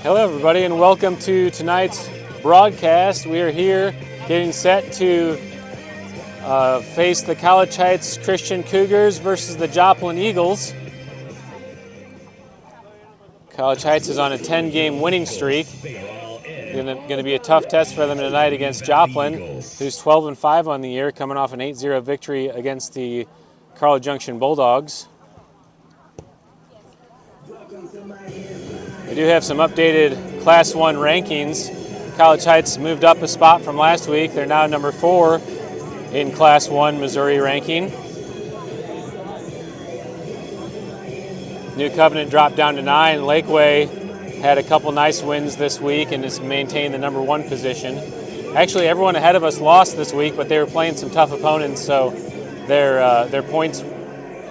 Hello everybody and welcome to tonight's broadcast. We are here getting set to face the College Heights Christian Cougars versus the Joplin Eagles. College Heights is on a 10-game winning streak. Going to be a tough test for them tonight against Joplin, who's 12-5 on the year, coming off an 8-0 victory against the Carl Junction Bulldogs. We do have some updated Class 1 rankings. College Heights moved up a spot from last week. They're now number 4 in Class 1 Missouri ranking. New Covenant dropped down to 9. Lakeway had a couple nice wins this week and has maintained the number 1 position. Actually, everyone ahead of us lost this week, but they were playing some tough opponents, so their points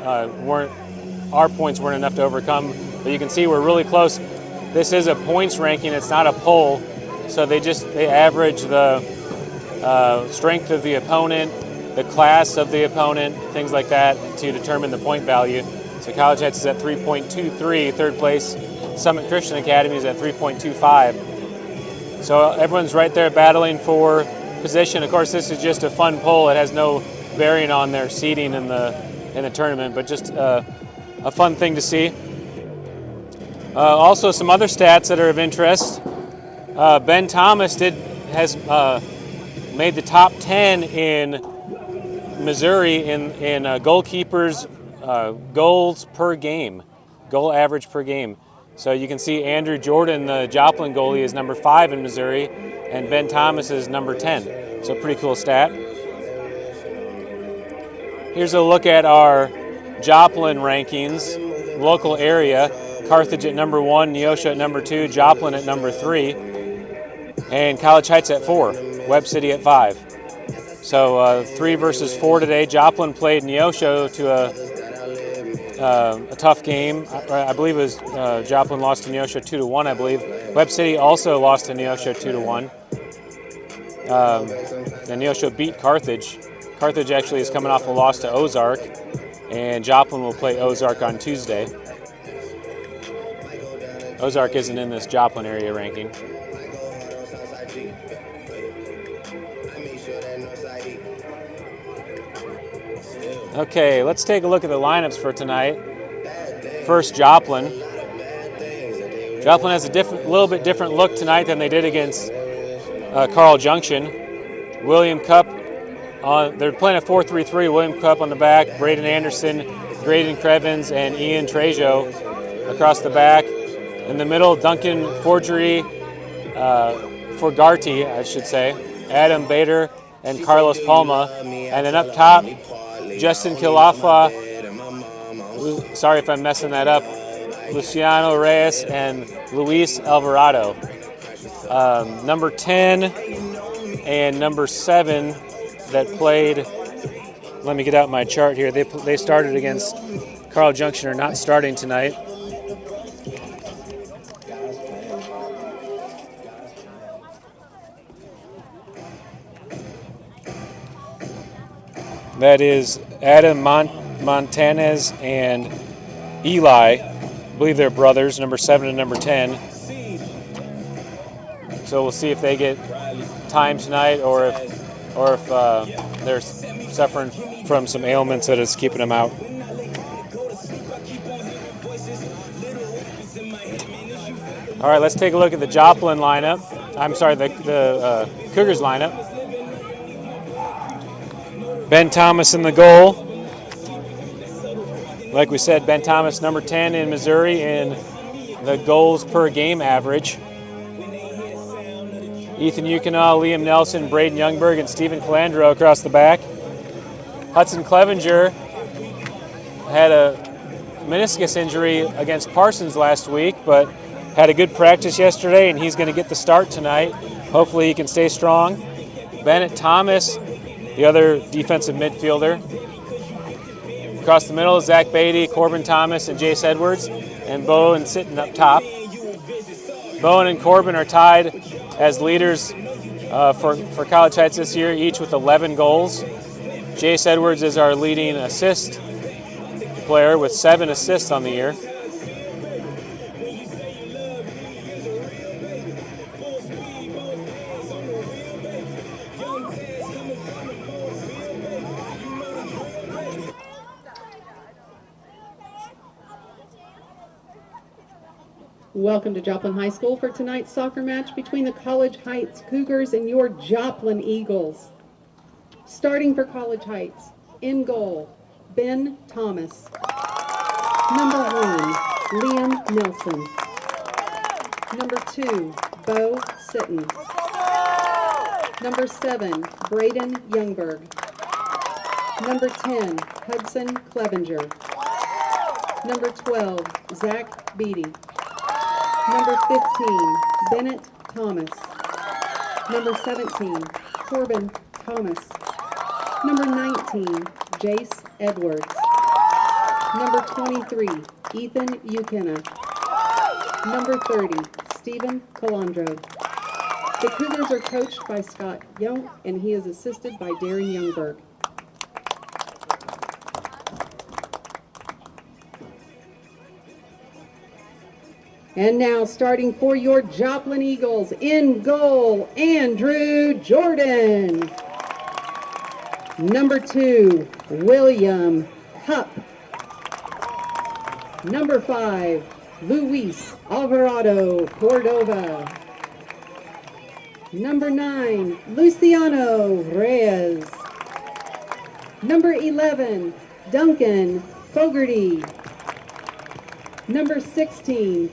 our points weren't enough to overcome. But you can see we're really close. This is a points ranking, it's not a poll, so they average the strength of the opponent, the class of the opponent, things like that to determine the point value. So College Heights is at 3.23, third place. Summit Christian Academy is at 3.25. So everyone's right there battling for position. Of course, this is just a fun poll. It has no bearing on their seeding in the tournament, but just a fun thing to see. Also, some other stats that are of interest. Ben Thomas has made the top 10 in Missouri in goalkeepers' goals per game, goal average per game. So you can see Andrew Jordan, the Joplin goalie, is number 5 in Missouri, and Ben Thomas is number 10. So pretty cool stat. Here's a look at our Joplin rankings, local area. Carthage at number 1, Neosho at number 2, Joplin at number 3, and College Heights at 4, Webb City at 5. So 3 versus 4 today. Joplin played Neosho to a tough game. I believe it was Joplin lost to Neosho 2-1, I believe. Webb City also lost to Neosho 2-1. And Neosho beat Carthage. Carthage actually is coming off a loss to Ozark, and Joplin will play Ozark on Tuesday. Ozark isn't in this Joplin area ranking. Okay, let's take a look at the lineups for tonight. First, Joplin. Joplin has a little bit different look tonight than they did against Carl Junction. William Cup, they're playing a 4-3-3. William Cup on the back, Braden Anderson, Graydon Crevens, and Ian Trejo across the back. In the middle, Duncan Forgarty, I should say, Adam Bader, and Carlos Palma. And then up top, Justin Kilafa, sorry if I'm messing that up, Luciano Reyes, and Luis Alvarado. Number 10 and number 7 that played, let me get out my chart here, they started against Carl Junction, are not starting tonight. That is Adam Montanez and Eli. I believe they're brothers, number 7 and number 10. So we'll see if they get time tonight or if they're suffering from some ailments that is keeping them out. All right, let's take a look at the Joplin lineup. I'm sorry, the Cougars lineup. Ben Thomas in the goal. Like we said, Ben Thomas, number 10 in Missouri in the goals per game average. Ethan Yukonah, Liam Nelson, Braden Youngberg, and Stephen Calandro across the back. Hudson Clevenger had a meniscus injury against Parsons last week, but had a good practice yesterday, and he's going to get the start tonight. Hopefully he can stay strong. Bennett Thomas, the other defensive midfielder. Across the middle, Zach Beatty, Corbin Thomas, and Jace Edwards, and Bowen sitting up top. Bowen and Corbin are tied as leaders for College Heights this year, each with 11 goals. Jace Edwards is our leading assist player with 7 assists on the year. Welcome to Joplin High School for tonight's soccer match between the College Heights Cougars and your Joplin Eagles. Starting for College Heights, in goal, Ben Thomas. Number 1, Liam Nelson. Number 2, Bo Sitton. Number 7, Braden Youngberg. Number 10, Hudson Clevenger. Number 12, Zach Beatty. Number 15, Bennett Thomas. Number 17, Corbin Thomas. Number 19, Jace Edwards. Number 23, Ethan Ukena. Number 30, Stephen Calandro. The Cougars are coached by Scott Young, and he is assisted by Darren Youngberg. And now, starting for your Joplin Eagles, in goal, Andrew Jordan. Number 2, William Hupp. Number 5, Luis Alvarado Cordova. Number 9, Luciano Reyes. Number 11, Duncan Fogarty. Number 16,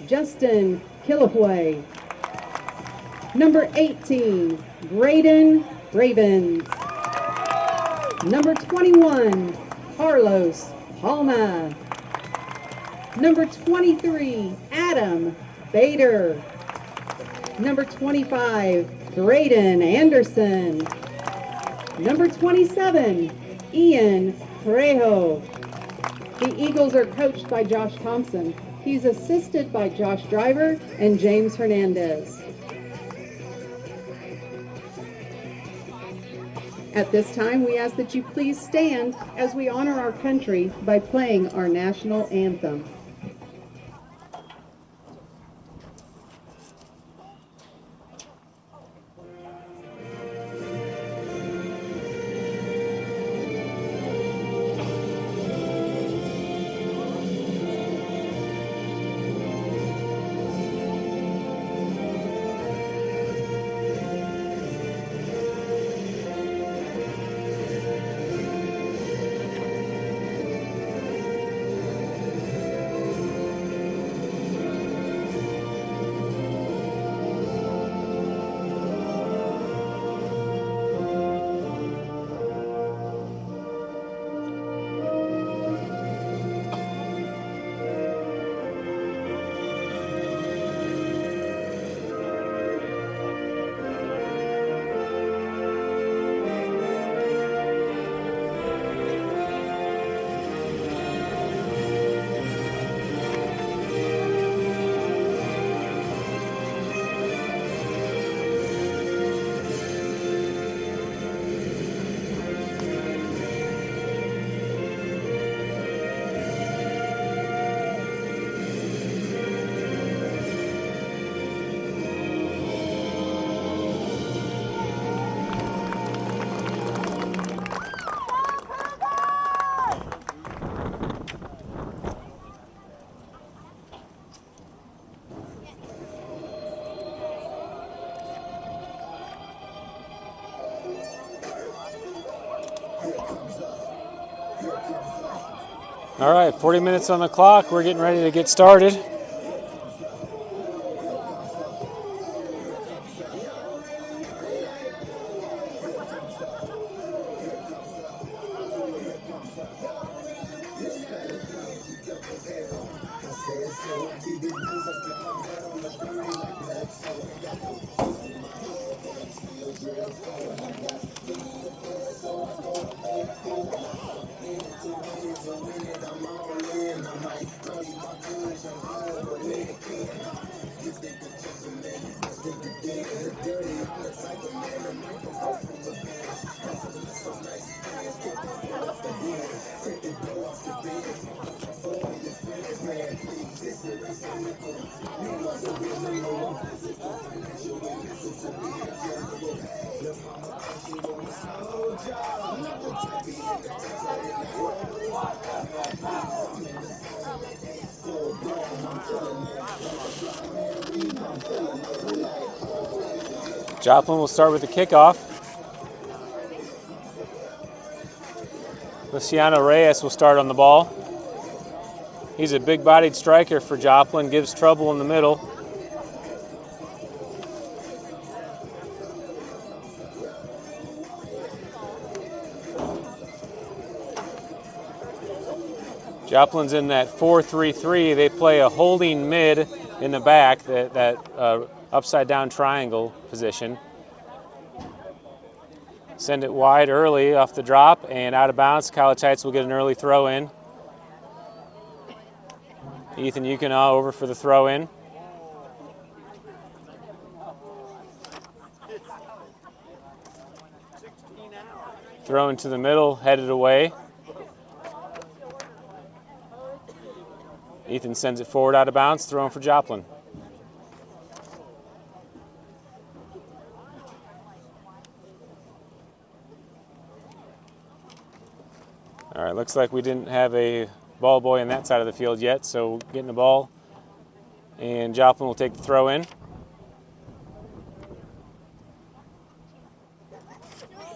Justin Killaway. Number 18, Braden Ravens. Number 21, Carlos Palma. Number 23, Adam Bader. Number 25, Braden Anderson. Number 27, Ian Trejo. The Eagles are coached by Josh Thompson. He's assisted by Josh Driver and James Hernandez. At this time, we ask that you please stand as we honor our country by playing our national anthem. All right, 40 minutes on the clock. We're getting ready to get started. Joplin will start with the kickoff. Luciano Reyes will start on the ball. He's a big-bodied striker for Joplin, gives trouble in the middle. Joplin's in that 4-3-3. They play a holding mid in the back, that upside-down triangle position. Send it wide early off the drop and out of bounds. College Heights will get an early throw in. Ethan Yukina over for the throw in. Throw into the middle, headed away. Ethan sends it forward out of bounds, thrown for Joplin. All right, looks like we didn't have a ball boy on that side of the field yet, so getting the ball, and Joplin will take the throw in.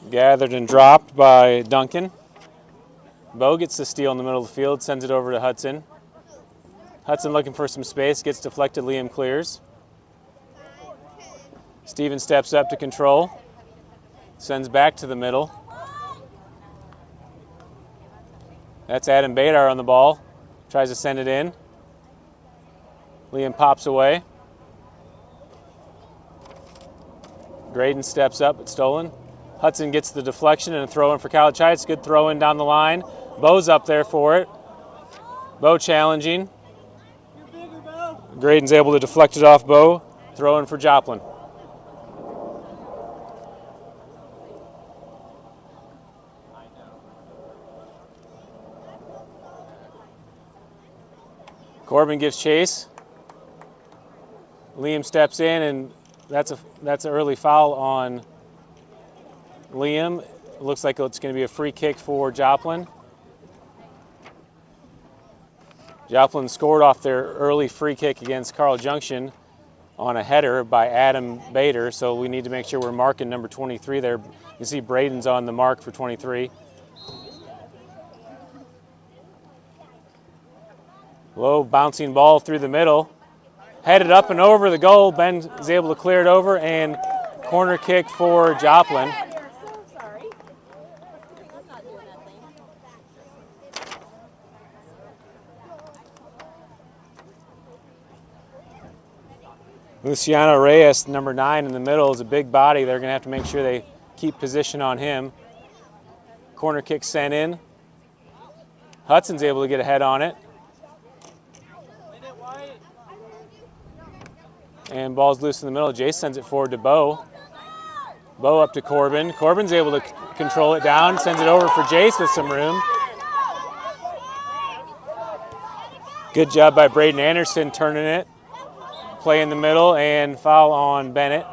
Gathered and dropped by Duncan. Bo gets the steal in the middle of the field, sends it over to Hudson. Hudson looking for some space, gets deflected, Liam clears. Steven steps up to control, sends back to the middle. That's Adam Badar on the ball, tries to send it in. Liam pops away. Graydon steps up, but stolen. Hudson gets the deflection and a throw in for College Heights. Good throw in down the line. Bo's up there for it. Bo challenging. Graydon's able to deflect it off Bo. Throw in for Joplin. Corbin gives chase. Liam steps in, and that's an early foul on Liam. It looks like it's going to be a free kick for Joplin. Joplin scored off their early free kick against Carl Junction on a header by Adam Bader, so we need to make sure we're marking number 23 there. You can see Braden's on the mark for 23. Low bouncing ball through the middle. Headed up and over the goal. Ben is able to clear it over, and corner kick for Joplin. Luciano Reyes, number 9 in the middle, is a big body. They're going to have to make sure they keep position on him. Corner kick sent in. Hudson's able to get a head on it. And ball's loose in the middle. Jace sends it forward to Bo. Bo up to Corbin. Corbin's able to control it down, sends it over for Jace with some room. Good job by Braden Anderson turning it. Play in the middle and foul on Bennett.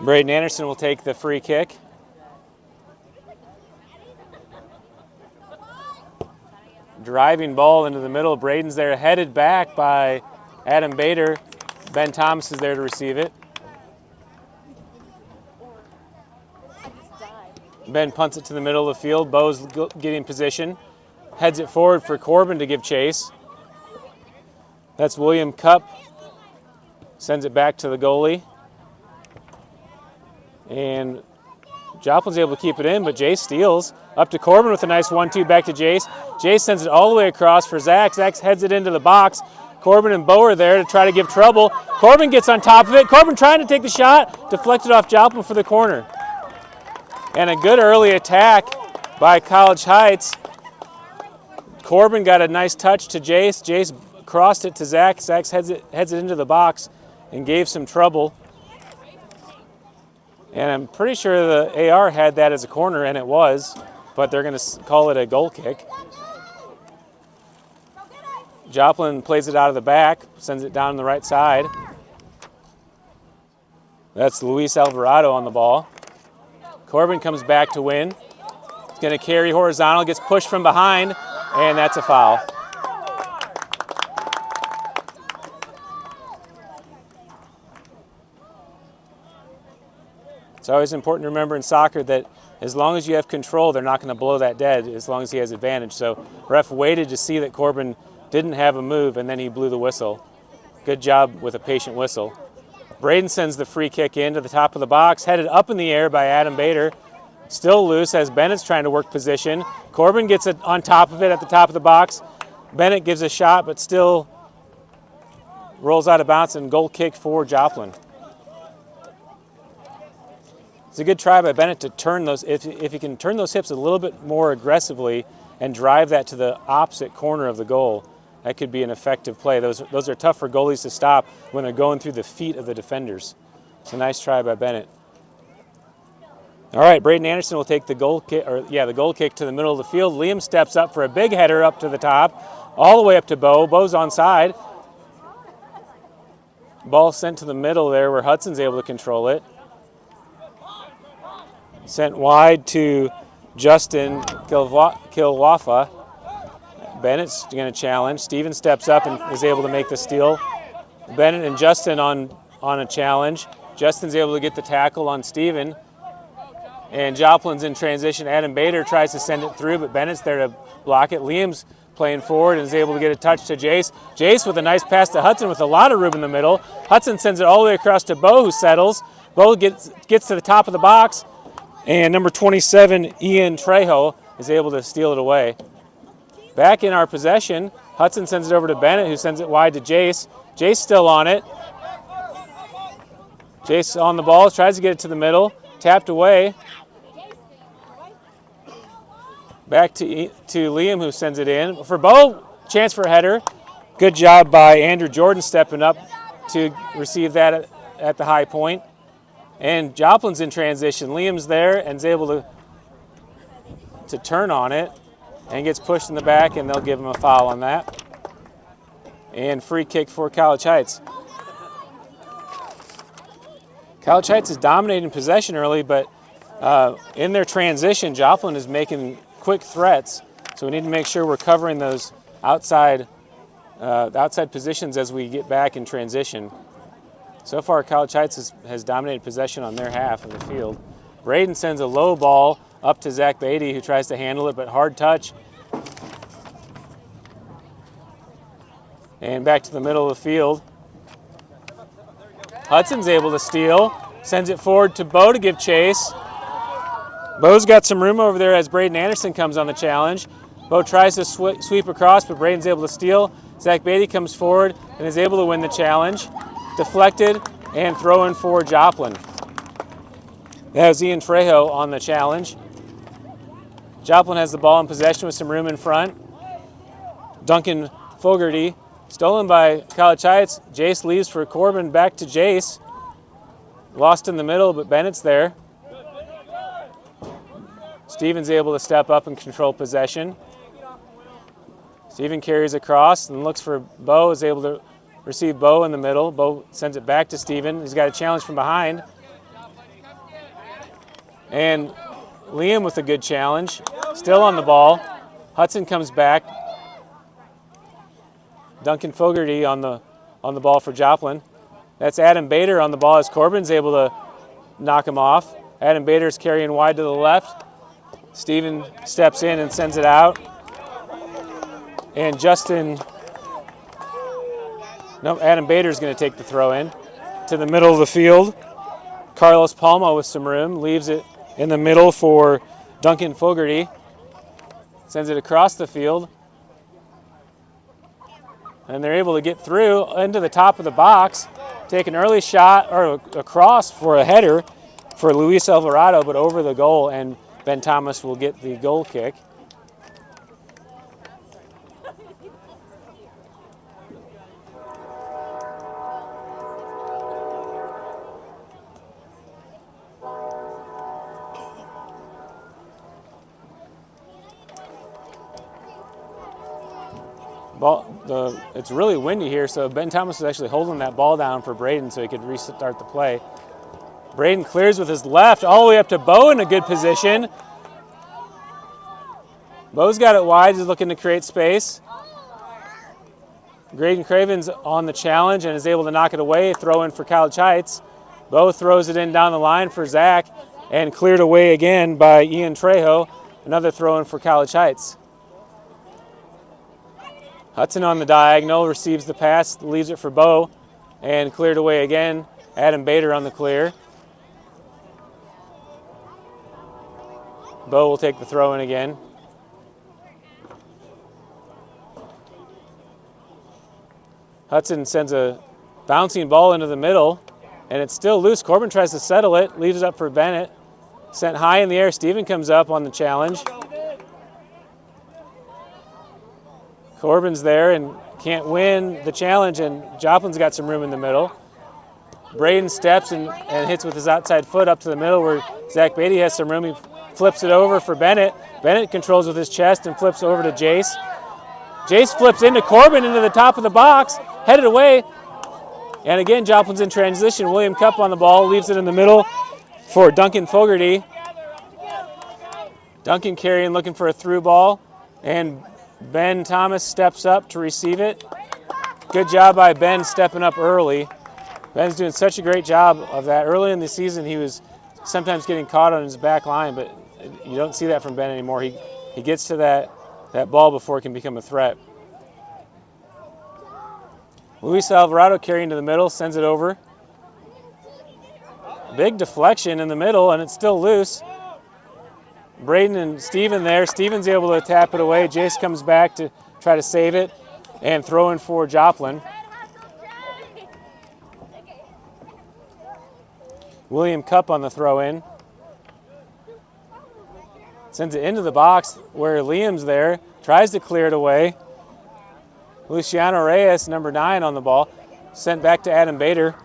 Braden Anderson will take the free kick. Driving ball into the middle. Braden's there, headed back by Adam Bader. Ben Thomas is there to receive it. Ben punts it to the middle of the field. Bo's getting position. Heads it forward for Corbin to give chase. That's William Cupp. Sends it back to the goalie. And Joplin's able to keep it in, but Jace steals. Up to Corbin with a nice 1-2 back to Jace. Jace sends it all the way across for Zach. Zach heads it into the box. Corbin and Bo are there to try to give trouble. Corbin gets on top of it. Corbin trying to take the shot. Deflected off Joplin for the corner. And a good early attack by College Heights. Corbin got a nice touch to Jace. Jace crossed it to Zach. Zach heads it into the box and gave some trouble. And I'm pretty sure the AR had that as a corner, and it was, but they're going to call it a goal kick. Joplin plays it out of the back, sends it down the right side. That's Luis Alvarado on the ball. Corbin comes back to win. He's going to carry horizontal, gets pushed from behind, and that's a foul. It's always important to remember in soccer that as long as you have control, they're not going to blow that dead as long as he has advantage. So ref waited to see that Corbin didn't have a move, and then he blew the whistle. Good job with a patient whistle. Braden sends the free kick into the top of the box, headed up in the air by Adam Bader. Still loose as Bennett's trying to work position. Corbin gets it on top of it at the top of the box. Bennett gives a shot, but still rolls out of bounds, and goal kick for Joplin. It's a good try by Bennett to turn those, if he can turn those hips a little bit more aggressively and drive that to the opposite corner of the goal, that could be an effective play. Those are tough for goalies to stop when they're going through the feet of the defenders. It's a nice try by Bennett. All right, Braden Anderson will take the goal kick, the goal kick to the middle of the field. Liam steps up for a big header up to the top, all the way up to Bo. Bo's onside. Ball sent to the middle there where Hudson's able to control it. Sent wide to Justin Kilwafa. Bennett's going to challenge. Steven steps up and is able to make the steal. Bennett and Justin on a challenge. Justin's able to get the tackle on Steven. And Joplin's in transition. Adam Bader tries to send it through, but Bennett's there to block it. Liam's playing forward and is able to get a touch to Jace. Jace with a nice pass to Hudson with a lot of room in the middle. Hudson sends it all the way across to Bo, who settles. Bo gets to the top of the box. And number 27, Ian Trejo, is able to steal it away. Back in our possession, Hudson sends it over to Bennett, who sends it wide to Jace. Jace still on it. Jace on the ball, tries to get it to the middle. Tapped away. Back to Liam, who sends it in. For Bo, chance for a header. Good job by Andrew Jordan stepping up to receive that at the high point. And Joplin's in transition. Liam's there and is able to turn on it and gets pushed in the back, and they'll give him a foul on that. And free kick for College Heights. College Heights is dominating possession early, but in their transition, Joplin is making quick threats. So we need to make sure we're covering those outside positions as we get back in transition. So far, College Heights has dominated possession on their half of the field. Braden sends a low ball up to Zach Beatty, who tries to handle it, but hard touch. And back to the middle of the field. Hudson's able to steal, sends it forward to Bo to give chase. Bo's got some room over there as Braden Anderson comes on the challenge. Bo tries to sweep across, but Braden's able to steal. Zach Beatty comes forward and is able to win the challenge. Deflected and throw in for Joplin. That was Ian Trejo on the challenge. Joplin has the ball in possession with some room in front. Duncan Fogarty, stolen by College Heights. Jace leaves for Corbin, back to Jace. Lost in the middle, but Bennett's there. Steven's able to step up and control possession. Steven carries across and looks for Bo, is able to receive Bo in the middle. Bo sends it back to Steven. He's got a challenge from behind. And Liam with a good challenge. Still on the ball. Hudson comes back. Duncan Fogarty on the ball for Joplin. That's Adam Bader on the ball as Corbin's able to knock him off. Adam Bader's carrying wide to the left. Steven steps in and sends it out. And Adam Bader's going to take the throw in to the middle of the field. Carlos Palma with some room, leaves it in the middle for Duncan Fogarty. Sends it across the field. And they're able to get through into the top of the box, take an early shot or a cross for a header for Luis Alvarado, but over the goal, and Ben Thomas will get the goal kick. It's really windy here, so Ben Thomas is actually holding that ball down for Braden so he could restart the play. Braden clears with his left all the way up to Bo in a good position. Bo's got it wide, he's looking to create space. Graydon Craven's on the challenge and is able to knock it away, throw in for College Heights. Bo throws it in down the line for Zach. and cleared away again by Ian Trejo. Another throw in for College Heights. Hudson on the diagonal, receives the pass, leaves it for Bo, and cleared away again. Adam Bader on the clear. Bo will take the throw in again. Hudson sends a bouncing ball into the middle, and it's still loose. Corbin tries to settle it, leaves it up for Bennett. Sent high in the air. Steven comes up on the challenge. Corbin's there and can't win the challenge, and Joplin's got some room in the middle. Braden steps and hits with his outside foot up to the middle where Zach Beatty has some room. He flips it over for Bennett. Bennett controls with his chest and flips over to Jace. Jace flips into Corbin into the top of the box, headed away. And again, Joplin's in transition. William Cupp on the ball, leaves it in the middle for Duncan Fogarty. Duncan carrying, looking for a through ball, and Ben Thomas steps up to receive it. Good job by Ben stepping up early. Ben's doing such a great job of that. Early in the season, he was sometimes getting caught on his back line, but you don't see that from Ben anymore. He gets to that ball before it can become a threat. Luis Alvarado carrying to the middle, sends it over. Big deflection in the middle, and it's still loose. Braden and Steven there. Steven's able to tap it away. Jace comes back to try to save it and throw in for Joplin. William Cupp on the throw in. Sends it into the box where Liam's there. Tries to clear it away. Luciano Reyes, number 9, on the ball. Sent back to Adam Bader.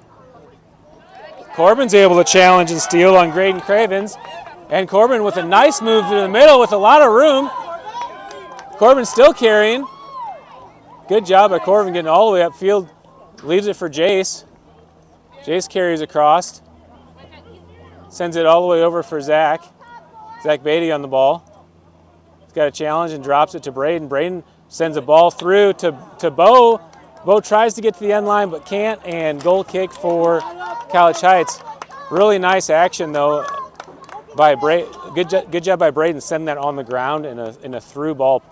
Corbin's able to challenge and steal on Graydon Cravens. And Corbin with a nice move to the middle with a lot of room. Corbin still carrying. Good job by Corbin getting all the way upfield. Leaves it for Jace. Jace carries across. Sends it all the way over for Zach. Zach Beatty on the ball. He's got a challenge and drops it to Braden. Braden sends a ball through to Bo. Bo tries to get to the end line but can't, and goal kick for College Heights. Really nice action though by Braden. Good job by Braden sending that on the ground in a through ball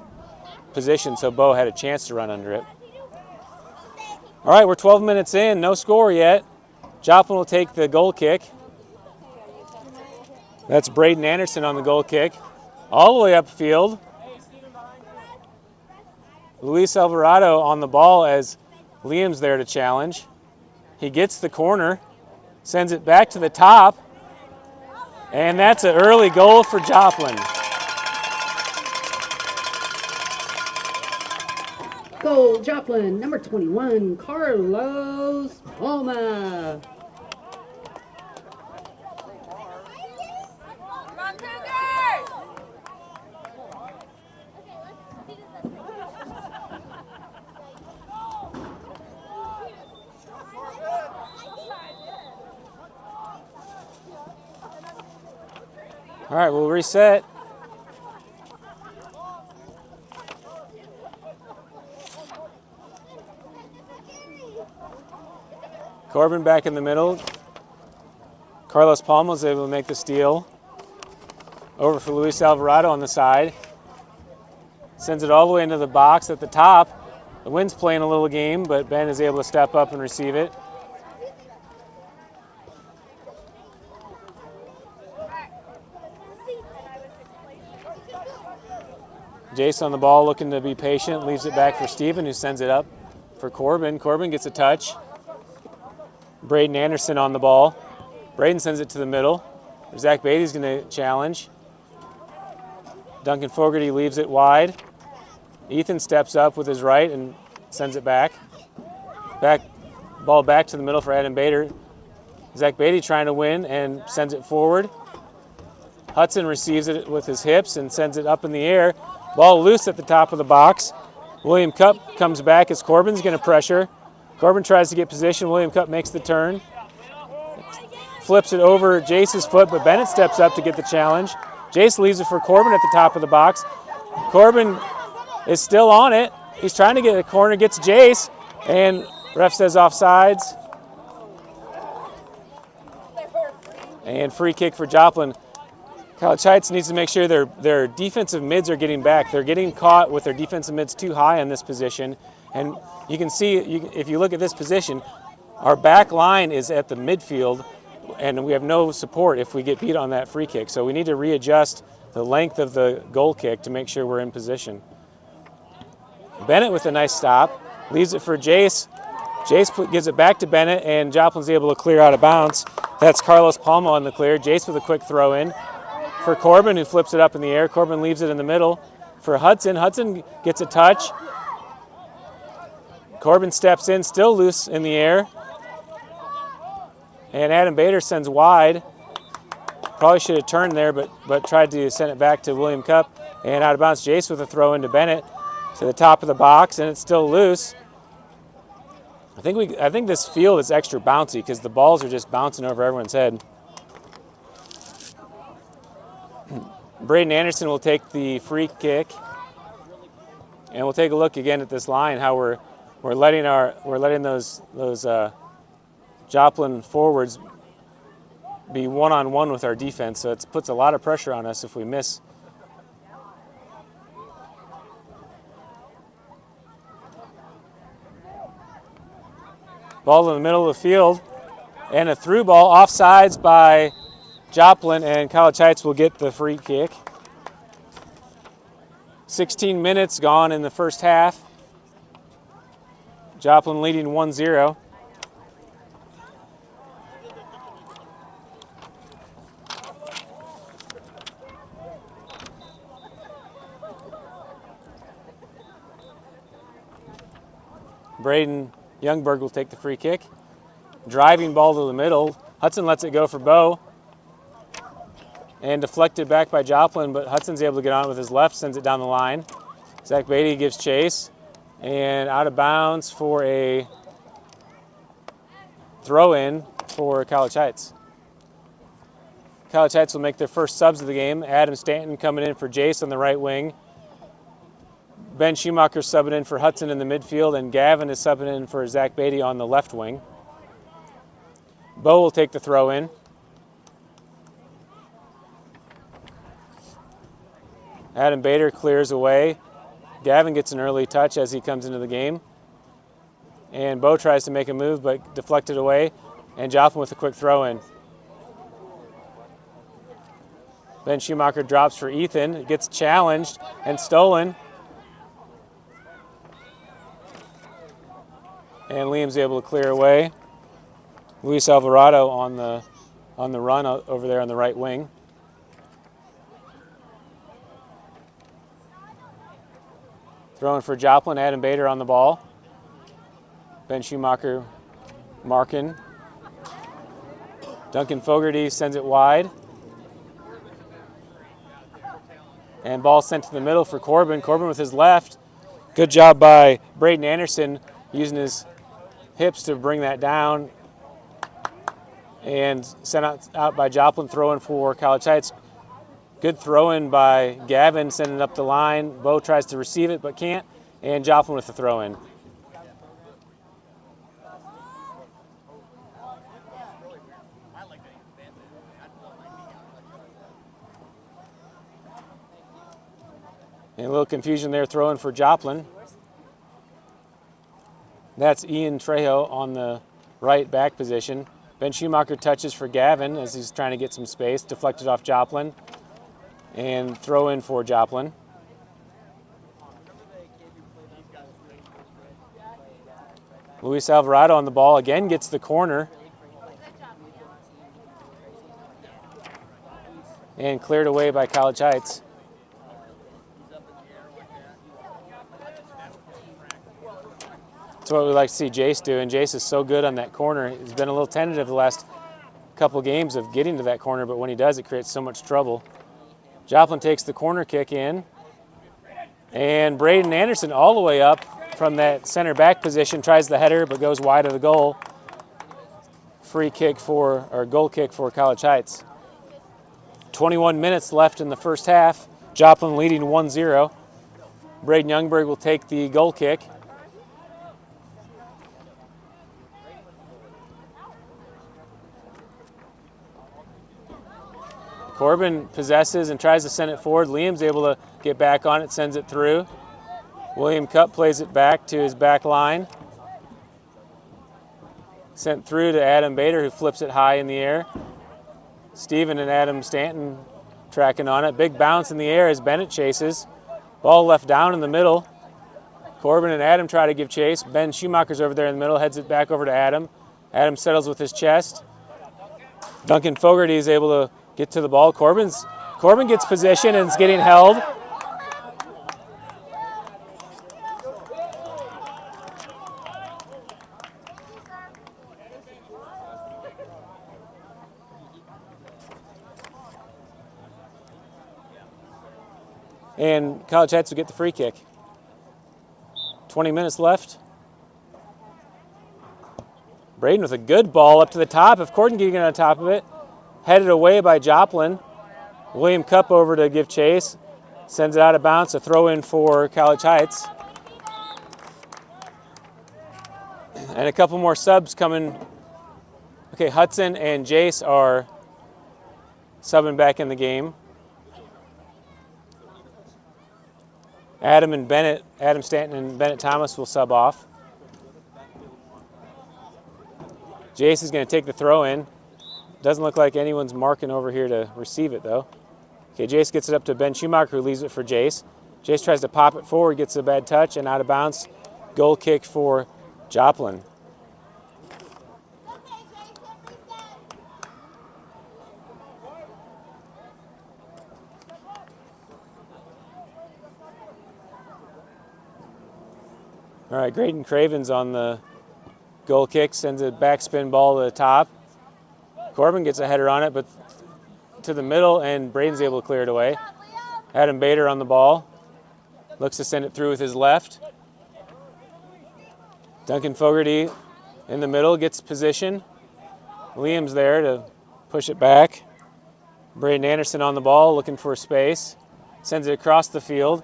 position so Bo had a chance to run under it. All right, we're 12 minutes in, no score yet. Joplin will take the goal kick. That's Braden Anderson on the goal kick. All the way upfield. Luis Alvarado on the ball as Liam's there to challenge. He gets the corner, sends it back to the top, and that's an early goal for Joplin. Goal, Joplin, number 21, Carlos Palma. All right, we'll reset. Corbin back in the middle. Carlos Palma was able to make the steal. Over for Luis Alvarado on the side. Sends it all the way into the box at the top. The wind's playing a little game, but Ben is able to step up and receive it. Jace on the ball looking to be patient, leaves it back for Steven, who sends it up for Corbin. Corbin gets a touch. Braden Anderson on the ball. Braden sends it to the middle. Zach Beatty's going to challenge. Duncan Fogarty leaves it wide. Ethan steps up with his right and sends it back. Ball back to the middle for Adam Bader. Zach Beatty trying to win and sends it forward. Hudson receives it with his hips and sends it up in the air. Ball loose at the top of the box. William Cupp comes back as Corbin's going to pressure. Corbin tries to get position. William Cupp makes the turn. Flips it over Jace's foot, but Bennett steps up to get the challenge. Jace leaves it for Corbin at the top of the box. Corbin is still on it. He's trying to get a corner, gets Jace, and ref says offsides. And free kick for Joplin. College Heights needs to make sure their defensive mids are getting back. They're getting caught with their defensive mids too high in this position. And you can see, if you look at this position, our back line is at the midfield, and we have no support if we get beat on that free kick. So we need to readjust the length of the goal kick to make sure we're in position. Bennett with a nice stop, leaves it for Jace. Jace gives it back to Bennett, and Joplin's able to clear out of bounds. That's Carlos Palma on the clear. Jace with a quick throw in for Corbin, who flips it up in the air. Corbin leaves it in the middle for Hudson. Hudson gets a touch. Corbin steps in, still loose in the air. And Adam Bader sends wide. Probably should have turned there, but tried to send it back to William Cup. And out of bounds, Jace with a throw into Bennett to the top of the box, and it's still loose. I think this field is extra bouncy because the balls are just bouncing over everyone's head. Braden Anderson will take the free kick, and we'll take a look again at this line. How we're letting those Joplin forwards be one-on-one with our defense. So it puts a lot of pressure on us if we miss. Ball in the middle of the field, and a through ball, offsides by Joplin, and College Heights will get the free kick. 16 minutes gone in the first half. Joplin leading 1-0. Braden Youngberg will take the free kick. Driving ball to the middle. Hudson lets it go for Bo. And deflected back by Joplin, but Hudson's able to get on with his left, sends it down the line. Zach Beatty gives chase. And out of bounds for a throw-in for College Heights. College Heights will make their first subs of the game. Adam Stanton coming in for Jace on the right wing. Ben Schumacher subbing in for Hudson in the midfield, and Gavin is subbing in for Zach Beatty on the left wing. Bo will take the throw in. Adam Bader clears away. Gavin gets an early touch as he comes into the game. And Bo tries to make a move, but deflected away. And Joplin with a quick throw in. Ben Schumacher drops for Ethan. It gets challenged and stolen. And Liam's able to clear away. Luis Alvarado on the run over there on the right wing. Throwing for Joplin, Adam Bader on the ball. Ben Schumacher marking. Duncan Fogarty sends it wide. And ball sent to the middle for Corbin. Corbin with his left. Good job by Braden Anderson using his hips to bring that down. And sent out by Joplin, throwing for College Heights. Good throw-in by Gavin, sending it up the line. Bo tries to receive it, but can't. And Joplin with the throw-in. And a little confusion there, throwing for Joplin. That's Ian Trejo on the right back position. Ben Schumacher touches for Gavin as he's trying to get some space. Deflected off Joplin. And throw in for Joplin. Luis Alvarado on the ball again, gets the corner. And cleared away by College Heights. That's what we like to see Jace do, and Jace is so good on that corner. He's been a little tentative the last couple games of getting to that corner, but when he does, it creates so much trouble. Joplin takes the corner kick in, and Braden Anderson all the way up from that center back position, tries the header but goes wide of the goal. Goal kick for College Heights. 21 minutes left in the first half. Joplin leading 1-0. Braden Youngberg will take the goal kick. Corbin possesses and tries to send it forward. Liam's able to get back on it, sends it through. William Cupp plays it back to his back line. Sent through to Adam Bader, who flips it high in the air. Steven and Adam Stanton tracking on it. Big bounce in the air as Bennett chases. Ball left down in the middle. Corbin and Adam try to give chase. Ben Schumacher's over there in the middle, heads it back over to Adam. Adam settles with his chest. Duncan Fogarty is able to get to the ball. Corbin gets position and is getting held. And College Heights will get the free kick. 20 minutes left. Braden with a good ball up to the top. If Corden getting on top of it, headed away by Joplin. William Cupp over to give chase. Sends it out of bounds, a throw in for College Heights. And a couple more subs coming. Okay, Hudson and Jace are subbing back in the game. Adam Stanton and Bennett Thomas will sub off. Jace is going to take the throw in. Doesn't look like anyone's marking over here to receive it though. Okay, Jace gets it up to Ben Schumacher, who leaves it for Jace. Jace tries to pop it forward, gets a bad touch and out of bounds. Goal kick for Joplin. All right, Graydon Craven's on the goal kick, sends a backspin ball to the top. Corbin gets a header on it, but to the middle, and Braden's able to clear it away. Adam Bader on the ball. Looks to send it through with his left. Duncan Fogarty in the middle, gets position. Liam's there to push it back. Braden Anderson on the ball, looking for space. Sends it across the field.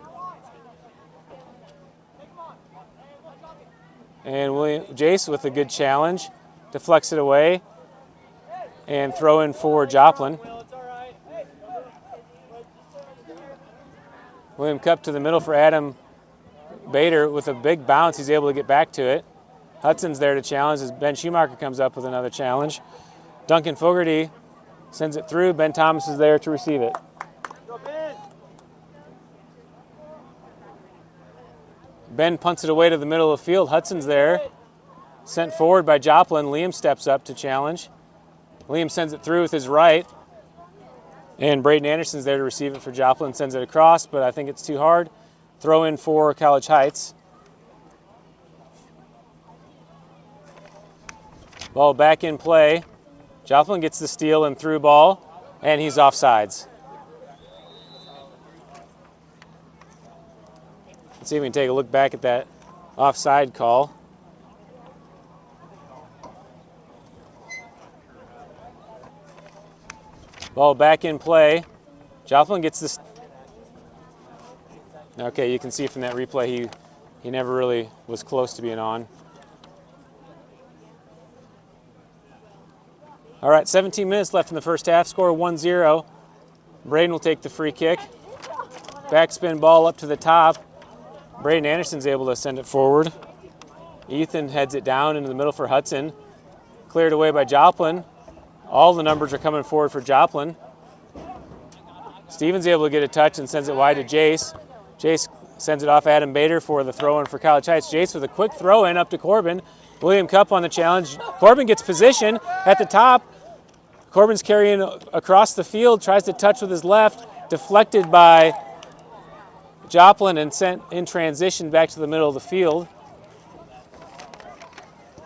And Jace with a good challenge, deflects it away, and throw in for Joplin. William Cupp to the middle for Adam Bader with a big bounce. He's able to get back to it. Hudson's there to challenge as Ben Schumacher comes up with another challenge. Duncan Fogarty sends it through. Ben Thomas is there to receive it. Ben punts it away to the middle of the field. Hudson's there. Sent forward by Joplin. Liam steps up to challenge. Liam sends it through with his right. And Braden Anderson's there to receive it for Joplin. Sends it across, but I think it's too hard. Throw in for College Heights. Ball back in play. Joplin gets the steal and through ball, and he's offsides. Let's see if we can take a look back at that offside call. Ball back in play. Joplin gets this. Okay, you can see from that replay he never really was close to being on. All right, 17 minutes left in the first half. Score 1-0. Braden will take the free kick. Backspin ball up to the top. Braden Anderson's able to send it forward. Ethan heads it down into the middle for Hudson. Cleared away by Joplin. All the numbers are coming forward for Joplin. Steven's able to get a touch and sends it wide to Jace. Jace sends it off Adam Bader for the throw-in for College Heights. Jace with a quick throw-in up to Corbin. William Cupp on the challenge. Corbin gets position at the top. Corbin's carrying across the field, tries to touch with his left, deflected by Joplin and sent in transition back to the middle of the field.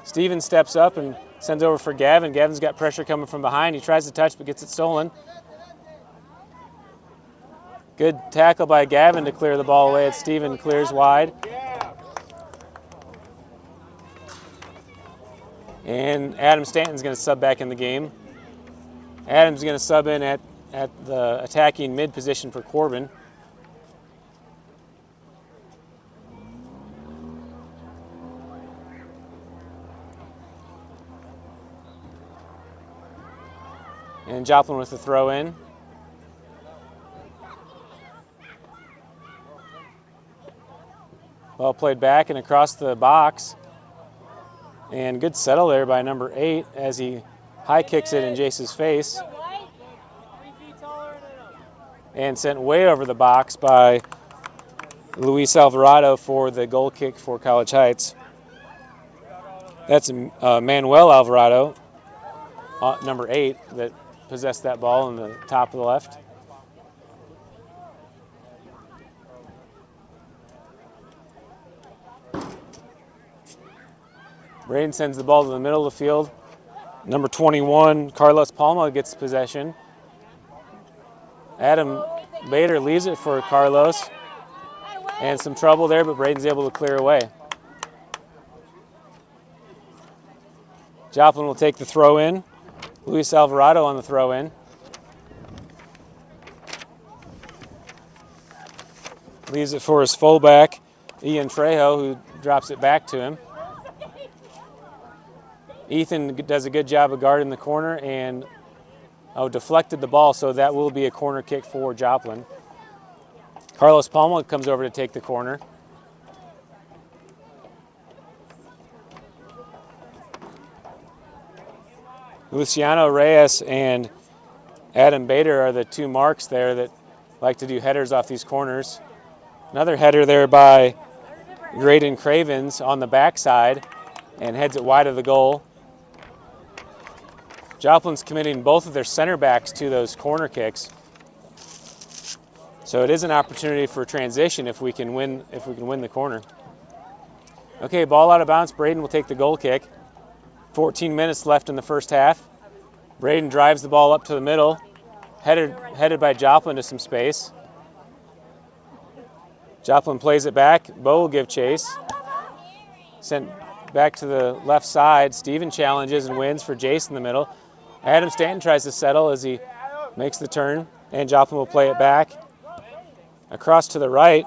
Steven steps up and sends over for Gavin. Gavin's got pressure coming from behind. He tries to touch but gets it stolen. Good tackle by Gavin to clear the ball away as Steven clears wide. And Adam Stanton's going to sub back in the game. Adam's going to sub in at the attacking mid position for Corbin. And Joplin with the throw in. Ball played back and across the box. And good settle there by number 8 as he high kicks it in Jace's face. And sent way over the box by Luis Alvarado for the goal kick for College Heights. That's Manuel Alvarado, number 8, that possessed that ball in the top of the left. Braden sends the ball to the middle of the field. Number 21, Carlos Palma, gets possession. Adam Bader leaves it for Carlos. And some trouble there, but Braden's able to clear away. Joplin will take the throw in. Luis Alvarado on the throw in. Leaves it for his fullback, Ian Trejo, who drops it back to him. Ethan does a good job of guarding the corner and deflected the ball, so that will be a corner kick for Joplin. Carlos Palma comes over to take the corner. Luciano Reyes and Adam Bader are the 2 marks there that like to do headers off these corners. Another header there by Graydon Cravens on the backside and heads it wide of the goal. Joplin's committing both of their center backs to those corner kicks. So it is an opportunity for transition if we can win the corner. Okay, ball out of bounds. Braden will take the goal kick. 14 minutes left in the first half. Braden drives the ball up to the middle, headed by Joplin to some space. Joplin plays it back. Bo will give chase. Sent back to the left side. Steven challenges and wins for Jace in the middle. Adam Stanton tries to settle as he makes the turn, and Joplin will play it back. Across to the right.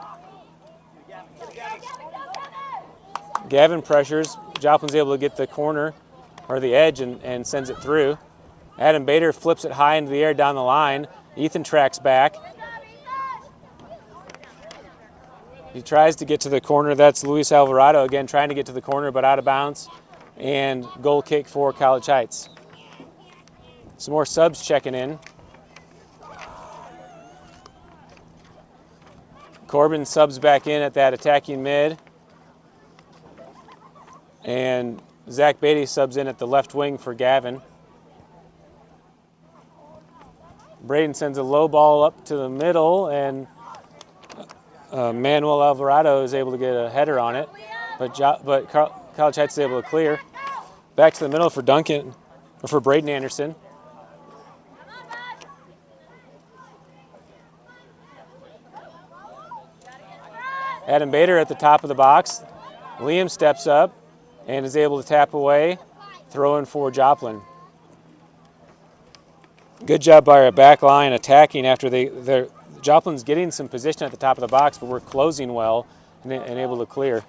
Gavin pressures. Joplin's able to get the corner or the edge and sends it through. Adam Bader flips it high into the air down the line. Ethan tracks back. He tries to get to the corner. That's Luis Alvarado again trying to get to the corner but out of bounds. And goal kick for College Heights. Some more subs checking in. Corbin subs back in at that attacking mid. And Zach Beatty subs in at the left wing for Gavin. Braden sends a low ball up to the middle, and Manuel Alvarado is able to get a header on it, but College Heights is able to clear. Back to the middle for Braden Anderson. Adam Bader at the top of the box. Liam steps up and is able to tap away, throw in for Joplin. Good job by our back line attacking after Joplin's getting some position at the top of the box, but we're closing well and able to clear.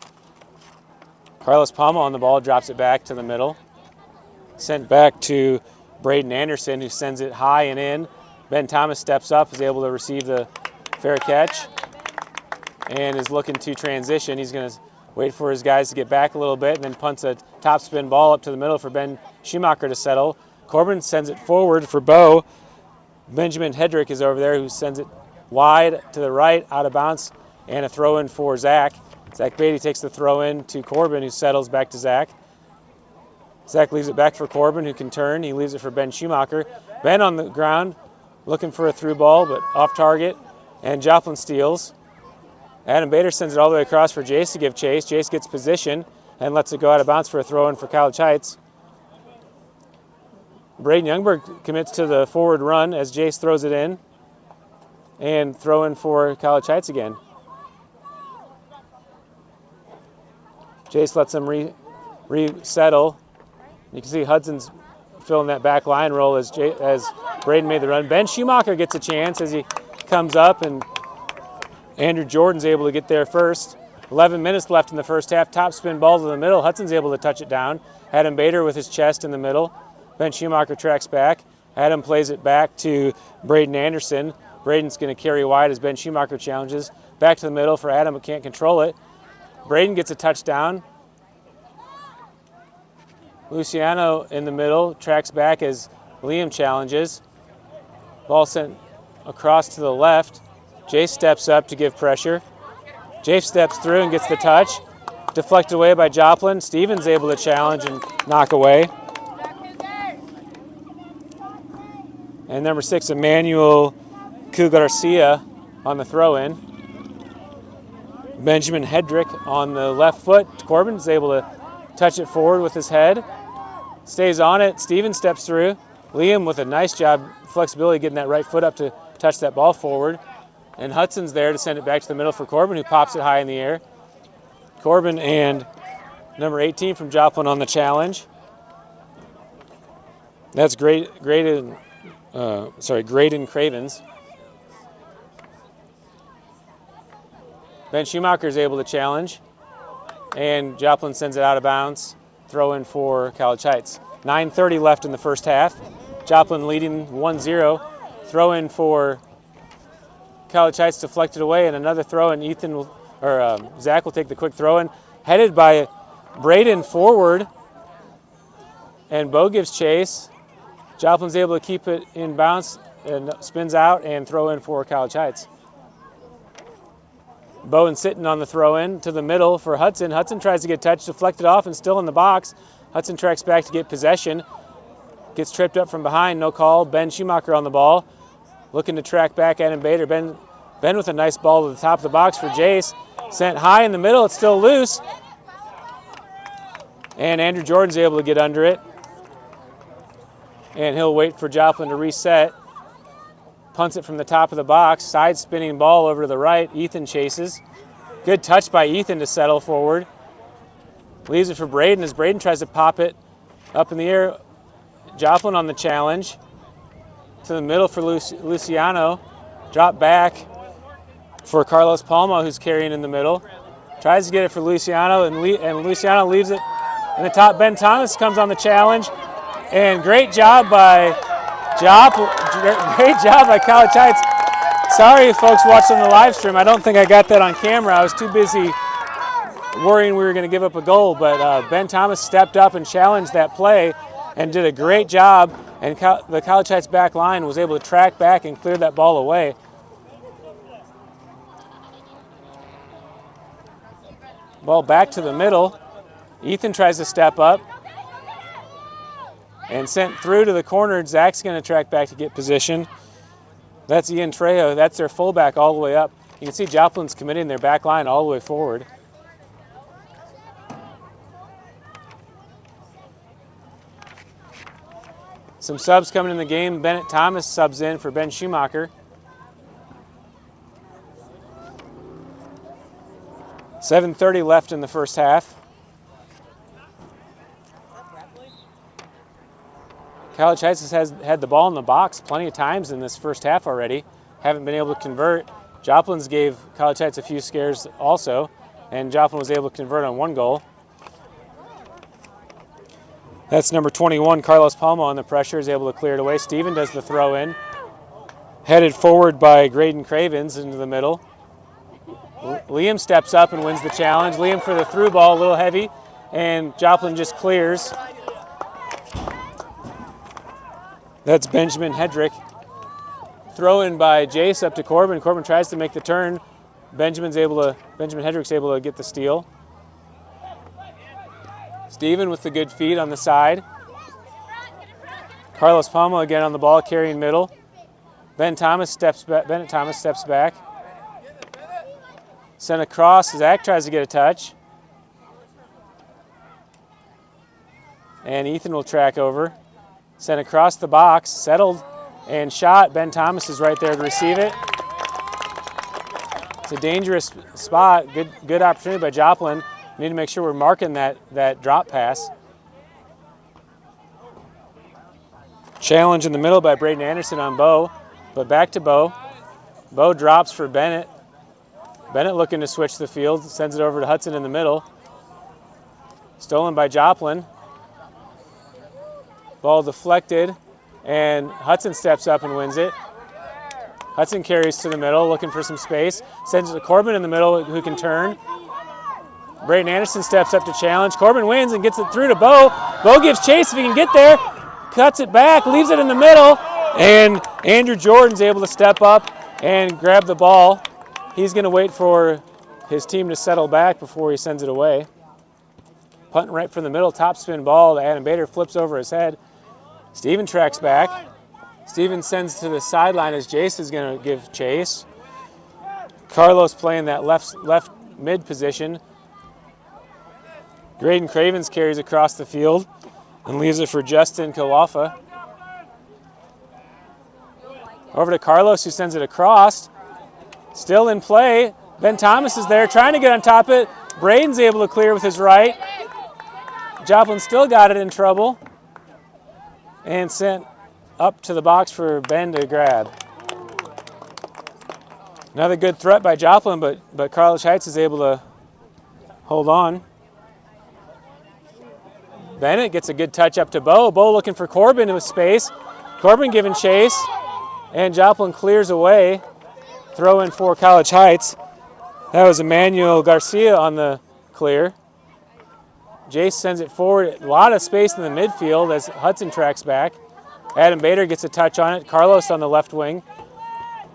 Carlos Palma on the ball, drops it back to the middle. Sent back to Braden Anderson, who sends it high and in. Ben Thomas steps up, is able to receive the fair catch, and is looking to transition. He's going to wait for his guys to get back a little bit and then punts a top spin ball up to the middle for Ben Schumacher to settle. Corbin sends it forward for Bo. Benjamin Hedrick is over there, who sends it wide to the right, out of bounds, and a throw in for Zach. Zach Beatty takes the throw in to Corbin, who settles back to Zach. Zach leaves it back for Corbin, who can turn. He leaves it for Ben Schumacher. Ben on the ground, looking for a through ball, but off target, and Joplin steals. Adam Bader sends it all the way across for Jace to give chase. Jace gets position and lets it go out of bounds for a throw in for College Heights. Braden Youngberg commits to the forward run as Jace throws it in, and throw in for College Heights again. Jace lets him resettle. You can see Hudson's filling that back line role as Braden made the run. Ben Schumacher gets a chance as he comes up, and Andrew Jordan's able to get there first. 11 minutes left in the first half. Top spin ball to the middle. Hudson's able to touch it down. Adam Bader with his chest in the middle. Ben Schumacher tracks back. Adam plays it back to Braden Anderson. Braden's going to carry wide as Ben Schumacher challenges. Back to the middle for Adam, but can't control it. Braden gets a touchdown. Luciano in the middle, tracks back as Liam challenges. Ball sent across to the left. Jace steps up to give pressure. Jace steps through and gets the touch. Deflected away by Joplin. Stevens able to challenge and knock away. And number 6, Emmanuel Garcia on the throw-in. Benjamin Hedrick on the left foot. Corbin's able to touch it forward with his head. Stays on it. Stevens steps through. Liam with a nice job, flexibility, getting that right foot up to touch that ball forward. And Hudson's there to send it back to the middle for Corbin, who pops it high in the air. Corbin and number 18 from Joplin on the challenge. That's Graydon Cravens. Ben Schumacher is able to challenge, and Joplin sends it out of bounds. Throw in for College Heights. 9:30 left in the first half. Joplin leading 1-0. Throw in for College Heights, deflected away, and another throw, and Zach will take the quick throw in. Headed by Braden forward, and Bo gives chase. Joplin's able to keep it in bounds and spins out and throw in for College Heights. Bowen sitting on the throw in to the middle for Hudson. Hudson tries to get touched, deflected off, and still in the box. Hudson tracks back to get possession. Gets tripped up from behind, no call. Ben Schumacher on the ball. Looking to track back Adam Bader. Ben with a nice ball to the top of the box for Jace. Sent high in the middle, it's still loose. And Andrew Jordan's able to get under it. And he'll wait for Joplin to reset. Punts it from the top of the box. Side spinning ball over to the right. Ethan chases. Good touch by Ethan to settle forward. Leaves it for Braden as Braden tries to pop it up in the air. Joplin on the challenge. To the middle for Luciano. Drop back for Carlos Palma, who's carrying in the middle. Tries to get it for Luciano, and Luciano leaves it in the top. Ben Thomas comes on the challenge. And great job by Great job by College Heights. Sorry, folks watching the live stream. I don't think I got that on camera. I was too busy worrying we were going to give up a goal. But Ben Thomas stepped up and challenged that play and did a great job. And the College Heights back line was able to track back and clear that ball away. Ball back to the middle. Ethan tries to step up. And sent through to the corner. Zach's going to track back to get position. That's Ian Trejo. That's their fullback all the way up. You can see Joplin's committing their back line all the way forward. Some subs coming in the game. Bennett Thomas subs in for Ben Schumacher. $7:30 left in the first half. College Heights has had the ball in the box plenty of times in this first half already. Haven't been able to convert. Joplin's gave College Heights a few scares also, and Joplin was able to convert on one goal. That's number 21, Carlos Palma on the pressure, is able to clear it away. Steven does the throw in. Headed forward by Graydon Cravens into the middle. Liam steps up and wins the challenge. Liam for the through ball, a little heavy, and Joplin just clears. That's Benjamin Hedrick. Throw in by Jace up to Corbin. Corbin tries to make the turn. Benjamin Hedrick's able to get the steal. Steven with the good feed on the side. Carlos Palma again on the ball, carrying middle. Bennett Thomas steps back. Sent across. Zach tries to get a touch. And Ethan will track over. Sent across the box, settled and shot. Ben Thomas is right there to receive it. It's a dangerous spot. Good opportunity by Joplin. We need to make sure we're marking that drop pass. Challenge in the middle by Braden Anderson on Bo, but back to Bo. Bo drops for Bennett. Bennett looking to switch the field, sends it over to Hudson in the middle. Stolen by Joplin. Ball deflected, and Hudson steps up and wins it. Hudson carries to the middle, looking for some space. Sends it to Corbin in the middle, who can turn. Braden Anderson steps up to challenge. Corbin wins and gets it through to Bo. Bo gives chase if he can get there. Cuts it back, leaves it in the middle, and Andrew Jordan's able to step up and grab the ball. He's going to wait for his team to settle back before he sends it away. Punting right from the middle, top spin ball to Adam Bader, flips over his head. Steven tracks back. Steven sends to the sideline as Jace is going to give chase. Carlos playing that left mid position. Graydon Cravens carries across the field and leaves it for Justin Kawafa. Over to Carlos, who sends it across. Still in play. Ben Thomas is there trying to get on top of it. Braden's able to clear with his right. Joplin still got it in trouble and sent up to the box for Ben to grab. Another good threat by Joplin, but College Heights is able to hold on. Bennett gets a good touch up to Bo. Bo looking for Corbin with space. Corbin giving chase, and Joplin clears away. Throw in for College Heights. That was Emmanuel Garcia on the clear. Jace sends it forward. A lot of space in the midfield as Hudson tracks back. Adam Bader gets a touch on it. Carlos on the left wing.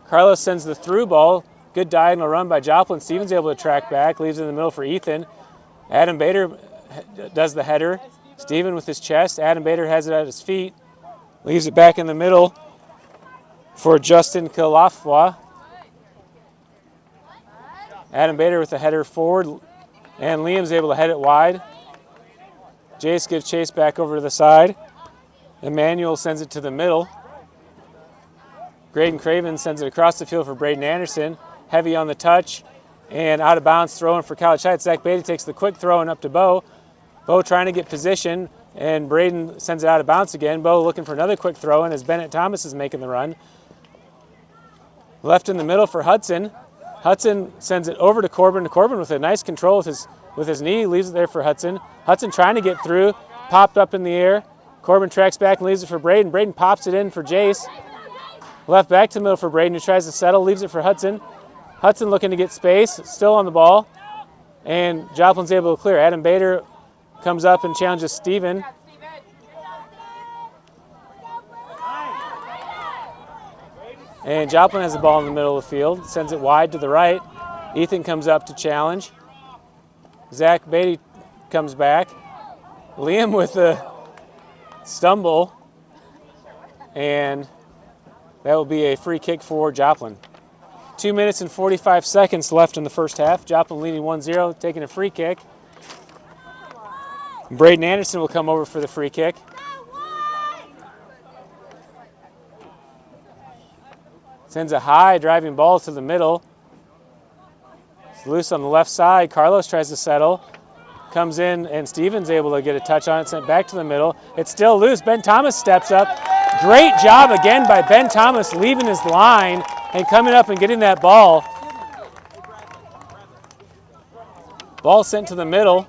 Carlos sends the through ball. Good diagonal run by Joplin. Stevens able to track back. Leaves it in the middle for Ethan. Adam Bader does the header. Steven with his chest. Adam Bader has it at his feet. Leaves it back in the middle for Justin Kalafwa. Adam Bader with the header forward. And Liam's able to head it wide. Jace gives chase back over to the side. Emmanuel sends it to the middle. Graydon Craven sends it across the field for Braden Anderson. Heavy on the touch and out of bounds throw in for College Heights. Zach Beatty takes the quick throw and up to Bo. Bo trying to get position, and Braden sends it out of bounds again. Bo looking for another quick throw in as Bennett Thomas is making the run. Left in the middle for Hudson. Hudson sends it over to Corbin. Corbin with a nice control with his knee, leaves it there for Hudson. Hudson trying to get through, popped up in the air. Corbin tracks back and leaves it for Braden. Braden pops it in for Jace. Left back to the middle for Braden, who tries to settle, leaves it for Hudson. Hudson looking to get space, still on the ball. And Joplin's able to clear. Adam Bader comes up and challenges Steven. And Joplin has the ball in the middle of the field, sends it wide to the right. Ethan comes up to challenge. Zach Beatty comes back. Liam with the stumble, and that will be a free kick for Joplin. 2 minutes and 45 seconds left in the first half. Joplin leading 1-0, taking a free kick. Braden Anderson will come over for the free kick. Sends a high driving ball to the middle. It's loose on the left side. Carlos tries to settle. Comes in, and Stevens able to get a touch on it, sent back to the middle. It's still loose. Ben Thomas steps up. Great job again by Ben Thomas leaving his line and coming up and getting that ball. Ball sent to the middle.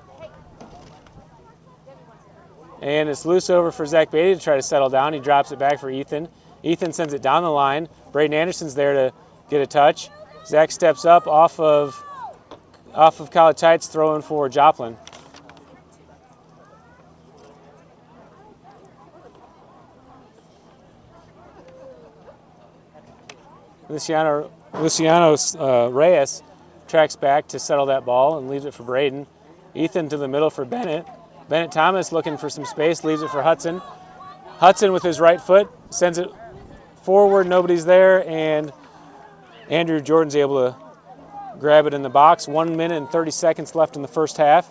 And it's loose over for Zach Beatty to try to settle down. He drops it back for Ethan. Ethan sends it down the line. Braden Anderson's there to get a touch. Zach steps up off of College Heights, throwing for Joplin. Luciano Reyes tracks back to settle that ball and leaves it for Braden. Ethan to the middle for Bennett. Bennett Thomas looking for some space, leaves it for Hudson. Hudson with his right foot sends it forward, nobody's there, and Andrew Jordan's able to grab it in the box. 1 minute and 30 seconds left in the first half.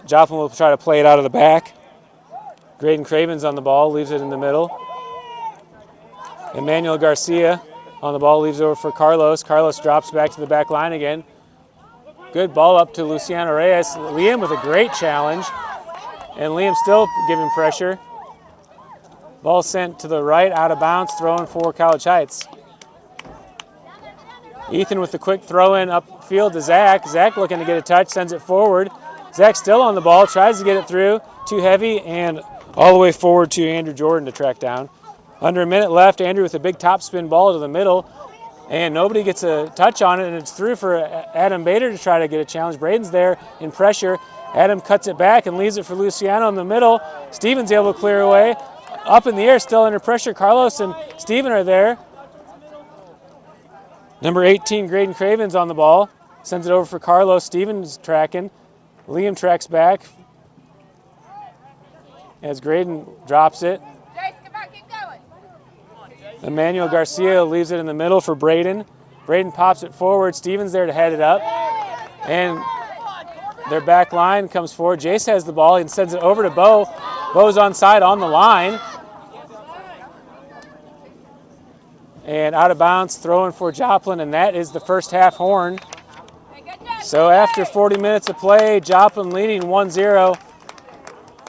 Joplin will try to play it out of the back. Graydon Craven's on the ball, leaves it in the middle. Emmanuel Garcia on the ball, leaves over for Carlos. Carlos drops back to the back line again. Good ball up to Luciano Reyes. Liam with a great challenge, and Liam still giving pressure. Ball sent to the right, out of bounds, throwing for College Heights. Ethan with the quick throw in upfield to Zach. Zach looking to get a touch, sends it forward. Zach still on the ball, tries to get it through, too heavy, and all the way forward to Andrew Jordan to track down. Under a minute left, Andrew with a big top spin ball to the middle. And nobody gets a touch on it, and it's through for Adam Bader to try to get a challenge. Braden's there in pressure. Adam cuts it back and leaves it for Luciano in the middle. Steven's able to clear away. Up in the air, still under pressure. Carlos and Steven are there. Number 18, Graydon Craven's on the ball. Sends it over for Carlos. Steven's tracking. Liam tracks back as Graydon drops it. Emmanuel Garcia leaves it in the middle for Braden. Braden pops it forward. Steven's there to head it up. And their back line comes forward. Jace has the ball and sends it over to Bo. Bo's onside on the line. And out of bounds, throwing for Joplin, and that is the first half horn. So after 40 minutes of play, Joplin leading 1-0.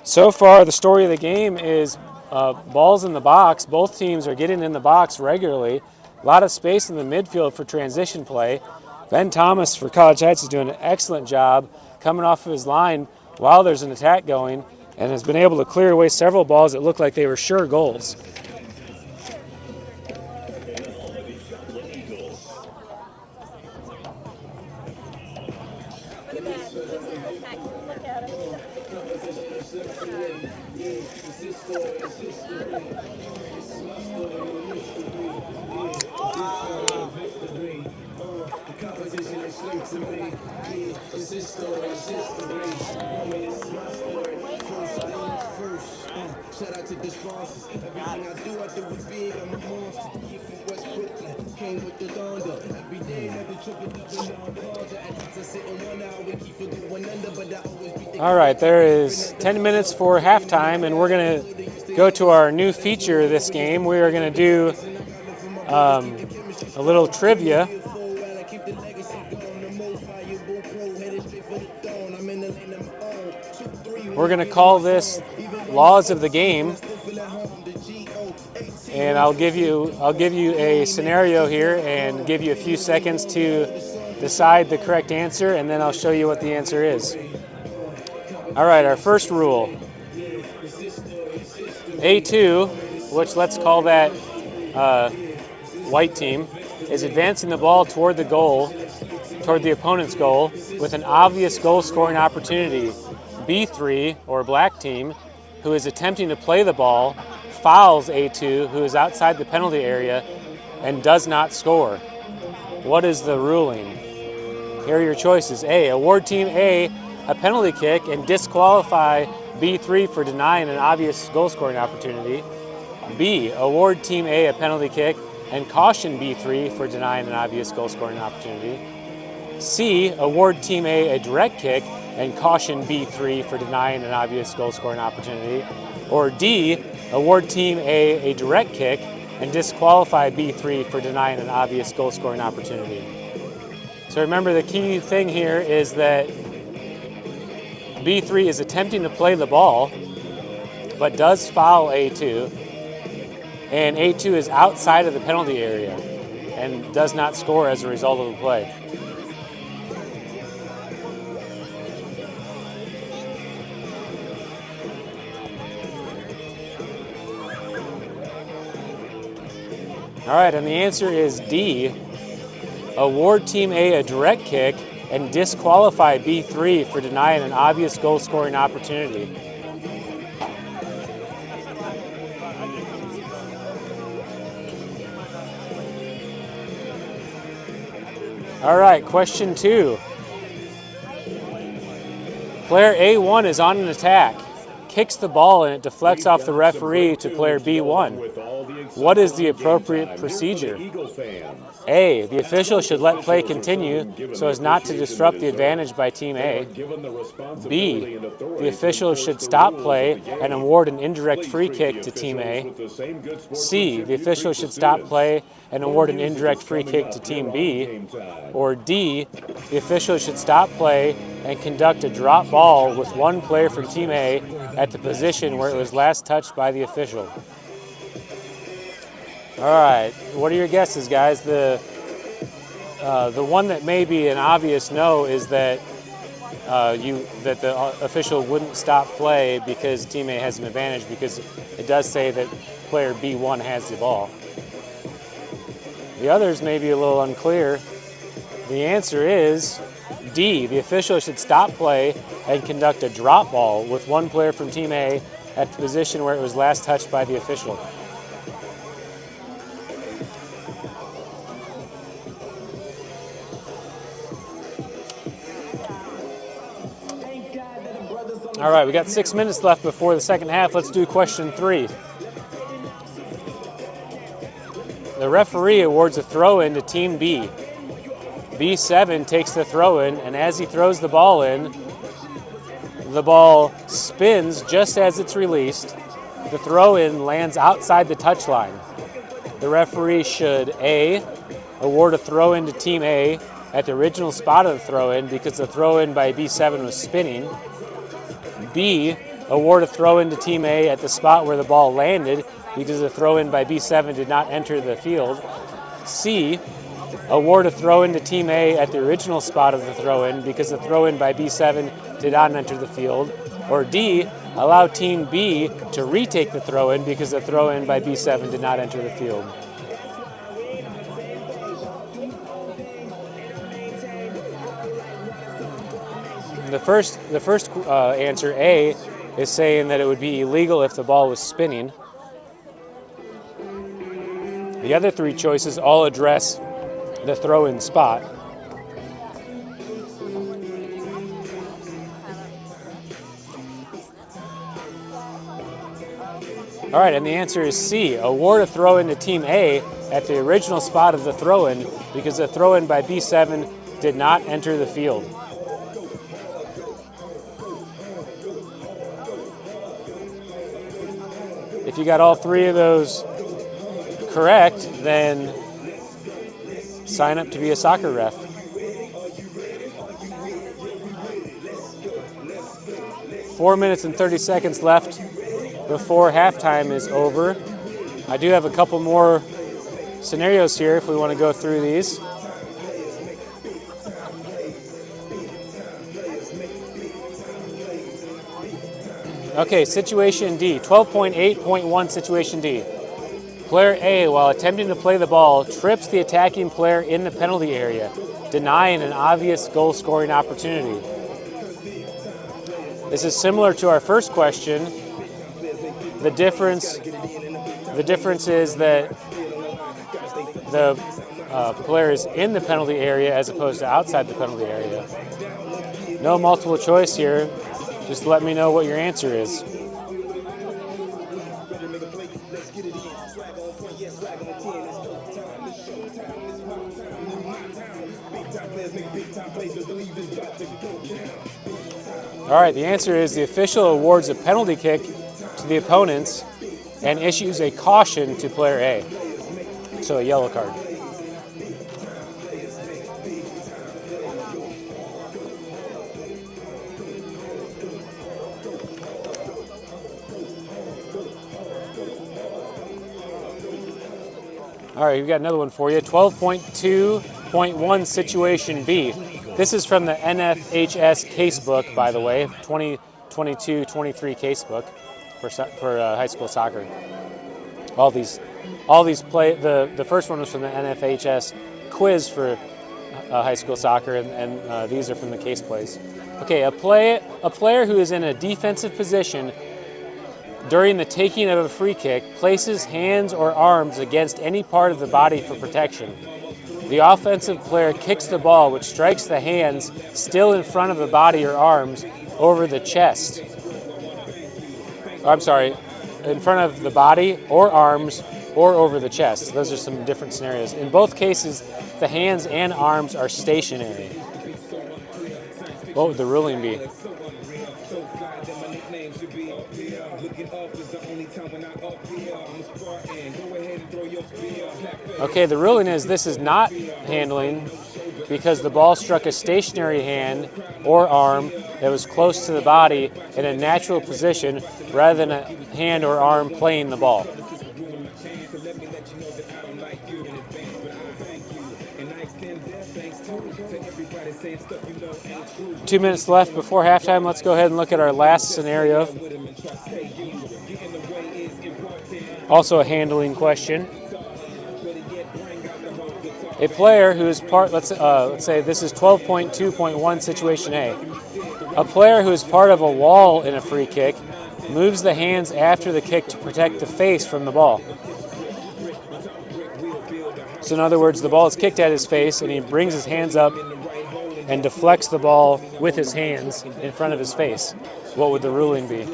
So far, the story of the game is balls in the box. Both teams are getting in the box regularly. A lot of space in the midfield for transition play. Ben Thomas for College Heights is doing an excellent job coming off of his line while there's an attack going, and has been able to clear away several balls that looked like they were sure goals. Shout out to the sponsors. Everything I do with big. I'm a monster. Get from West Brooklyn. Came with the thunder. Every day, every triple double. I sit in 1 hour and keep it going under, but I always beat the. All right, there is 10 minutes for halftime, and we're going to go to our new feature of this game. We are going to do a little trivia. We're going to call this Laws of the Game, and I'll give you a scenario here and give you a few seconds to decide the correct answer, and then I'll show you what the answer is. All right, our first rule. A2, which let's call that white team, is advancing the ball toward the goal, toward the opponent's goal, with an obvious goal-scoring opportunity. B3, or black team, who is attempting to play the ball, fouls A2, who is outside the penalty area, and does not score. What is the ruling? Here are your choices. A, award team A a penalty kick and disqualify B3 for denying an obvious goal-scoring opportunity. B, award team A a penalty kick and caution B3 for denying an obvious goal-scoring opportunity. C, award team A a direct kick and caution B3 for denying an obvious goal-scoring opportunity. Or D, award team A a direct kick and disqualify B3 for denying an obvious goal-scoring opportunity. So remember, the key thing here is that B3 is attempting to play the ball, but does foul A2, and A2 is outside of the penalty area and does not score as a result of the play. All right, and the answer is D. Award team A a direct kick and disqualify B3 for denying an obvious goal-scoring opportunity. All right, question 2. Player A1 is on an attack, kicks the ball, and it deflects off the referee to player B1. What is the appropriate procedure? A, the official should let play continue so as not to disrupt the advantage by Team A. B, the official should stop play and award an indirect free kick to Team A. C, the official should stop play and award an indirect free kick to Team B. Or D, the official should stop play and conduct a drop ball with one player from Team A at the position where it was last touched by the official. All right, what are your guesses, guys? The one that may be an obvious no is that the official wouldn't stop play because Team A has an advantage, because it does say that player B1 has the ball. The others may be a little unclear. The answer is D. The official should stop play and conduct a drop ball with one player from Team A at the position where it was last touched by the official. All right, we got 6 minutes left before the second half. Let's do question 3. The referee awards a throw-in to Team B. B7 takes the throw-in, and as he throws the ball in, the ball spins just as it's released. The throw-in lands outside the touchline. The referee should A, award a throw-in to Team A at the original spot of the throw-in because the throw-in by B7 was spinning. B, award a throw-in to Team A at the spot where the ball landed because the throw-in by B7 did not enter the field. C, award a throw-in to Team A at the original spot of the throw-in because the throw-in by B7 did not enter the field. Or D, allow Team B to retake the throw-in because the throw-in by B7 did not enter the field. The first answer, A, is saying that it would be illegal if the ball was spinning. The other 3 choices all address the throw-in spot. All right, and the answer is C. Award a throw-in to Team A at the original spot of the throw-in because the throw-in by B7 did not enter the field. If you got all 3 of those correct, then sign up to be a soccer ref. Four minutes and 30 seconds left before halftime is over. I do have a couple more scenarios here if we want to go through these. Okay, situation D, 12.8.1 situation D. Player A, while attempting to play the ball, trips the attacking player in the penalty area, denying an obvious goal-scoring opportunity. This is similar to our first question. The difference is that the player is in the penalty area as opposed to outside the penalty area. No multiple choice here. Just let me know what your answer is. All right, the answer is the official awards a penalty kick to the opponents and issues a caution to player A. So a yellow card. All right, we've got another one for you. 12.2.1 situation B. This is from the NFHS casebook, by the way, 2022-23 casebook for high school soccer. All these play. The first one was from the NFHS quiz for high school soccer, and these are from the case plays. Okay, a player who is in a defensive position during the taking of a free kick places hands or arms against any part of the body for protection. The offensive player kicks the ball, which strikes the hands still in front of the body or arms over the chest. In front of the body or arms or over the chest. Those are some different scenarios. In both cases, the hands and arms are stationary. What would the ruling be? Okay, the ruling is this is not handling because the ball struck a stationary hand or arm that was close to the body in a natural position rather than a hand or arm playing the ball. Two minutes left before halftime. Let's go ahead and look at our last scenario. Also a handling question. A player who is part, let's say this is 12.2.1 situation A. A player who is part of a wall in a free kick moves the hands after the kick to protect the face from the ball. So in other words, the ball is kicked at his face and he brings his hands up and deflects the ball with his hands in front of his face. What would the ruling be?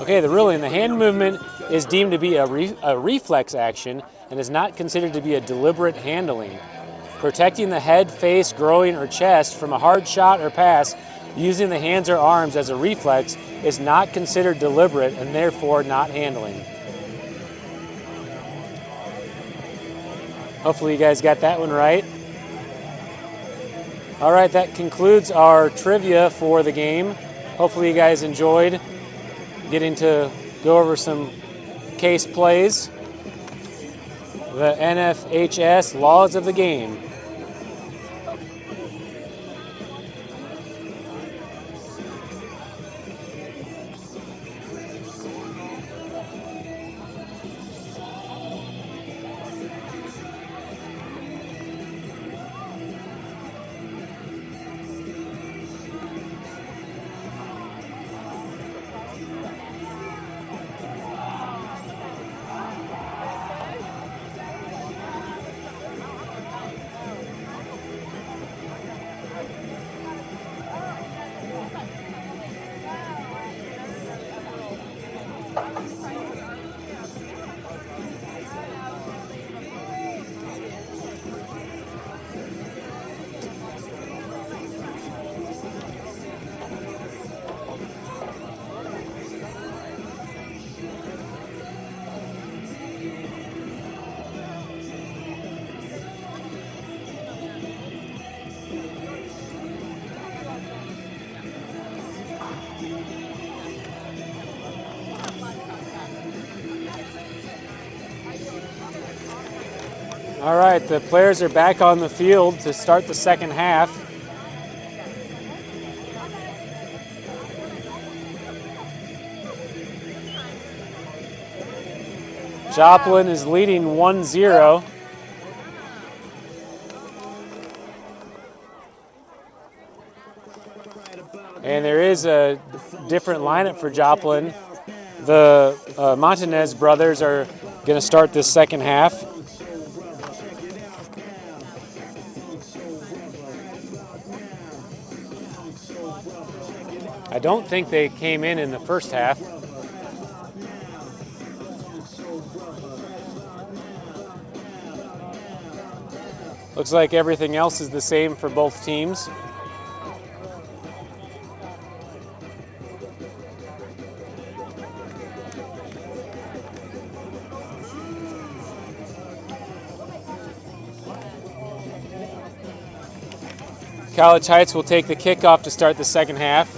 Okay, the ruling, the hand movement is deemed to be a reflex action and is not considered to be a deliberate handling. Protecting the head, face, groin, or chest from a hard shot or pass using the hands or arms as a reflex is not considered deliberate and therefore not handling. Hopefully you guys got that one right. All right, that concludes our trivia for the game. Hopefully you guys enjoyed getting to go over some case plays. The NFHS laws of the game. All right, the players are back on the field to start the second half. Joplin is leading 1-0. And there is a different lineup for Joplin. The Montanez brothers are going to start this second half. I don't think they came in the first half. Looks like everything else is the same for both teams. College Heights will take the kickoff to start the second half.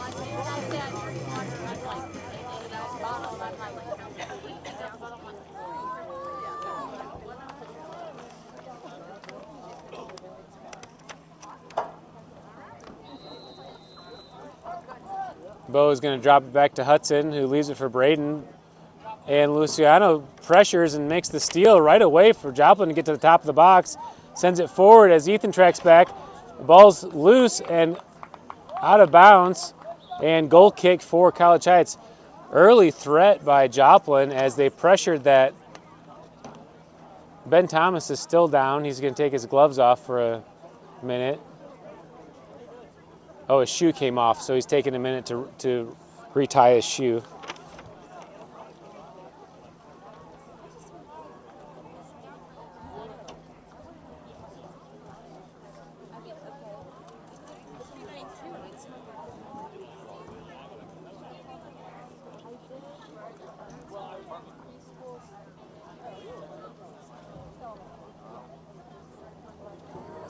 Bo is going to drop it back to Hudson, who leaves it for Braden. And Luciano pressures and makes the steal right away for Joplin to get to the top of the box. Sends it forward as Ethan tracks back. The ball's loose and out of bounds. And goal kick for College Heights. Early threat by Joplin as they pressured that. Ben Thomas is still down. He's going to take his gloves off for a minute. Oh, his shoe came off, so he's taking a minute to retie his shoe.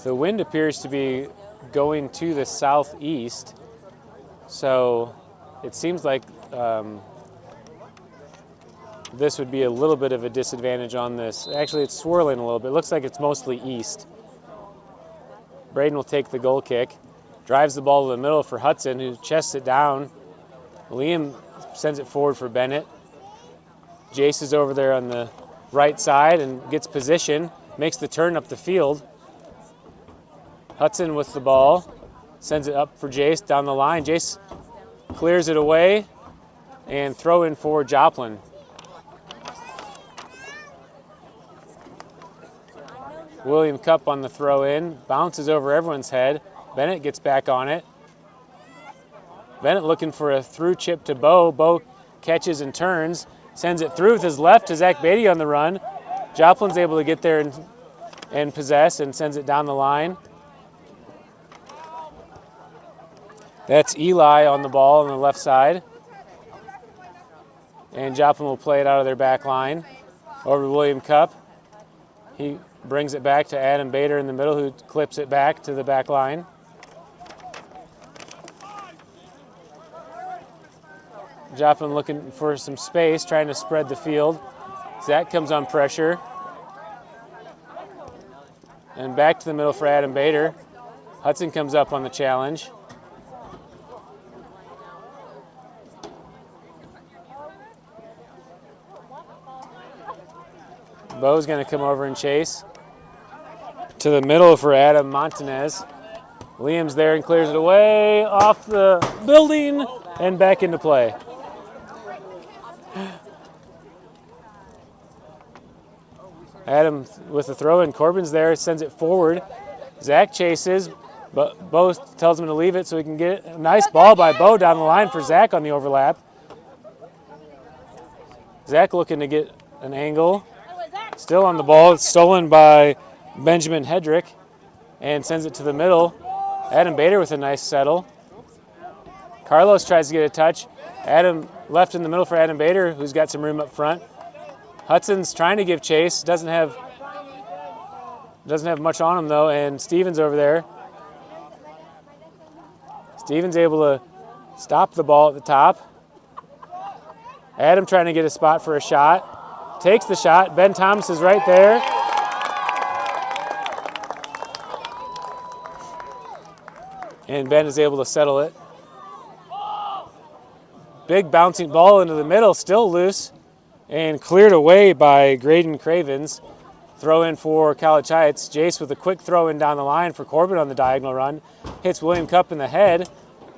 The wind appears to be going to the southeast, so it seems like this would be a little bit of a disadvantage on this. Actually, it's swirling a little bit. It looks like it's mostly east. Braden will take the goal kick, drives the ball to the middle for Hudson, who chests it down. Liam sends it forward for Bennett. Jace is over there on the right side and gets position, makes the turn up the field. Hudson with the ball, sends it up for Jace down the line. Jace clears it away and throw in for Joplin. William Cup on the throw in, bounces over everyone's head. Bennett gets back on it. Bennett looking for a through chip to Bo. Bo catches and turns, sends it through with his left to Zach Beatty on the run. Joplin's able to get there and possess and sends it down the line. That's Eli on the ball on the left side. And Joplin will play it out of their back line over to William Cup. He brings it back to Adam Bader in the middle, who clips it back to the back line. Joplin looking for some space, trying to spread the field. Zach comes on pressure. And back to the middle for Adam Bader. Hudson comes up on the challenge. Bo's going to come over and chase. To the middle for Adam Montanez. Liam's there and clears it away off the building and back into play. Adam with the throw in. Corbin's there, sends it forward. Zach chases, but Bo tells him to leave it so he can get it. A nice ball by Bo down the line for Zach on the overlap. Zach looking to get an angle. Still on the ball. It's stolen by Benjamin Hedrick and sends it to the middle. Adam Bader with a nice settle. Carlos tries to get a touch. Adam left in the middle for Adam Bader, who's got some room up front. Hudson's trying to give chase. Doesn't have much on him though, and Stevens over there. Stevens able to stop the ball at the top. Adam trying to get a spot for a shot. Takes the shot. Ben Thomas is right there. And Ben is able to settle it. Big bouncing ball into the middle, still loose, and cleared away by Graydon Cravens. Throw in for College Heights. Jace with a quick throw in down the line for Corbin on the diagonal run. Hits William Cup in the head,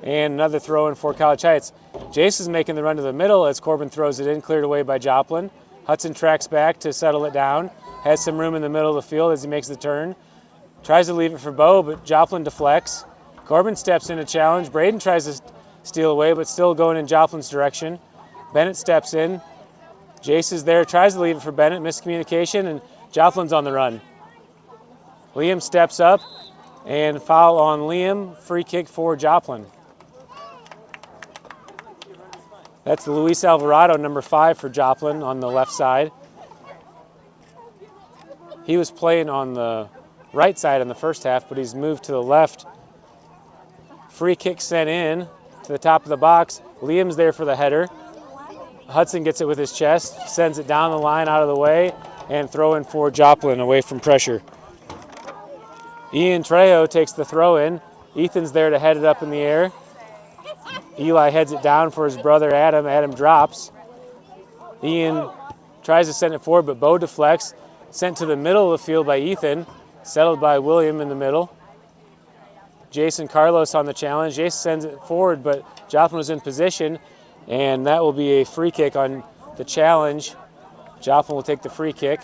and another throw in for College Heights. Jace is making the run to the middle as Corbin throws it in, cleared away by Joplin. Hudson tracks back to settle it down. Has some room in the middle of the field as he makes the turn. Tries to leave it for Bo, but Joplin deflects. Corbin steps in a challenge. Braden tries to steal away, but still going in Joplin's direction. Bennett steps in. Jace is there, tries to leave it for Bennett. Miscommunication, and Joplin's on the run. Liam steps up, and foul on Liam. Free kick for Joplin. That's Luis Alvarado, number 5 for Joplin on the left side. He was playing on the right side in the first half, but he's moved to the left. Free kick sent in to the top of the box. Liam's there for the header. Hudson gets it with his chest, sends it down the line out of the way, and throw in for Joplin away from pressure. Ian Trejo takes the throw in. Ethan's there to head it up in the air. Eli heads it down for his brother Adam. Adam drops. Ian tries to send it forward, but Bo deflects. Sent to the middle of the field by Ethan. Settled by William in the middle. Jason Carlos on the challenge. Jason sends it forward, but Joplin was in position, and that will be a free kick on the challenge. Joplin will take the free kick.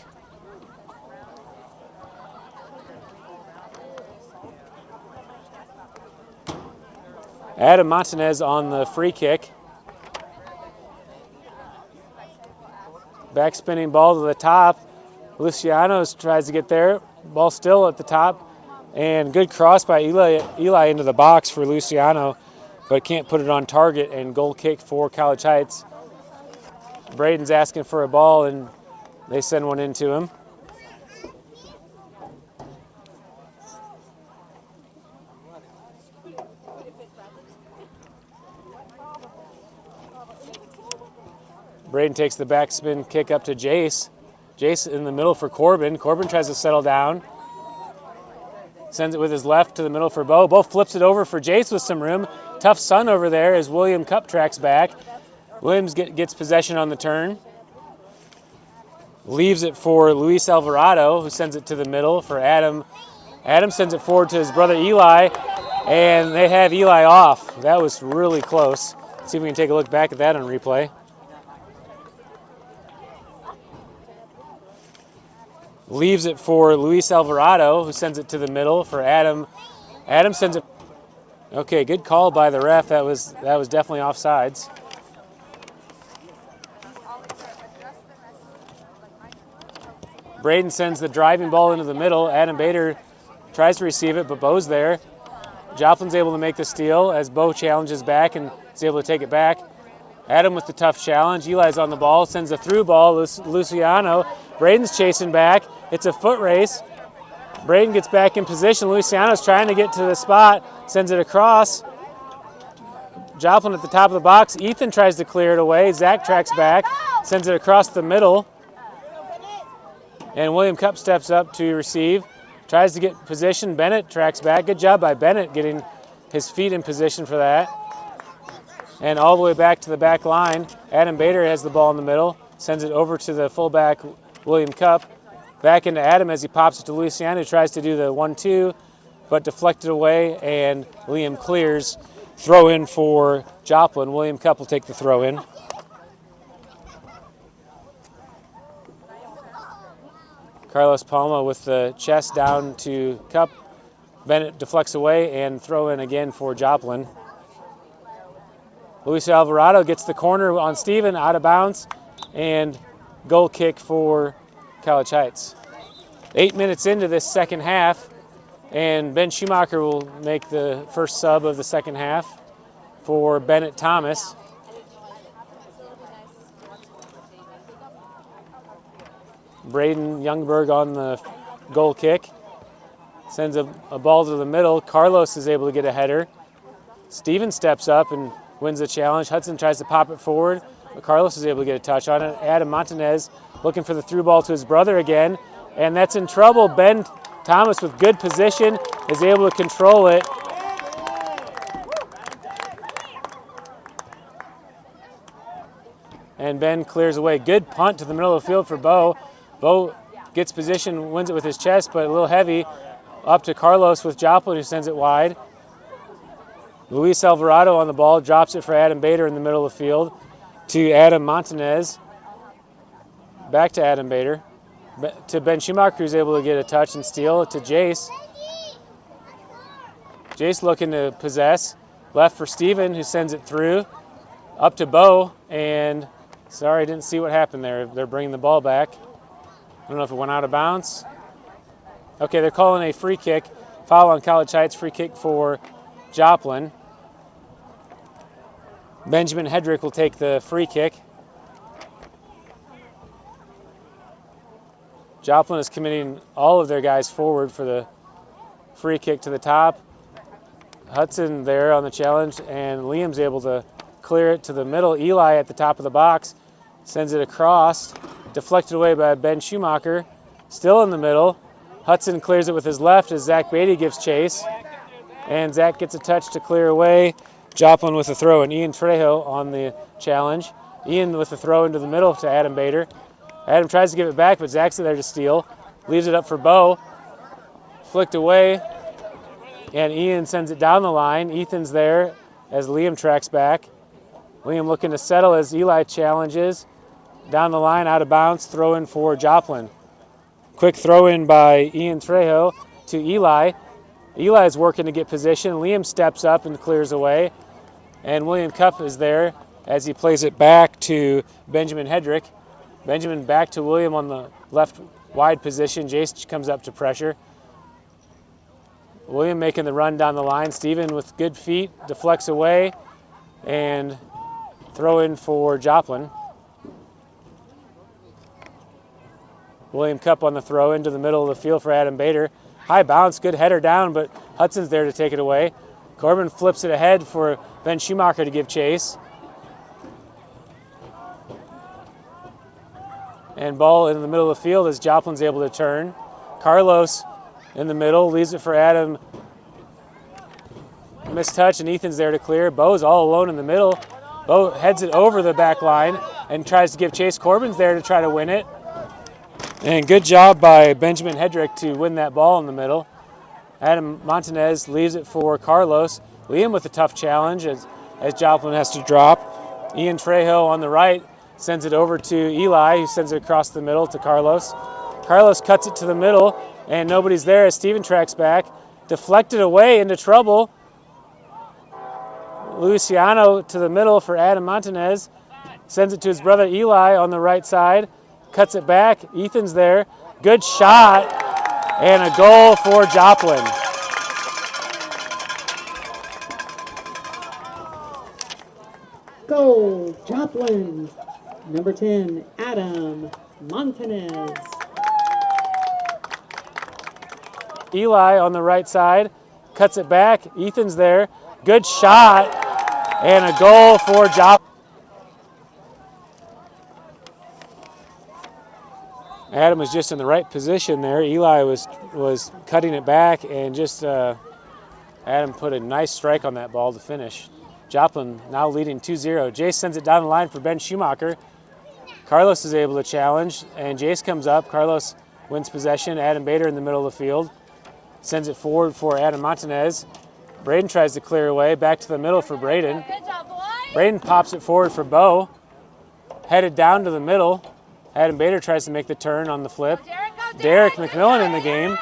Adam Montanez on the free kick. Back spinning ball to the top. Luciano tries to get there. Ball still at the top. And good cross by Eli into the box for Luciano, but can't put it on target, and goal kick for College Heights. Braden's asking for a ball, and they send one into him. Braden takes the backspin kick up to Jace. Jace in the middle for Corbin. Corbin tries to settle down. Sends it with his left to the middle for Bo. Bo flips it over for Jace with some room. Tough sun over there as William Cup tracks back. Williams gets possession on the turn. Leaves it for Luis Alvarado, who sends it to the middle for Adam. Adam sends it forward to his brother Eli, and they have Eli off. That was really close. Let's see if we can take a look back at that on replay. Leaves it for Luis Alvarado, who sends it to the middle for Adam. Adam sends it. Okay, good call by the ref. That was definitely offsides. Braden sends the driving ball into the middle. Adam Bader tries to receive it, but Bo's there. Joplin's able to make the steal as Bo challenges back and is able to take it back. Adam with the tough challenge. Eli's on the ball, sends a through ball. Luciano. Braden's chasing back. It's a foot race. Braden gets back in position. Luciano's trying to get to the spot, sends it across. Joplin at the top of the box. Ethan tries to clear it away. Zach tracks back, sends it across the middle. And William Cupp steps up to receive. Tries to get position. Bennett tracks back. Good job by Bennett getting his feet in position for that. And all the way back to the back line. Adam Bader has the ball in the middle. Sends it over to the fullback, William Cupp. Back into Adam as he pops it to Luciano, who tries to do the 1-2, but deflected away, and Liam clears. Throw in for Joplin. William Cupp will take the throw in. Carlos Palma with the chest down to Cupp. Bennett deflects away and throw in again for Joplin. Luis Alvarado gets the corner on Steven, out of bounds, and goal kick for College Heights. 8 minutes into this second half, and Ben Schumacher will make the first sub of the second half for Bennett Thomas. Braden Youngberg on the goal kick. Sends a ball to the middle. Carlos is able to get a header. Steven steps up and wins the challenge. Hudson tries to pop it forward, but Carlos is able to get a touch on it. Adam Montanez looking for the through ball to his brother again, and that's in trouble. Ben Thomas with good position is able to control it. And Ben clears away. Good punt to the middle of the field for Bo. Bo gets position, wins it with his chest, but a little heavy. Up to Carlos with Joplin, who sends it wide. Luis Alvarado on the ball, drops it for Adam Bader in the middle of the field. To Adam Montanez. Back to Adam Bader. To Ben Schumacher, who's able to get a touch and steal. To Jace. Jace looking to possess. Left for Steven, who sends it through. Up to Bo, and sorry, I didn't see what happened there. They're bringing the ball back. I don't know if it went out of bounds. Okay, they're calling a free kick. Foul on College Heights, free kick for Joplin. Benjamin Hedrick will take the free kick. Joplin is committing all of their guys forward for the free kick to the top. Hudson there on the challenge, and Liam's able to clear it to the middle. Eli at the top of the box sends it across, deflected away by Ben Schumacher. Still in the middle. Hudson clears it with his left as Zach Beatty gives chase. And Zach gets a touch to clear away. Joplin with a throw, and Ian Trejo on the challenge. Ian with a throw into the middle to Adam Bader. Adam tries to give it back, but Zach's there to steal. Leaves it up for Bo. Flicked away, and Ian sends it down the line. Ethan's there as Liam tracks back. Liam looking to settle as Eli challenges. Down the line, out of bounds, throw in for Joplin. Quick throw in by Ian Trejo to Eli. Eli's working to get position. Liam steps up and clears away. And William Cupp is there as he plays it back to Benjamin Hedrick. Benjamin back to William on the left wide position. Jace comes up to pressure. William making the run down the line. Steven with good feet deflects away and throw in for Joplin. William Cupp on the throw into the middle of the field for Adam Bader. High bounce, good header down, but Hudson's there to take it away. Corbin flips it ahead for Ben Schumacher to give chase. And ball in the middle of the field as Joplin's able to turn. Carlos in the middle, leaves it for Adam. Missed touch, and Ethan's there to clear. Bo's all alone in the middle. Bo heads it over the back line and tries to give chase. Corbin's there to try to win it. And good job by Benjamin Hedrick to win that ball in the middle. Adam Montanez leaves it for Carlos. Liam with a tough challenge as Joplin has to drop. Ian Trejo on the right sends it over to Eli, who sends it across the middle to Carlos. Carlos cuts it to the middle, and nobody's there as Steven tracks back. Deflected away into trouble. Luciano to the middle for Adam Montanez. Sends it to his brother Eli on the right side. Cuts it back. Ethan's there. Good shot. And a goal for Joplin. Goal, Joplin. Number 10, Adam Montanez. Eli on the right side. Cuts it back. Ethan's there. Good shot. And a goal for Joplin. Adam was just in the right position there. Eli was cutting it back, and just Adam put a nice strike on that ball to finish. Joplin now leading 2-0. Jace sends it down the line for Ben Schumacher. Carlos is able to challenge, and Jace comes up. Carlos wins possession. Adam Bader in the middle of the field. Sends it forward for Adam Montanez. Braden tries to clear away. Back to the middle for Braden. Braden pops it forward for Bo. Headed down to the middle. Adam Bader tries to make the turn on the flip. Derek McMillan in the game.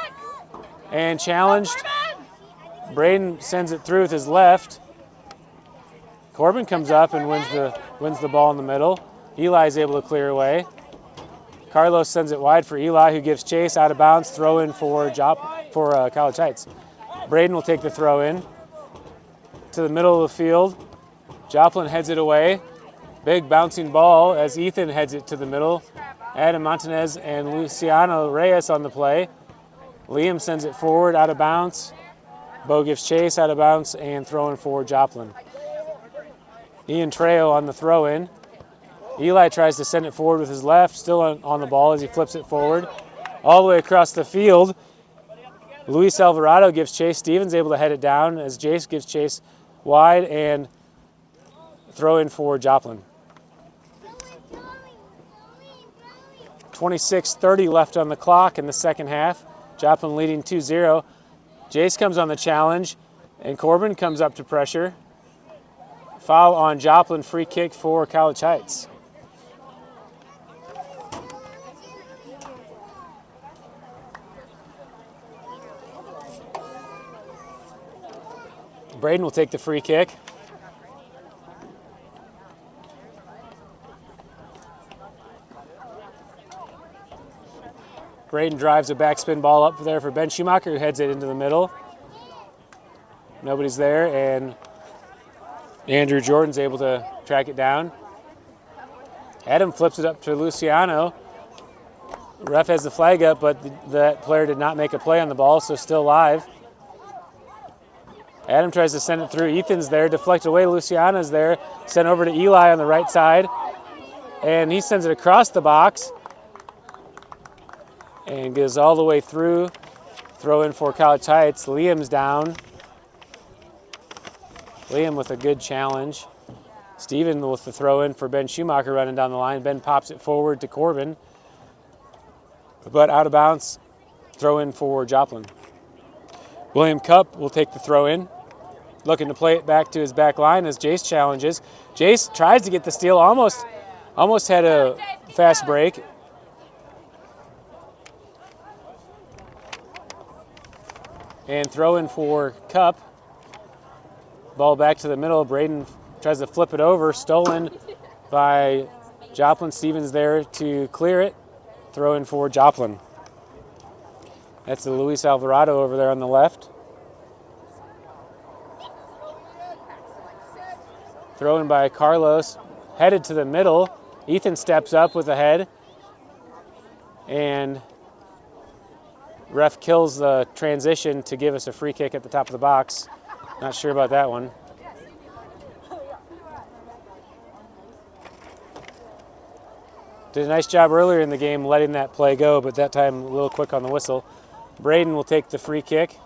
And challenged. Braden sends it through with his left. Corbin comes up and wins the ball in the middle. Eli is able to clear away. Carlos sends it wide for Eli, who gives chase out of bounds. Throw in for College Heights. Braden will take the throw in to the middle of the field. Joplin heads it away. Big bouncing ball as Ethan heads it to the middle. Adam Montanez and Luciano Reyes on the play. Liam sends it forward out of bounds. Bo gives chase out of bounds and throw in for Joplin. Ian Trejo on the throw in. Eli tries to send it forward with his left, still on the ball as he flips it forward. All the way across the field. Luis Alvarado gives chase. Stevens able to head it down as Jace gives chase wide and throw in for Joplin. 26:30 left on the clock in the second half. Joplin leading 2-0. Jace comes on the challenge, and Corbin comes up to pressure. Foul on Joplin, free kick for College Heights. Braden will take the free kick. Braden drives a backspin ball up there for Ben Schumacher, who heads it into the middle. Nobody's there, and Andrew Jordan's able to track it down. Adam flips it up to Luciano. Ref has the flag up, but that player did not make a play on the ball, so still live. Adam tries to send it through. Ethan's there, deflect away. Luciano's there, sent over to Eli on the right side, and he sends it across the box and goes all the way through. Throw in for College Heights. Liam's down. Liam with a good challenge. Steven with the throw in for Ben Schumacher running down the line. Ben pops it forward to Corbin, but out of bounds. Throw in for Joplin. William Cupp will take the throw in, looking to play it back to his back line as Jace challenges. Jace tries to get the steal, almost had a fast break. And throw in for Cupp. Ball back to the middle. Braden tries to flip it over. Stolen by Joplin. Stevens there to clear it. Throw in for Joplin. That's the Luis Alvarado over there on the left. Throw in by Carlos. Headed to the middle. Ethan steps up with a head. And ref kills the transition to give us a free kick at the top of the box. Not sure about that one. Did a nice job earlier in the game letting that play go, but that time a little quick on the whistle. Braden will take the free kick.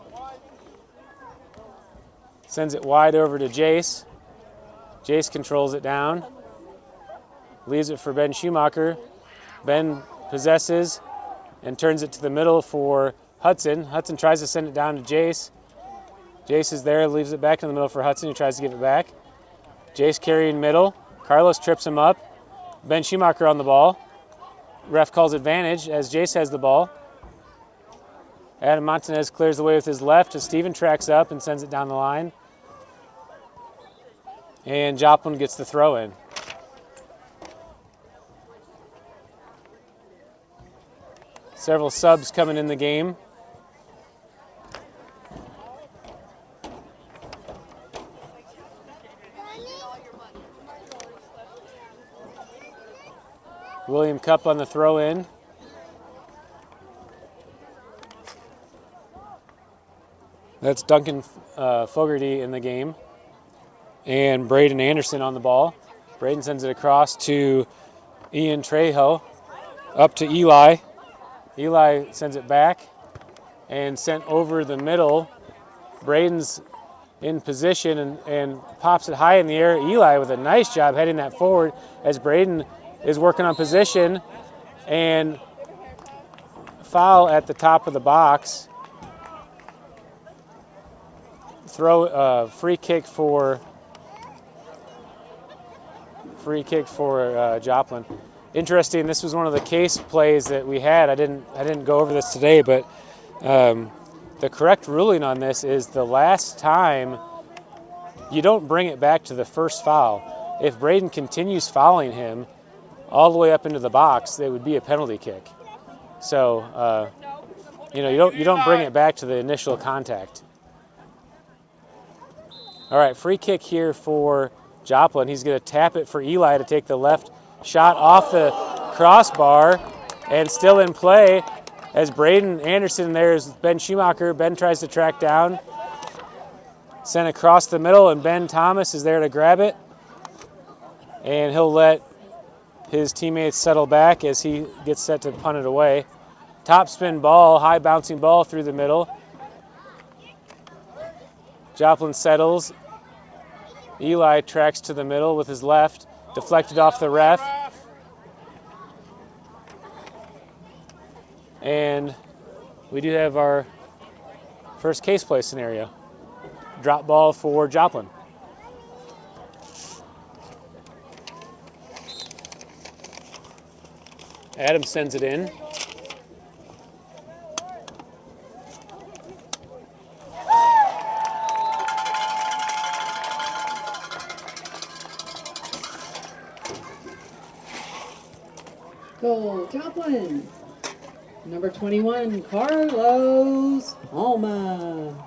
Sends it wide over to Jace. Jace controls it down, leaves it for Ben Schumacher. Ben possesses and turns it to the middle for Hudson. Hudson tries to send it down to Jace. Jace is there, leaves it back in the middle for Hudson, who tries to give it back. Jace carrying middle. Carlos trips him up. Ben Schumacher on the ball. Ref calls advantage as Jace has the ball. Adam Montanez clears the way with his left as Steven tracks up and sends it down the line. And Joplin gets the throw in. Several subs coming in the game. William Cupp on the throw in. That's Duncan Fogarty in the game. And Braden Anderson on the ball. Braden sends it across to Ian Trejo. Up to Eli. Eli sends it back and sent over the middle. Braden's in position and pops it high in the air. Eli with a nice job heading that forward as Braden is working on position, and foul at the top of the box. Free kick for Joplin. Interesting. This was one of the case plays that we had. I didn't go over this today, but the correct ruling on this is the last time you don't bring it back to the first foul. If Braden continues fouling him all the way up into the box, it would be a penalty kick. So you don't bring it back to the initial contact. All right, free kick here for Joplin. He's going to tap it for Eli to take the left shot off the crossbar, and still in play as Braden Anderson there is Ben Schumacher. Ben tries to track down, sent across the middle, and Ben Thomas is there to grab it, and he'll let his teammates settle back as he gets set to punt it away. Top spin ball, high bouncing ball through the middle. Joplin settles. Eli tracks to the middle with his left, deflected off the ref. And we do have our first case play scenario. Drop ball for Joplin. Adam sends it in. Goal, Joplin. Number 21, Carlos Palma.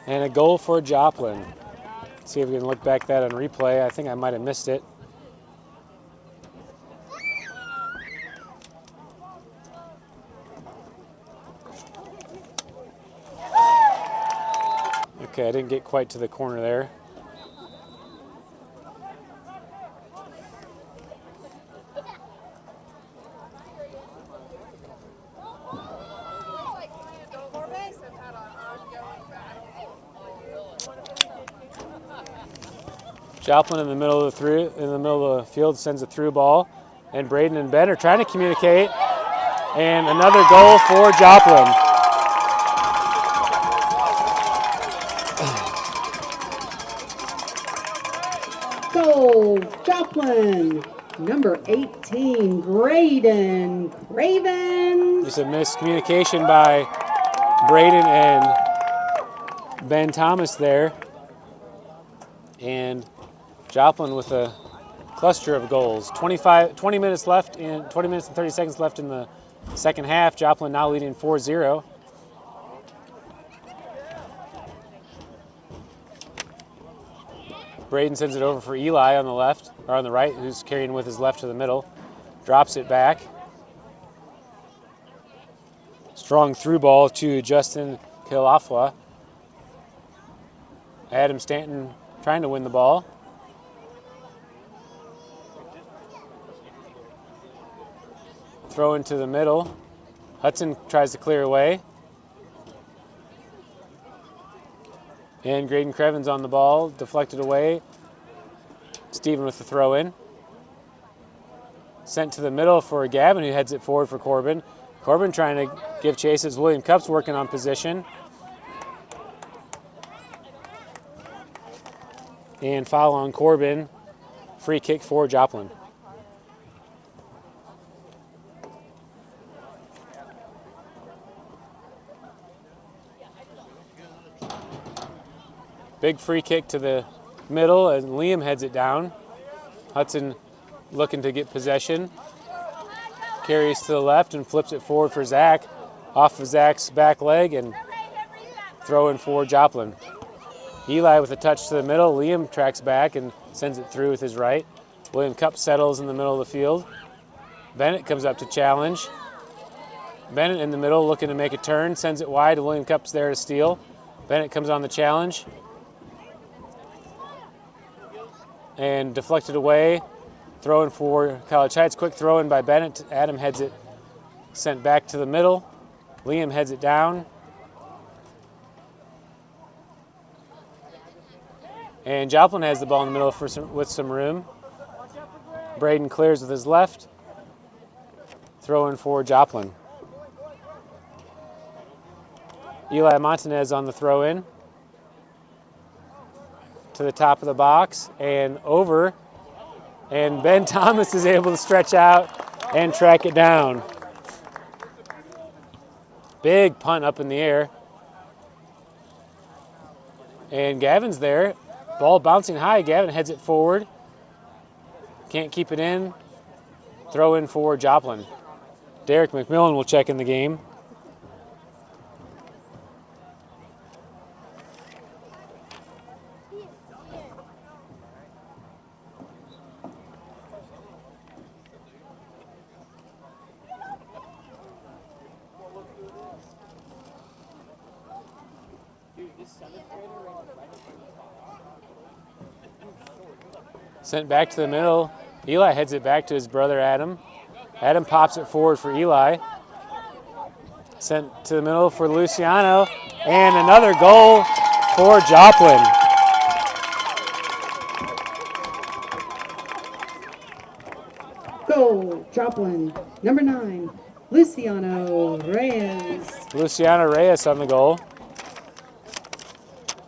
And a goal for Joplin. Let's see if we can look back that on replay. I think I might have missed it. Okay, I didn't get quite to the corner there. Joplin in the middle of the field sends a through ball, and Braden and Ben are trying to communicate, and another goal for Joplin. Goal, Joplin. Number 18, Braden Cravens. There's a miscommunication by Braden and Ben Thomas there, and Joplin with a cluster of goals. 20 minutes and 30 seconds left in the second half. Joplin now leading 4-0. Braden sends it over for Eli on the left, or on the right, who's carrying with his left to the middle. Drops it back. Strong through ball to Justin Kilafwa. Adam Stanton trying to win the ball. Throw into the middle. Hudson tries to clear away. And Graydon Crevens on the ball, deflected away. Steven with the throw in. Sent to the middle for Gavin, who heads it forward for Corbin. Corbin trying to give chase as William Cupp's working on position. And foul on Corbin. Free kick for Joplin. Big free kick to the middle, and Liam heads it down. Hudson looking to get possession. Carries to the left and flips it forward for Zach. Off of Zach's back leg and throw in for Joplin. Eli with a touch to the middle. Liam tracks back and sends it through with his right. William Cupp settles in the middle of the field. Bennett comes up to challenge. Bennett in the middle looking to make a turn. Sends it wide. William Cupp's there to steal. Bennett comes on the challenge. And deflected away. Throw in for College Heights. Quick throw in by Bennett. Adam heads it. Sent back to the middle. Liam heads it down. And Joplin has the ball in the middle with some room. Braden clears with his left. Throw in for Joplin. Eli Montanez on the throw in. To the top of the box and over. And Ben Thomas is able to stretch out and track it down. Big punt up in the air. And Gavin's there. Ball bouncing high. Gavin heads it forward. Can't keep it in. Throw in for Joplin. Derek McMillan will check in the game. Sent back to the middle. Eli heads it back to his brother Adam. Adam pops it forward for Eli. Sent to the middle for Luciano. And another goal for Joplin. Goal, Joplin. Number 9, Luciano Reyes. Luciano Reyes on the goal.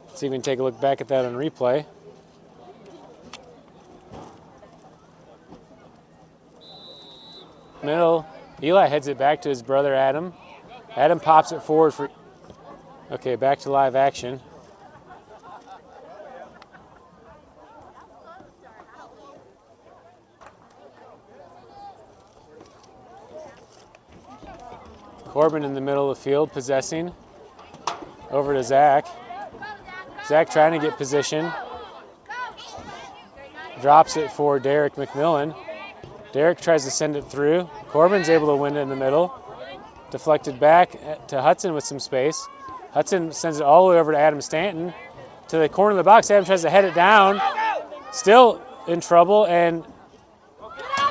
Let's see if we can take a look back at that on replay. Middle. Eli heads it back to his brother Adam. Adam pops it forward for... Okay, back to live action. Corbin in the middle of the field, possessing. Over to Zach. Zach trying to get position. Drops it for Derek McMillan. Derek tries to send it through. Corbin's able to win it in the middle. Deflected back to Hudson with some space. Hudson sends it all the way over to Adam Stanton. To the corner of the box, Adam tries to head it down. Still in trouble and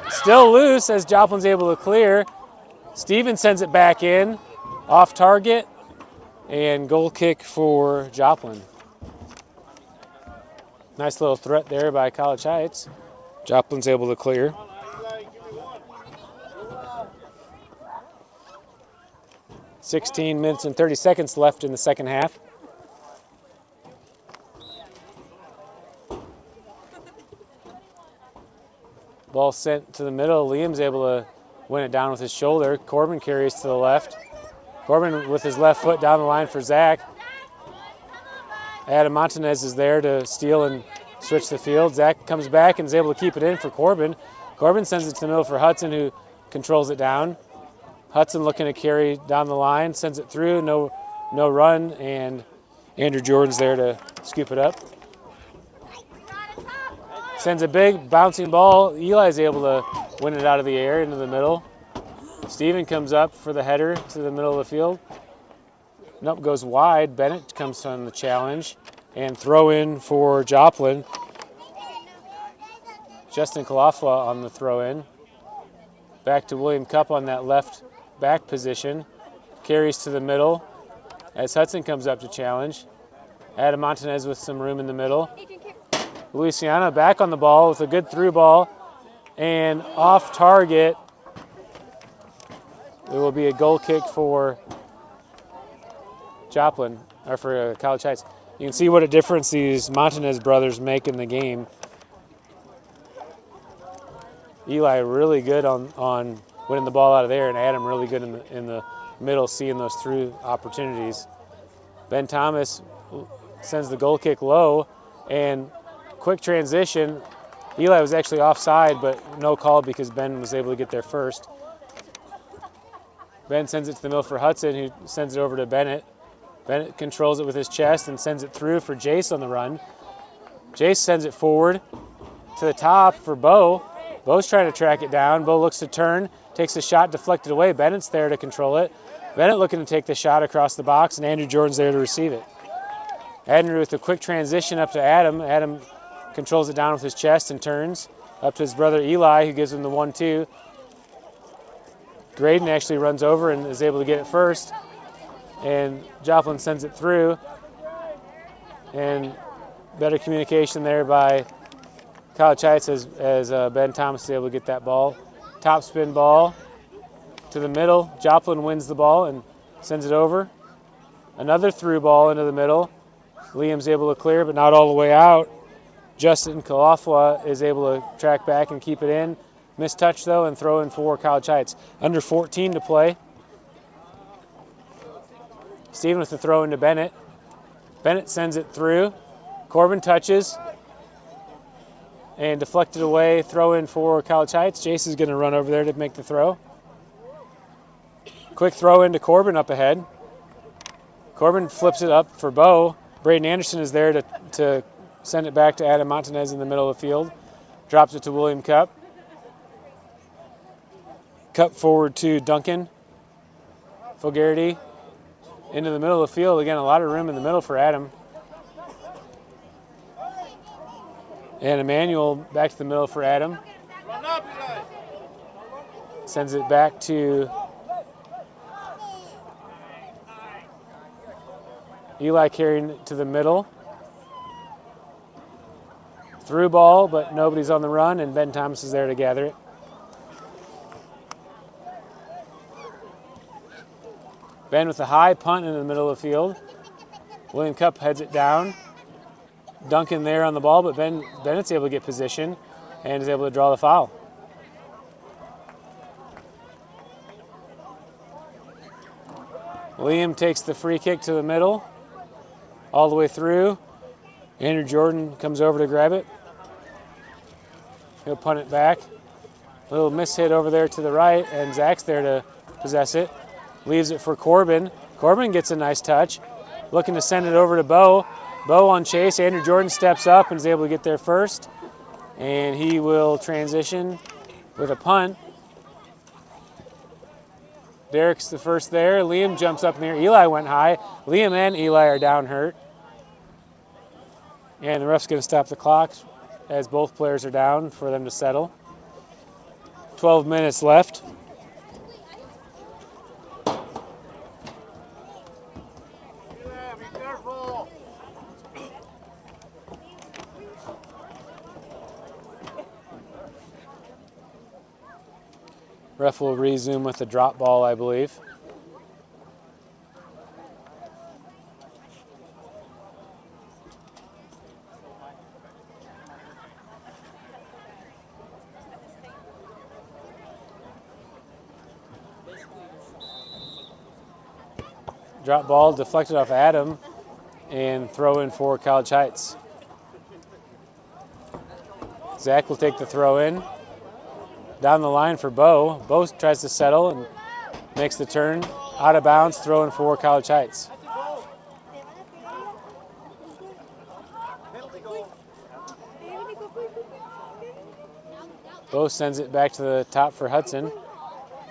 still loose as Joplin's able to clear. Steven sends it back in, off target, and goal kick for Joplin. Nice little threat there by College Heights. Joplin's able to clear. .16 minutes and 30 seconds left in the second half. Ball sent to the middle. Liam's able to win it down with his shoulder. Corbin carries to the left. Corbin with his left foot down the line for Zach. Adam Montanez is there to steal and switch the field. Zach comes back and is able to keep it in for Corbin. Corbin sends it to the middle for Hudson, who controls it down. Hudson looking to carry down the line, sends it through, no run, and Andrew Jordan's there to scoop it up. Sends a big bouncing ball. Eli's able to win it out of the air into the middle. Steven comes up for the header to the middle of the field. Nope, goes wide. Bennett comes on the challenge and throw in for Joplin. Justin Kalafwa on the throw in. Back to William Cupp on that left back position. Carries to the middle as Hudson comes up to challenge. Adam Montanez with some room in the middle. Louisiana back on the ball with a good through ball and off target. It will be a goal kick for Joplin, or for College Heights. You can see what a difference these Montanez brothers make in the game. Eli really good on winning the ball out of there, and Adam really good in the middle, seeing those through opportunities. Ben Thomas sends the goal kick low, and quick transition. Eli was actually offside, but no call because Ben was able to get there first. Ben sends it to the middle for Hudson, who sends it over to Bennett. Bennett controls it with his chest and sends it through for Jace on the run. Jace sends it forward to the top for Bo. Bo's trying to track it down. Bo looks to turn, takes a shot, deflected away. Bennett's there to control it. Bennett looking to take the shot across the box, and Andrew Jordan's there to receive it. Andrew with a quick transition up to Adam. Adam controls it down with his chest and turns up to his brother Eli, who gives him the 1-2. Graydon actually runs over and is able to get it first, and Joplin sends it through, and better communication there by College Heights as Ben Thomas is able to get that ball. Top spin ball to the middle. Joplin wins the ball and sends it over. Another through ball into the middle. Liam's able to clear, but not all the way out. Justin Kalafwa is able to track back and keep it in. Missed touch, though, and throw in for College Heights. Under 14 to play. Steven with the throw into Bennett. Bennett sends it through. Corbin touches and deflected away. Throw in for College Heights. Jace is going to run over there to make the throw. Quick throw into Corbin up ahead. Corbin flips it up for Bo. Braden Anderson is there to send it back to Adam Montanez in the middle of the field. Drops it to William Cup. Cup forward to Duncan. Fogarty into the middle of the field. Again, a lot of room in the middle for Adam. And Emmanuel back to the middle for Adam. Sends it back to Eli, carrying it to the middle. Through ball, but nobody's on the run, and Ben Thomas is there to gather it. Ben with a high punt in the middle of the field. William Cup heads it down. Duncan there on the ball, but Bennett's able to get position and is able to draw the foul. Liam takes the free kick to the middle, all the way through. Andrew Jordan comes over to grab it. He'll punt it back. A little mishit over there to the right, and Zach's there to possess it. Leaves it for Corbin. Corbin gets a nice touch. Looking to send it over to Bo. Bo on chase. Andrew Jordan steps up and is able to get there first. And he will transition with a punt. Derek's the first there. Liam jumps up in the air. Eli went high. Liam and Eli are down hurt. And the ref's going to stop the clock as both players are down for them to settle. 12 minutes left. Ref will resume with the drop ball, I believe. Drop ball deflected off Adam and throw in for College Heights. Zach will take the throw in. Down the line for Bo. Bo tries to settle and makes the turn. Out of bounds, throw in for College Heights. Bo sends it back to the top for Hudson.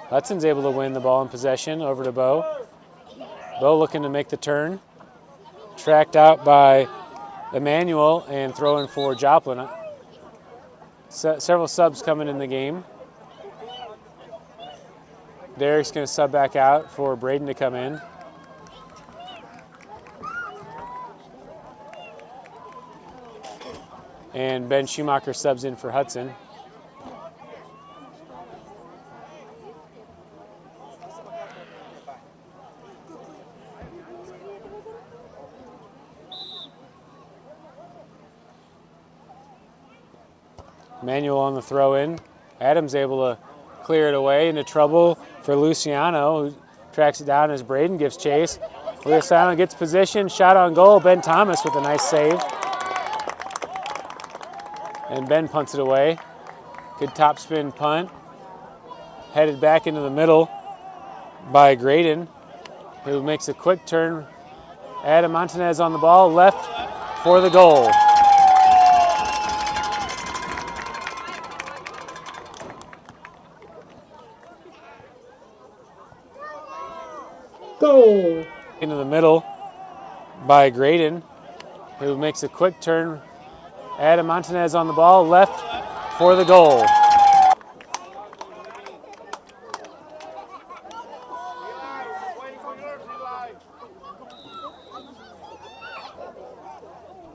Hudson's able to win the ball in possession over to Bo. Bo looking to make the turn. Tracked out by Emmanuel and throw in for Joplin. Several subs coming in the game. Derek's going to sub back out for Braden to come in. and Ben Schumacher subs in for Hudson. Manuel on the throw in. Adam's able to clear it away into trouble for Luciano, who tracks it down as Braden gives chase. Luciano gets position, shot on goal. Ben Thomas with a nice save. And Ben punts it away. Good top spin punt. Headed back into the middle by Graydon, who makes a quick turn. Adam Montanez on the ball, left for the goal. Goal. Into the middle by Graydon, who makes a quick turn. Adam Montanez on the ball, left for the goal.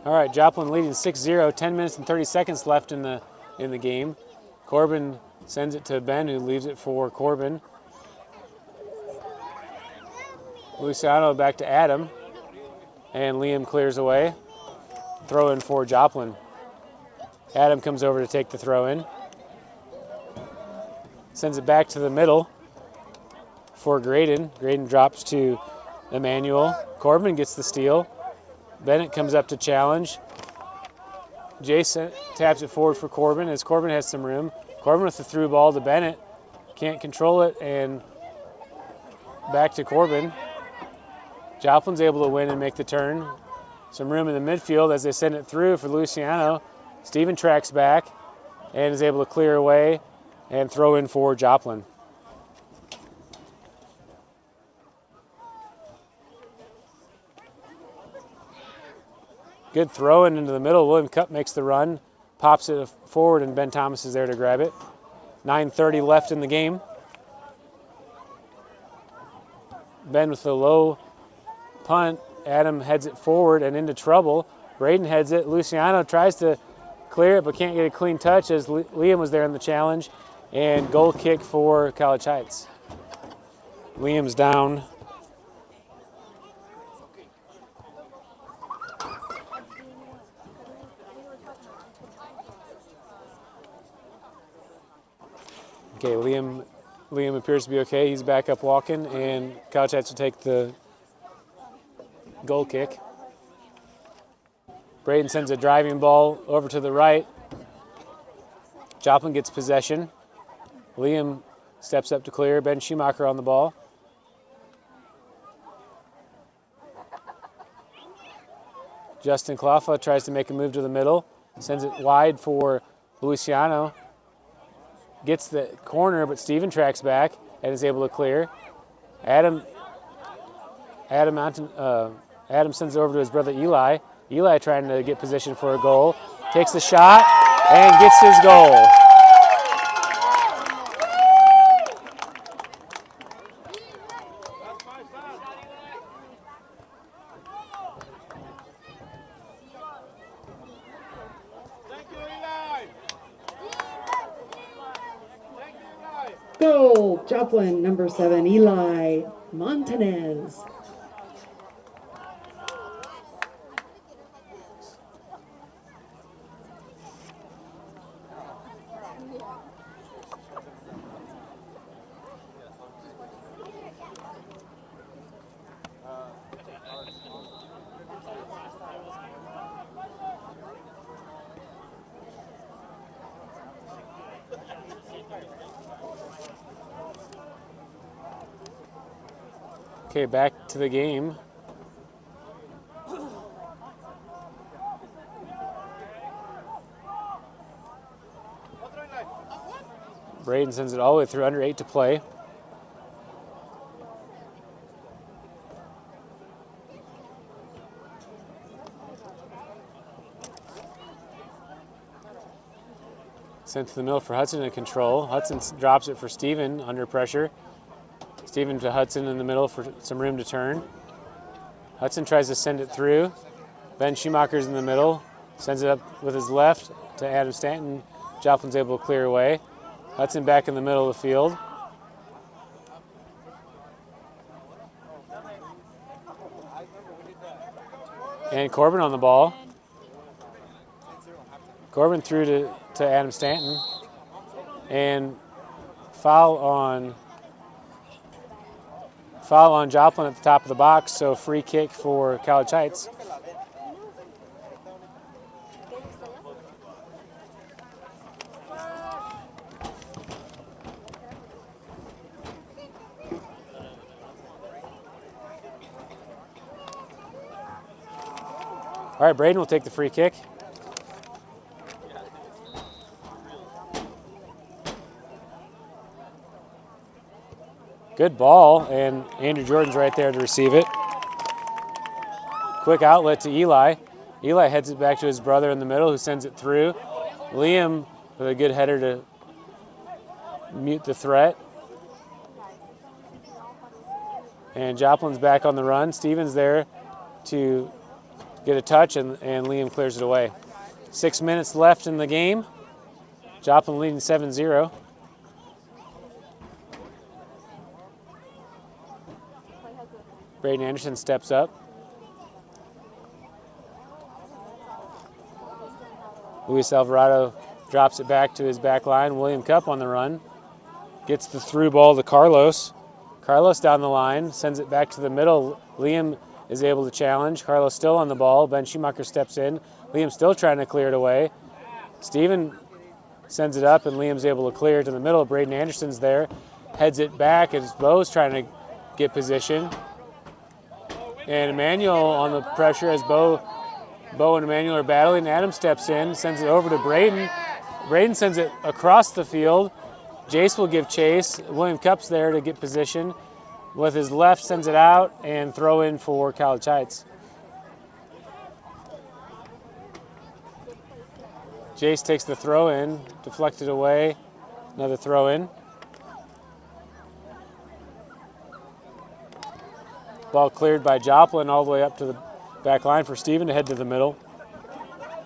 All right, Joplin leading 6-0, 10 minutes and 30 seconds left in the game. Corbin sends it to Ben, who leaves it for Corbin. Luciano back to Adam, and Liam clears away. Throw in for Joplin. Adam comes over to take the throw in. Sends it back to the middle for Graydon. Graydon drops to Emmanuel. Corbin gets the steal. Bennett comes up to challenge. Jason taps it forward for Corbin as Corbin has some room. Corbin with the through ball to Bennett. Can't control it, and back to Corbin. Joplin's able to win and make the turn. Some room in the midfield as they send it through for Luciano. Steven tracks back and is able to clear away and throw in for Joplin. Good throw in into the middle. William Cupp makes the run, pops it forward, and Ben Thomas is there to grab it. 9:30 left in the game. Ben with the low punt. Adam heads it forward and into trouble. Braden heads it. Luciano tries to clear it but can't get a clean touch as Liam was there in the challenge. And goal kick for College Heights. Liam's down. Okay, Liam appears to be okay. He's back up walking, and College Heights will take the goal kick. Braden sends a driving ball over to the right. Joplin gets possession. Liam steps up to clear. Ben Schumacher on the ball. Justin Clawfa tries to make a move to the middle. Sends it wide for Luciano. Gets the corner, but Steven tracks back and is able to clear. Adam sends it over to his brother Eli. Eli trying to get position for a goal. Takes the shot and gets his goal. Goal. Joplin, number 7, Eli Montanez. Okay, back to the game. Braden sends it all the way through, under 8 to play. Sent to the middle for Hudson to control. Hudson drops it for Steven under pressure. Steven to Hudson in the middle for some room to turn. Hudson tries to send it through. Ben Schumacher's in the middle. Sends it up with his left to Adam Stanton. Joplin's able to clear away. Hudson back in the middle of the field. And Corbin on the ball. Corbin threw to Adam Stanton. And foul on Joplin at the top of the box, so free kick for College Heights. All right, Braden will take the free kick. Good ball, and Andrew Jordan's right there to receive it. Quick outlet to Eli. Eli heads it back to his brother in the middle, who sends it through. Liam with a good header to mute the threat. And Joplin's back on the run. Stevens there to get a touch, and Liam clears it away. 6 minutes left in the game. Joplin leading 7-0. Braden Anderson steps up. Luis Alvarado drops it back to his back line. William Cup on the run. Gets the through ball to Carlos. Carlos down the line, sends it back to the middle. Liam is able to challenge. Carlos still on the ball. Ben Schumacher steps in. Liam still trying to clear it away. Steven sends it up, and Liam's able to clear it to the middle. Braden Anderson's there. Heads it back as Bo's trying to get position. And Emmanuel on the pressure as Bo and Emmanuel are battling. Adam steps in, sends it over to Braden. Braden sends it across the field. Jace will give chase. William Cupp's there to get position. With his left, sends it out and throw in for College Heights. Jace takes the throw in, deflected away. Another throw in. Ball cleared by Joplin all the way up to the back line for Steven to head to the middle.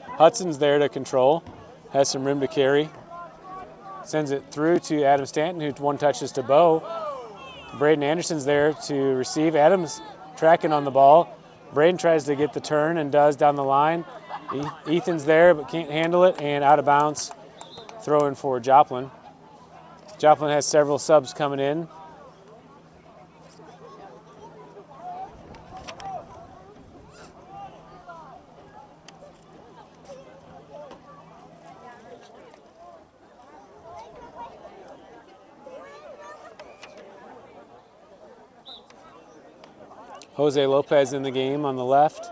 Hudson's there to control. Has some room to carry. Sends it through to Adam Stanton, who one touches to Bo. Braden Anderson's there to receive. Adam's tracking on the ball. Braden tries to get the turn and does down the line. Ethan's there but can't handle it, and out of bounds. Throw in for Joplin. Joplin has several subs coming in. Jose Lopez in the game on the left.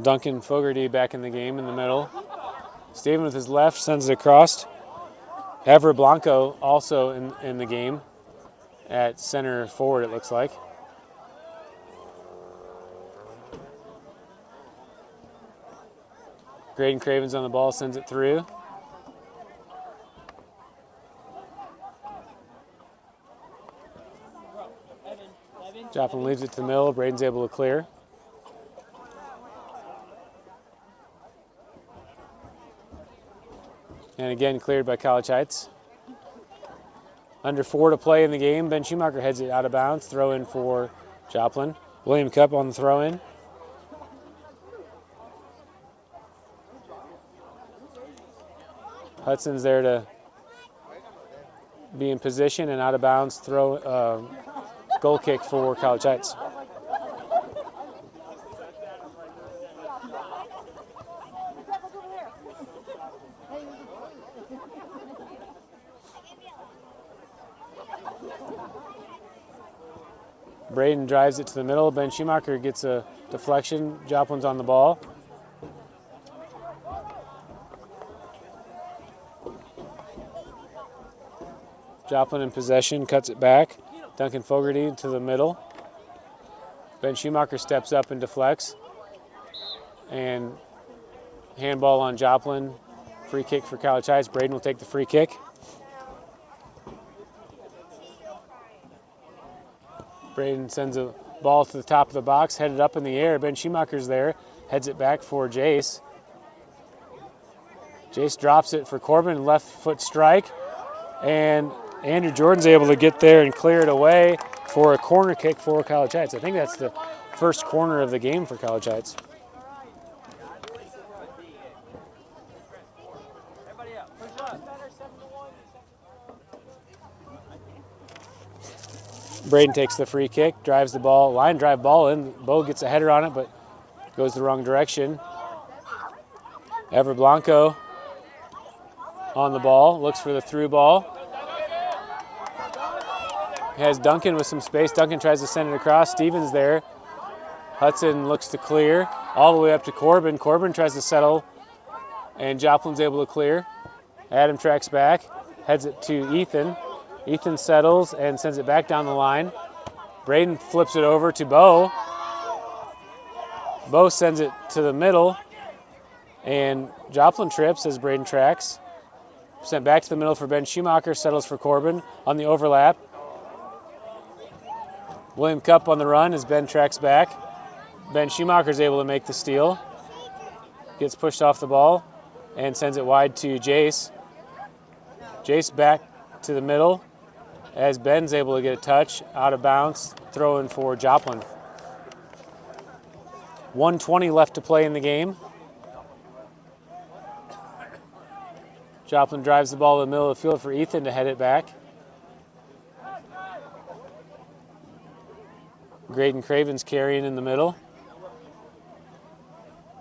Duncan Fogarty back in the game in the middle. Steven with his left sends it across. Evra Blanco also in the game at center forward, it looks like. Graydon Craven's on the ball, sends it through. Joplin leaves it to the middle. Braden's able to clear. And again, cleared by College Heights. Under 4 to play in the game. Ben Schumacher heads it out of bounds. Throw in for Joplin. William Cup on the throw in. Hudson's there to be in position, and out of bounds. Goal kick for College Heights. Braden drives it to the middle. Ben Schumacher gets a deflection. Joplin's on the ball. Joplin in possession, cuts it back. Duncan Fogarty to the middle. Ben Schumacher steps up and deflects. And handball on Joplin. Free kick for College Heights. Braden will take the free kick. Braden sends a ball to the top of the box, headed up in the air. Ben Schumacher's there. heads it back for Jace. Jace drops it for Corbin, left foot strike, and Andrew Jordan's able to get there and clear it away for a corner kick for College Heights. I think that's the first corner of the game for College Heights. Braden takes the free kick, drives the ball, line drive ball in. Bo gets a header on it, but goes the wrong direction. Ever Blanco on the ball, looks for the through ball. Has Duncan with some space. Duncan tries to send it across. Stevens there. Hudson looks to clear all the way up to Corbin. Corbin tries to settle, and Joplin's able to clear. Adam tracks back, heads it to Ethan. Ethan settles and sends it back down the line. Braden flips it over to Bo. Bo sends it to the middle, and Joplin trips as Braden tracks. Sent back to the middle for Ben Schumacher, settles for Corbin on the overlap. William Cup on the run as Ben tracks back. Ben Schumacher's able to make the steal. Gets pushed off the ball and sends it wide to Jace. Jace back to the middle as Ben's able to get a touch, out of bounds, throw in for Joplin. 1:20 left to play in the game. Joplin drives the ball to the middle of the field for Ethan to head it back. Graydon Craven's carrying in the middle.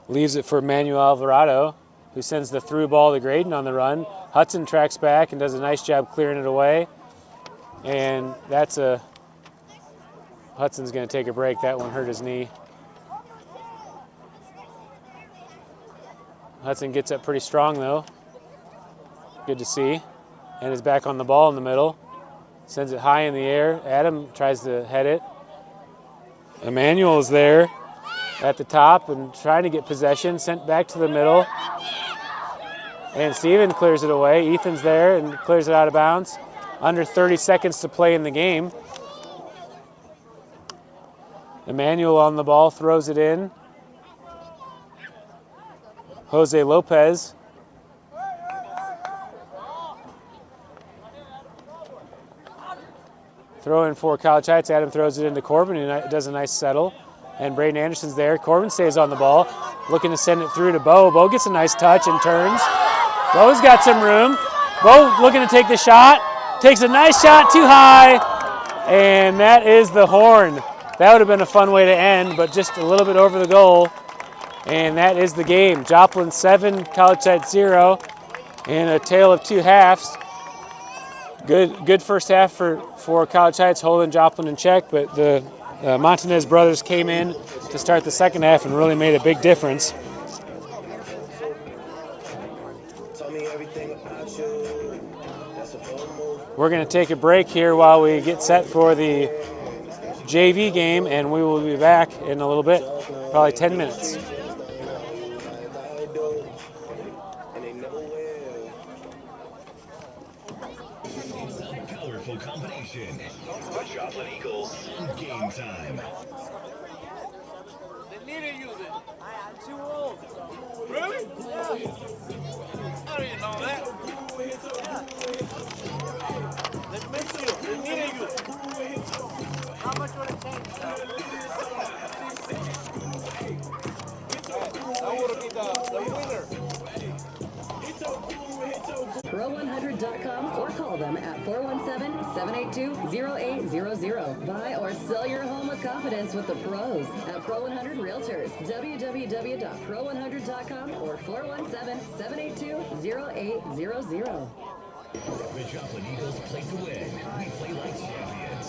Leaves it for Manuel Alvarado, who sends the through ball to Graydon on the run. Hudson tracks back and does a nice job clearing it away. And Hudson's going to take a break. That one hurt his knee. Hudson gets up pretty strong though. Good to see. And is back on the ball in the middle. Sends it high in the air. Adam tries to head it. Emmanuel is there at the top and trying to get possession. Sent back to the middle. And Steven clears it away. Ethan's there and clears it out of bounds. Under 30 seconds to play in the game. Emmanuel on the ball, throws it in. Jose Lopez. Throw in for College Heights. Adam throws it into Corbin, who does a nice settle. And Braden Anderson's there. Corbin stays on the ball, looking to send it through to Bo. Bo gets a nice touch and turns. Bo's got some room. Bo looking to take the shot. Takes a nice shot too high. And that is the horn. That would have been a fun way to end, but just a little bit over the goal. And that is the game. Joplin 7, College Heights 0, in a tale of two halves. Good first half for College Heights, holding Joplin in check, but the Montanez brothers came in to start the second half and really made a big difference. We're going to take a break here while we get set for the JV game, and we will be back in a little bit, probably 10 minutes. Colorful combination. The Joplin Eagles. Game time. They needed you then. I'm too old. Really? Yeah. I didn't know that. Yeah. They missed you. They needed you. How much would it take? That would be the winner. Pro100.com or call them at 417-782-0800. Buy or sell your home with confidence with the pros at Pro100 Realtors. www.pro100.com or 417-782-0800. The Joplin Eagles play to win. We play like champions.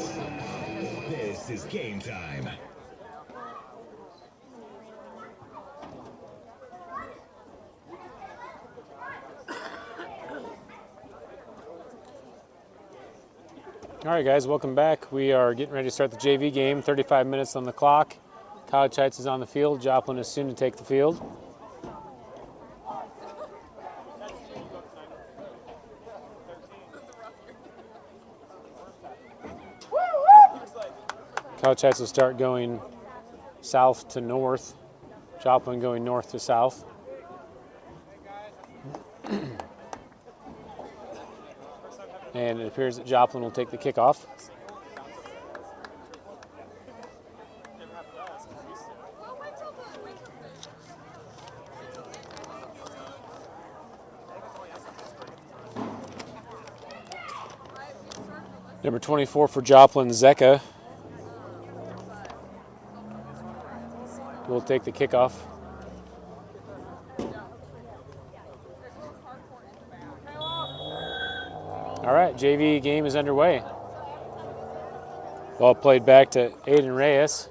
This is game time. All right, guys, welcome back. We are getting ready to start the JV game. 35 minutes on the clock. College Heights is on the field. Joplin is soon to take the field. College Heights will start going south to north. Joplin going north to south. And it appears that Joplin will take the kickoff. Number 24 for Joplin, Zecca, will take the kickoff. All right, JV game is underway. Ball played back to Aiden Reyes.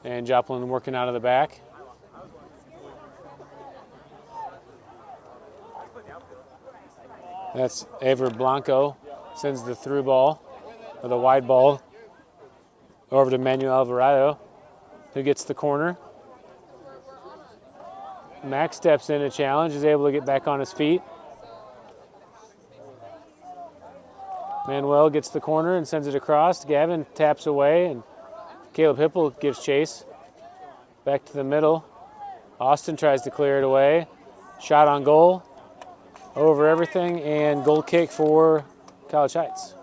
And Joplin working out of the back. That's Ever Blanco. Sends the through ball, or the wide ball, over to Manuel Alvarado, who gets the corner. Max steps in a challenge, is able to get back on his feet. Manuel gets the corner and sends it across. Gavin taps away, and Caleb Hipple gives chase. Back to the middle. Austin tries to clear it away. Shot on goal, over everything, and goal kick for College Heights.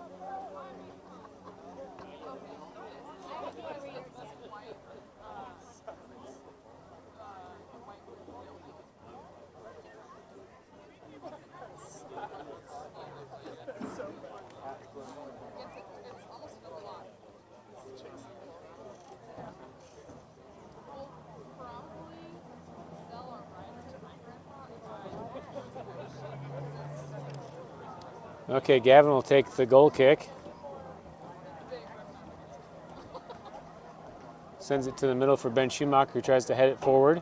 Okay, Gavin will take the goal kick. Sends it to the middle for Ben Schumacher, who tries to head it forward.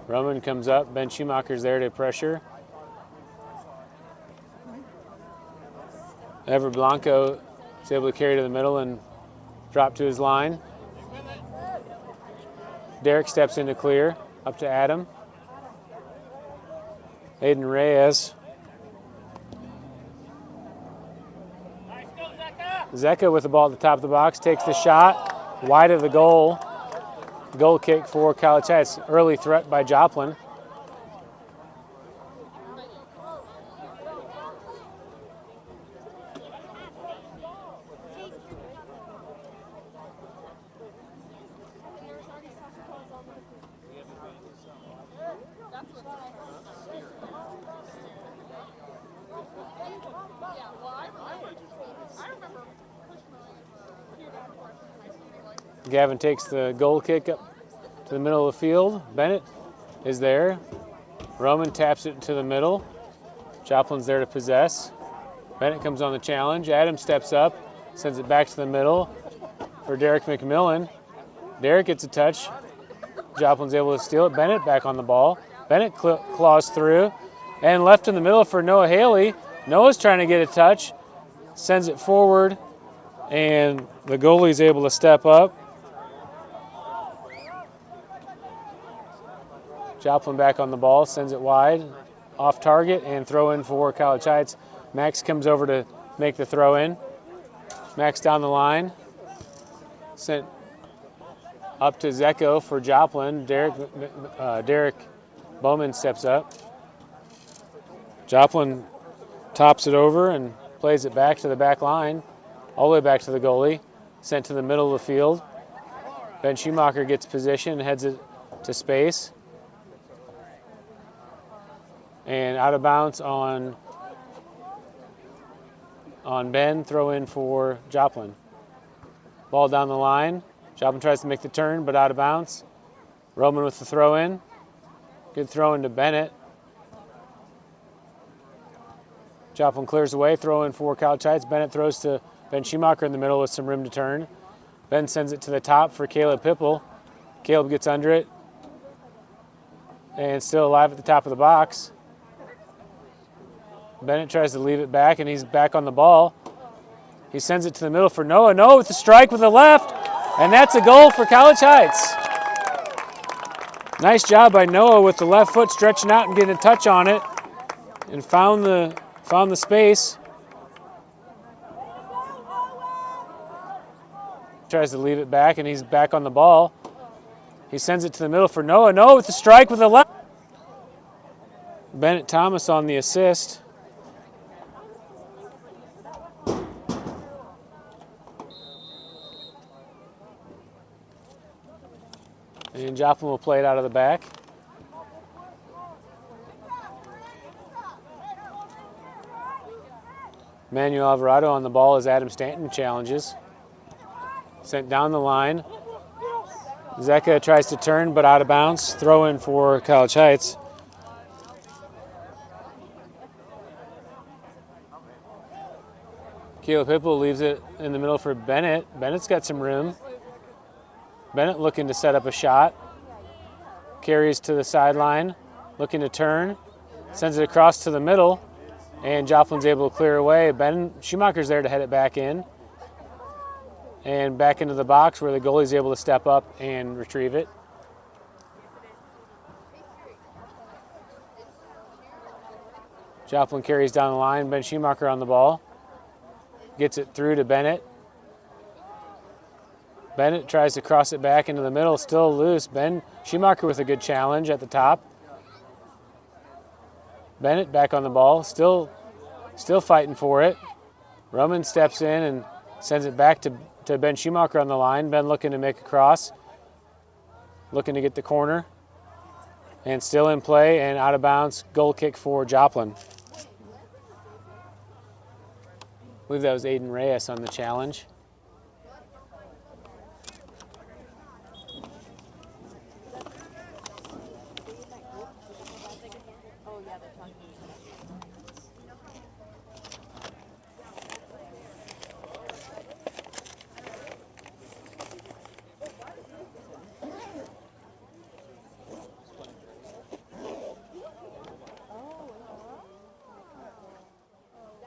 Roman comes up. Ben Schumacher's there to pressure. Ever Blanco is able to carry to the middle and drop to his line. Derek steps in to clear, up to Adam. Aiden Reyes. Zecca with the ball at the top of the box, takes the shot, wide of the goal. Goal kick for College Heights. Early threat by Joplin. Gavin takes the goal kick up to the middle of the field. Bennett is there. Roman taps it to the middle. Joplin's there to possess. Bennett comes on the challenge. Adam steps up, sends it back to the middle for Derek McMillan. Derek gets a touch. Joplin's able to steal it. Bennett back on the ball. Bennett claws through and left in the middle for Noah Haley. Noah's trying to get a touch, sends it forward, and the goalie's able to step up. Joplin back on the ball, sends it wide, off target, and throw in for College Heights. Max comes over to make the throw in. Max down the line, sent up to Zecco for Joplin. Derek Bowman steps up. Joplin tops it over and plays it back to the back line, all the way back to the goalie, sent to the middle of the field. Ben Schumacher gets position and heads it to space. And out of bounds on Ben, throw in for Joplin. Ball down the line. Joplin tries to make the turn, but out of bounds. Roman with the throw in. Good throw in to Bennett. Joplin clears away, throw in for College Heights. Bennett throws to Ben Schumacher in the middle with some room to turn. Ben sends it to the top for Caleb Pipple. Caleb gets under it and still alive at the top of the box. Bennett tries to leave it back, and he's back on the ball. He sends it to the middle for Noah. Noah with the strike with the left, and that's a goal for College Heights. Nice job by Noah with the left foot stretching out and getting a touch on it, and found the space. Tries to leave it back, and he's back on the ball. He sends it to the middle for Noah. Noah with the strike with the left. Bennett Thomas on the assist. And Joplin will play it out of the back. Manuel Alvarado on the ball as Adam Stanton challenges. Sent down the line. Zecca tries to turn, but out of bounds. Throw in for College Heights. Caleb Hipple leaves it in the middle for Bennett. Bennett's got some room. Bennett looking to set up a shot. Carries to the sideline, looking to turn. Sends it across to the middle, and Joplin's able to clear away. Ben Schumacher's there to head it back in. And back into the box where the goalie's able to step up and retrieve it. Joplin carries down the line. Ben Schumacher on the ball. Gets it through to Bennett. Bennett tries to cross it back into the middle, still loose. Ben Schumacher with a good challenge at the top. Bennett back on the ball, still fighting for it. Roman steps in and sends it back to Ben Schumacher on the line. Ben looking to make a cross, looking to get the corner. And still in play and out of bounds, goal kick for Joplin. I believe that was Aiden Reyes on the challenge.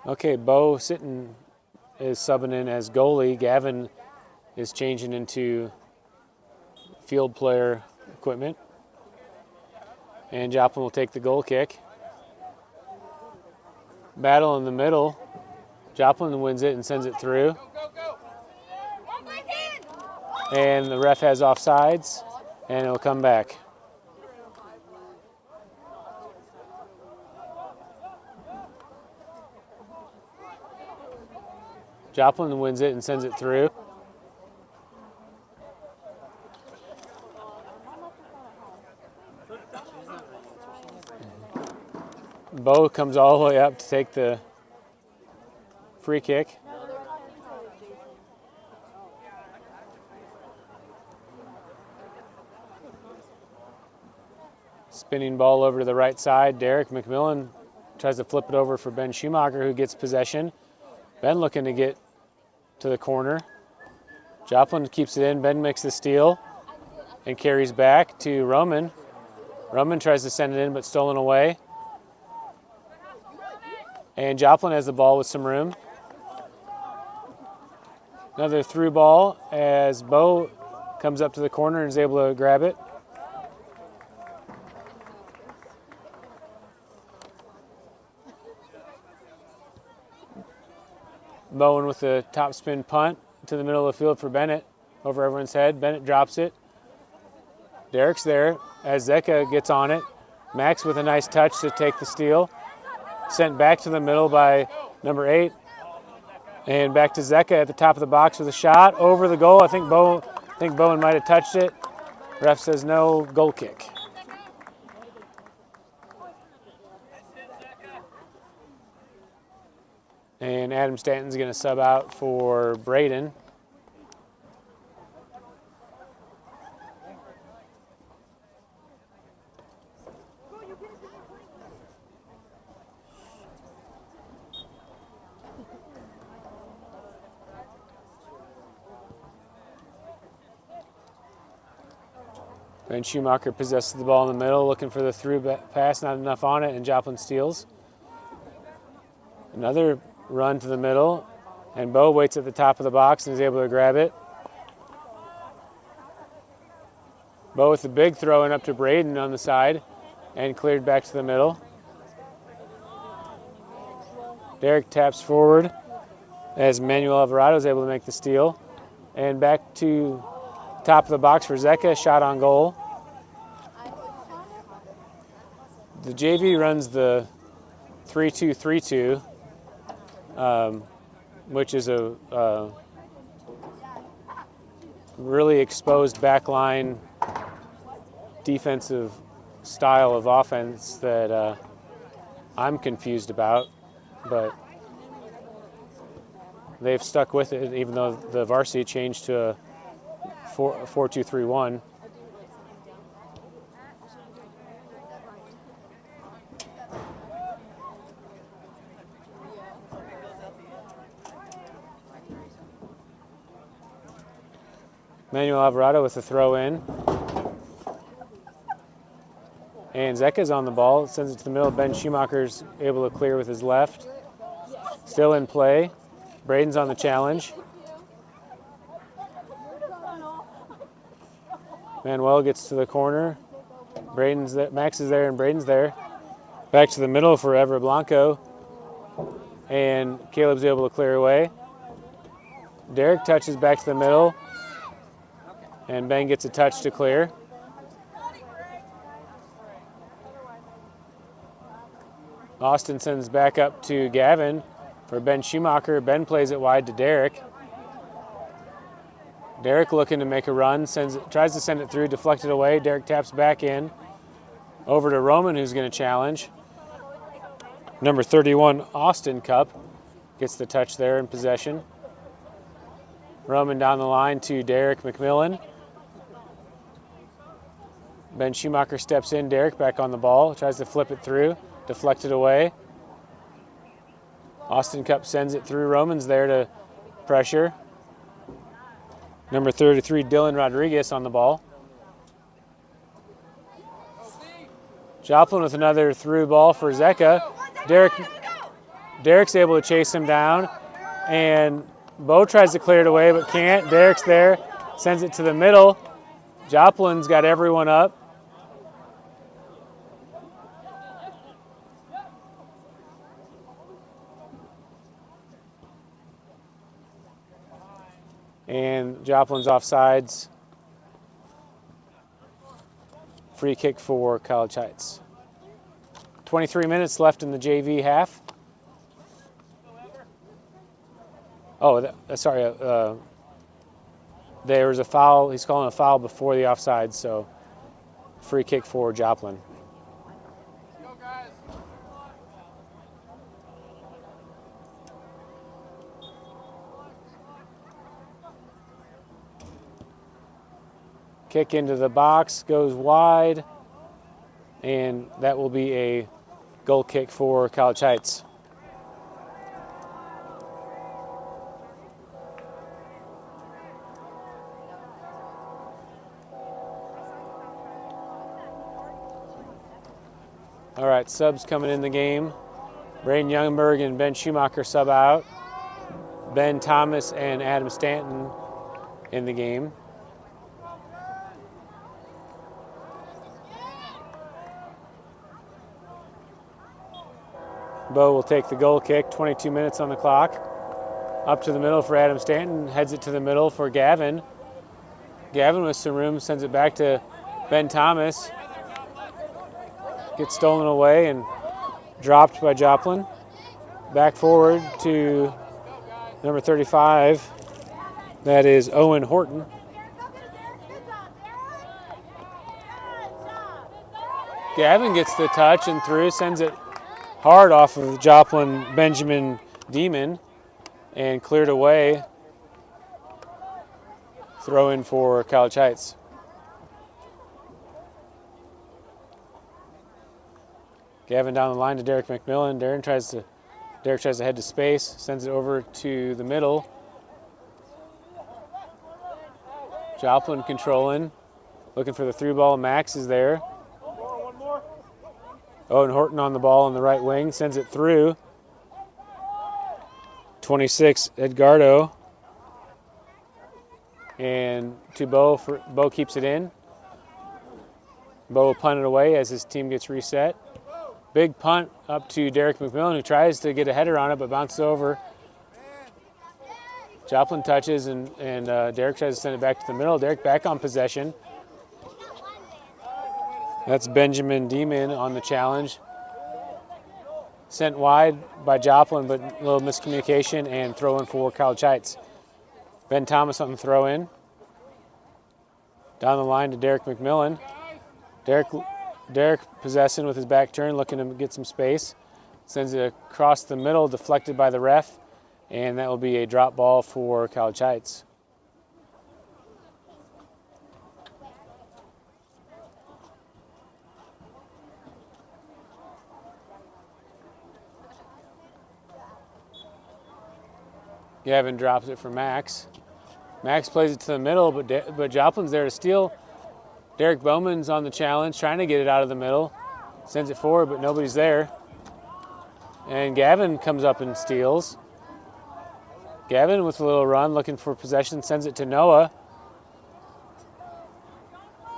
Okay, Bo Sitton is subbing in as goalie. Gavin is changing into field player equipment. And Joplin will take the goal kick. Battle in the middle. Joplin wins it and sends it through. And the ref has offsides, and it'll come back. Joplin wins it and sends it through. Bo comes all the way up to take the free kick. Spinning ball over to the right side. Derek McMillan tries to flip it over for Ben Schumacher, who gets possession. Ben looking to get to the corner. Joplin keeps it in. Ben makes the steal and carries back to Roman. Roman tries to send it in, but stolen away. And Joplin has the ball with some room. Another through ball as Bo comes up to the corner and is able to grab it. Bowen with the top spin punt to the middle of the field for Bennett over everyone's head. Bennett drops it. Derek's there as Zecca gets on it. Max with a nice touch to take the steal. Sent back to the middle by number 8. And back to Zecca at the top of the box with a shot over the goal. I think Bowen might have touched it. Ref says no, goal kick. And Adam Stanton's going to sub out for Braden. Ben Schumacher possesses the ball in the middle, looking for the through pass, not enough on it, and Joplin steals. Another run to the middle, and Bo waits at the top of the box and is able to grab it. Bo with the big throw in up to Braden on the side and cleared back to the middle. Derek taps forward as Manuel Alvarado is able to make the steal. And back to Top of the box for Zecca, shot on goal. The JV runs the 3-2-3-2, which is a really exposed backline defensive style of offense that I'm confused about, but they've stuck with it even though the varsity changed to a 4-2-3-1. Manuel Alvarado with the throw in. And Zecca's on the ball, sends it to the middle. Ben Schumacher's able to clear with his left. Still in play. Braden's on the challenge. Manuel gets to the corner. Braden's there, Max is there and Braden's there. Back to the middle for Evra Blanco. And Caleb's able to clear away. Derek touches back to the middle. And Ben gets a touch to clear. Austin sends back up to Gavin for Ben Schumacher. Ben plays it wide to Derek. Derek looking to make a run, tries to send it through, deflected away. Derek taps back in. Over to Roman, who's going to challenge. Number 31, Austin Cup, gets the touch there in possession. Roman down the line to Derek McMillan. Ben Schumacher steps in. Derek back on the ball, tries to flip it through, deflected away. Austin Cup sends it through. Roman's there to pressure. Number 33, Dylan Rodriguez on the ball. Joplin with another through ball for Zecca. Derek's able to chase him down, and Bo tries to clear it away but can't. Derek's there, sends it to the middle. Joplin's got everyone up. And Joplin's offsides. Free kick for College Heights. 23 minutes left in the JV half. Oh, sorry. There was a foul. He's calling a foul before the offside, so free kick for Joplin. Kick into the box, goes wide, and that will be a goal kick for College Heights. All right, subs coming in the game. Braden Youngberg and Ben Schumacher sub out. Ben Thomas and Adam Stanton in the game. Bo will take the goal kick, 22 minutes on the clock. Up to the middle for Adam Stanton, heads it to the middle for Gavin. Gavin with some room, sends it back to Ben Thomas. Gets stolen away and dropped by Joplin. Back forward to number 35, that is Owen Horton. Gavin gets the touch and through, sends it hard off of Joplin Benjamin Demon and cleared away. Throw in for College Heights. Gavin down the line to Derek McMillan. Derek tries to head to space, sends it over to the middle. Joplin controlling, looking for the through ball. Max is there. Owen Horton on the ball on the right wing, sends it through. 26, Edgardo. And to Bo, Bo keeps it in. Bo will punt it away as his team gets reset. Big punt up to Derek McMillan, who tries to get a header on it but bounces over. Joplin touches, and Derek tries to send it back to the middle. Derek back on possession. That's Benjamin Demon on the challenge. Sent wide by Joplin, but a little miscommunication and throw in for College Heights. Ben Thomas on the throw in. Down the line to Derek McMillan. Derek possessing with his back turn, looking to get some space. Sends it across the middle, deflected by the ref, and that will be a drop ball for College Heights. Gavin drops it for Max. Max plays it to the middle, but Joplin's there to steal. Derek Bowman's on the challenge, trying to get it out of the middle. Sends it forward, but nobody's there. And Gavin comes up and steals. Gavin with a little run, looking for possession, sends it to Noah.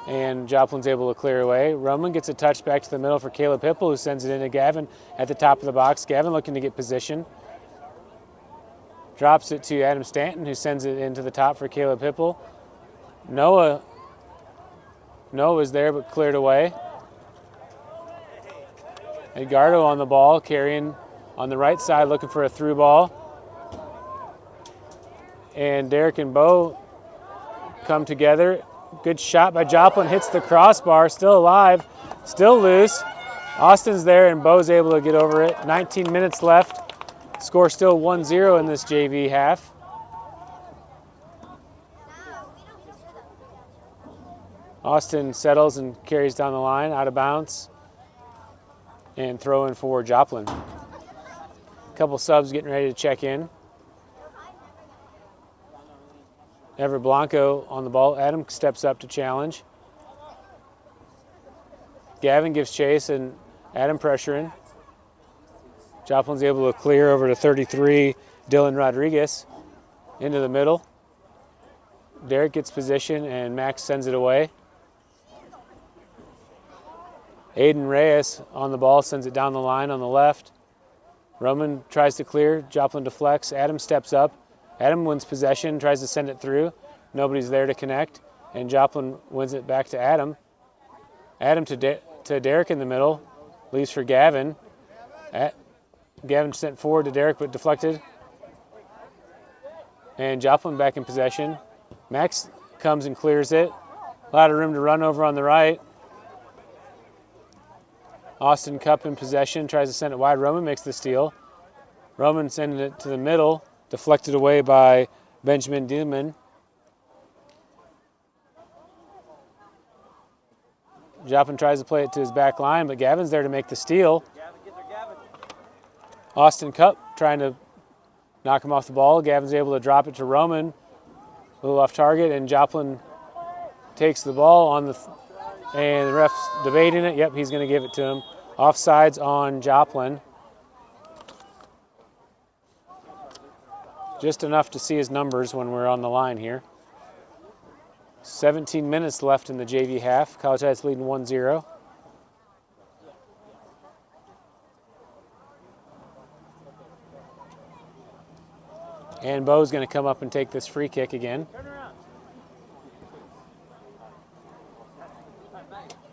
And Joplin's able to clear away. Roman gets a touch back to the middle for Caleb Hipple, who sends it into Gavin at the top of the box. Gavin looking to get position. Drops it to Adam Stanton, who sends it into the top for Caleb Hipple. Noah was there, but cleared away. Edgardo on the ball, carrying on the right side, looking for a through ball. And Derek and Bo come together. Good shot by Joplin, hits the crossbar, still alive, still loose. Austin's there, and Bo's able to get over it. 19 minutes left. Score still 1-0 in this JV half. Austin settles and carries down the line, out of bounds, and throw in for Joplin. A couple subs getting ready to check in. Ever Blanco on the ball. Adam steps up to challenge. Gavin gives chase, and Adam pressuring. Joplin's able to clear over to 33, Dylan Rodriguez, into the middle. Derek gets position, and Max sends it away. Aiden Reyes on the ball, sends it down the line on the left. Roman tries to clear, Joplin deflects, Adam steps up. Adam wins possession, tries to send it through. Nobody's there to connect, and Joplin wins it back to Adam. Adam to Derek in the middle, leaves for Gavin. Gavin sent forward to Derek, but deflected. And Joplin back in possession. Max comes and clears it. A lot of room to run over on the right. Austin Cup in possession, tries to send it wide. Roman makes the steal. Roman sending it to the middle, deflected away by Benjamin Dillman. Joplin tries to play it to his back line, but Gavin's there to make the steal. Austin Cup trying to knock him off the ball. Gavin's able to drop it to Roman. A little off target, and Joplin takes the ball on and the ref's debating it. Yep, he's going to give it to him. Offsides on Joplin. Just enough to see his numbers when we're on the line here. 17 minutes left in the JV half. College Heights leading 1-0. And Bo's going to come up and take this free kick again.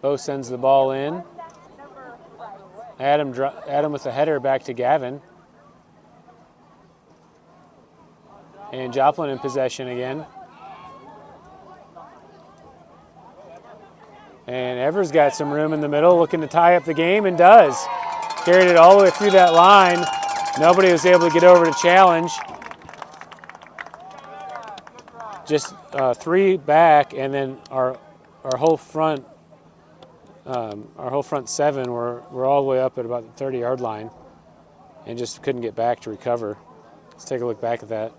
Bo sends the ball in. Adam with a header back to Gavin. And Joplin in possession again. And Evers got some room in the middle, looking to tie up the game, and does. Carried it all the way through that line. Nobody was able to get over to challenge. Just 3 back, and then our whole front 7 were all the way up at about the 30-yard line, and just couldn't get back to recover. Let's take a look back at that.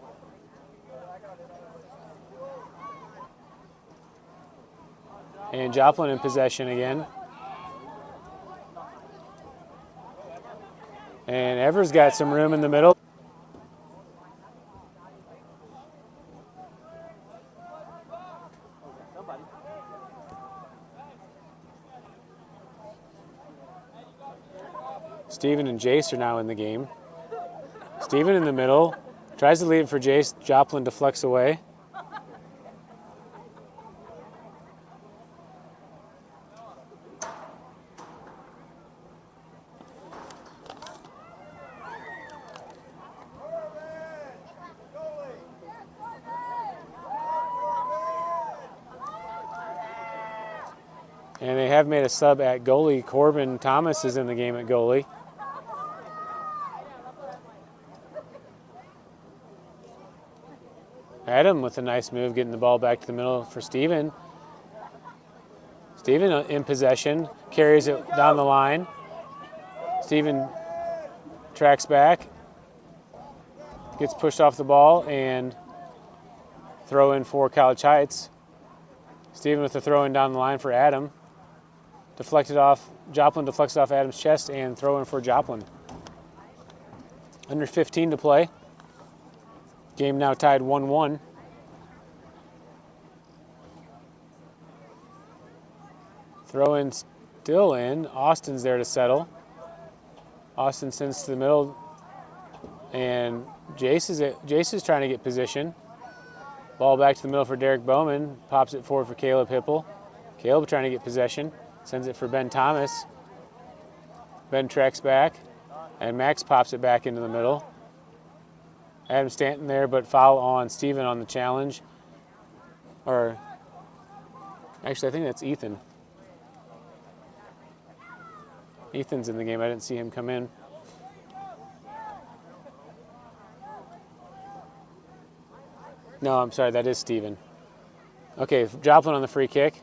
And Joplin in possession again. And Evers got some room in the middle. Steven and Jace are now in the game. Steven in the middle, Tries to leave it for Jace. Joplin deflects away. And they have made a sub at goalie. Corbin Thomas is in the game at goalie. Adam with a nice move, getting the ball back to the middle for Steven. Steven in possession, carries it down the line. Steven tracks back, gets pushed off the ball, and throw in for College Heights. Steven with the throw in down the line for Adam. Deflected off, Joplin deflects off Adam's chest and throw in for Joplin. Under 15 to play. Game now tied 1-1. Throw in still in. Austin's there to settle. Austin sends to the middle. And Jace is trying to get position. Ball back to the middle for Derek Bowman. Pops it forward for Caleb Hipple. Caleb trying to get possession. Sends it for Ben Thomas. Ben tracks back. And Max pops it back into the middle. Adam Stanton there, but foul on Steven on the challenge. Or, actually, I think that's Ethan. Ethan's in the game. I didn't see him come in. No, I'm sorry, that is Steven. Okay, Joplin on the free kick.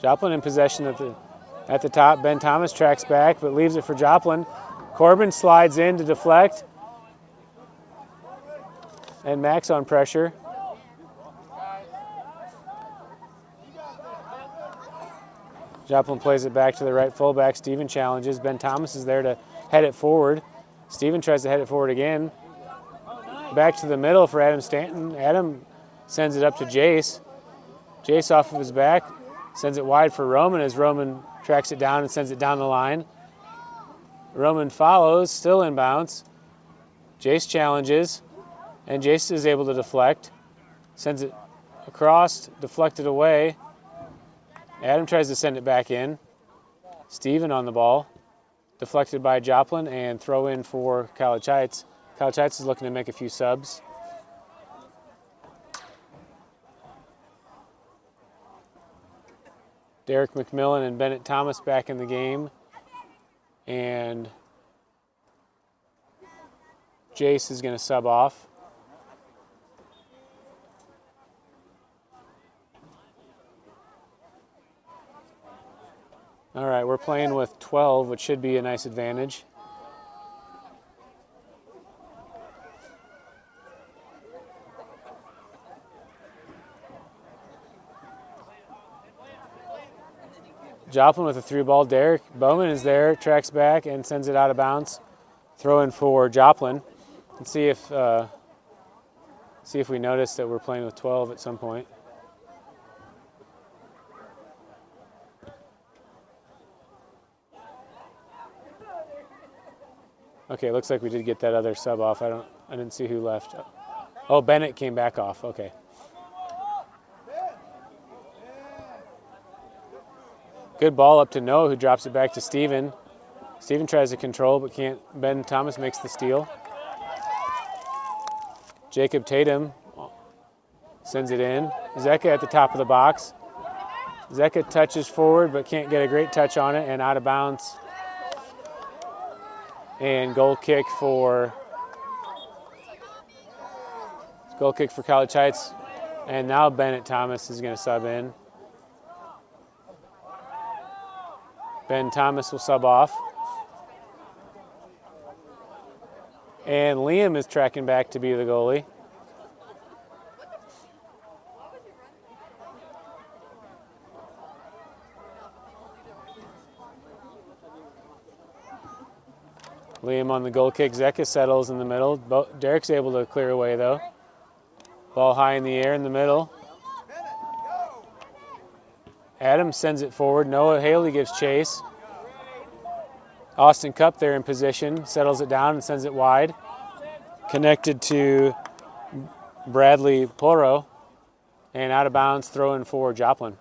Joplin in possession at the top. Ben Thomas tracks back, but leaves it for Joplin. Corbin slides in to deflect. And Max on pressure. Joplin plays it back to the right fullback. Steven challenges. Ben Thomas is there to head it forward. Steven tries to head it forward again. Back to the middle for Adam Stanton. Adam sends it up to Jace. Jace off of his back. Sends it wide for Roman as Roman tracks it down and sends it down the line. Roman follows, still inbounds. Jace challenges, and Jace is able to deflect. Sends it across, deflected away. Adam tries to send it back in. Steven on the ball. Deflected by Joplin and throw in for College Heights. College Heights is looking to make a few subs. Derek McMillan and Bennett Thomas back in the game. And Jace is going to sub off. All right, we're playing with 12, which should be a nice advantage. Joplin with a through ball. Derek Bowman is there, tracks back and sends it out of bounds. Throw in for Joplin. And see if we notice that we're playing with 12 at some point. Okay, looks like we did get that other sub off. I didn't see who left. Oh, Bennett came back off. Okay. Good ball up to Noah, who drops it back to Steven. Steven tries to control, but can't. Ben Thomas makes the steal. Jacob Tatum sends it in. Zeka at the top of the box. Zeka touches forward, but can't get a great touch on it, and out of bounds. And goal kick for College Heights. And now Bennett Thomas is going to sub in. Ben Thomas will sub off. And Liam is tracking back to be the goalie. Liam on the goal kick. Zeka settles in the middle. Derek's able to clear away, though. Ball high in the air in the middle. Adam sends it forward. Noah Haley gives chase. Austin Cup there in position, settles it down and sends it wide. Connected to Bradley Poro, and out of bounds, throw in for Joplin.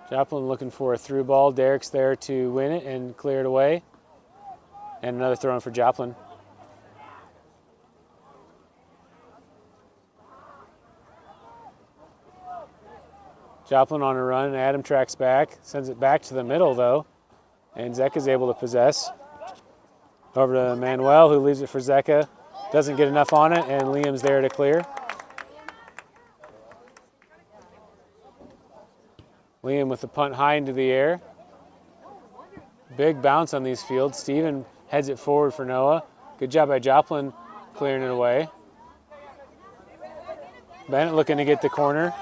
Joplin looking for a through ball. Derek's there to win it and clear it away. And another throw in for Joplin. Joplin on a run. Adam tracks back, sends it back to the middle though. And Zeka's able to possess. Over to Manuel, who leaves it for Zeka. Doesn't get enough on it, and Liam's there to clear. Liam with the punt high into the air. Big bounce on these fields. Steven heads it forward for Noah. Good job by Joplin clearing it away. Bennett looking to get the corner.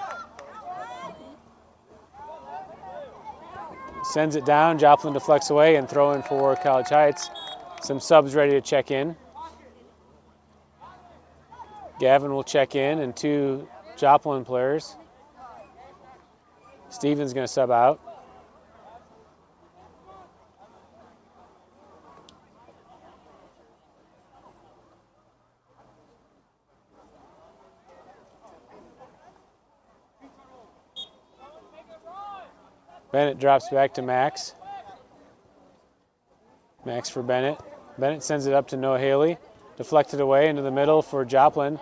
Sends it down. Joplin deflects away and throw in for College Heights. Some subs ready to check in. Gavin will check in, and 2 Joplin players. Steven's going to sub out. Bennett drops back to Max. Max for Bennett. Bennett sends it up to Noah Haley. Deflected away into the middle for Joplin.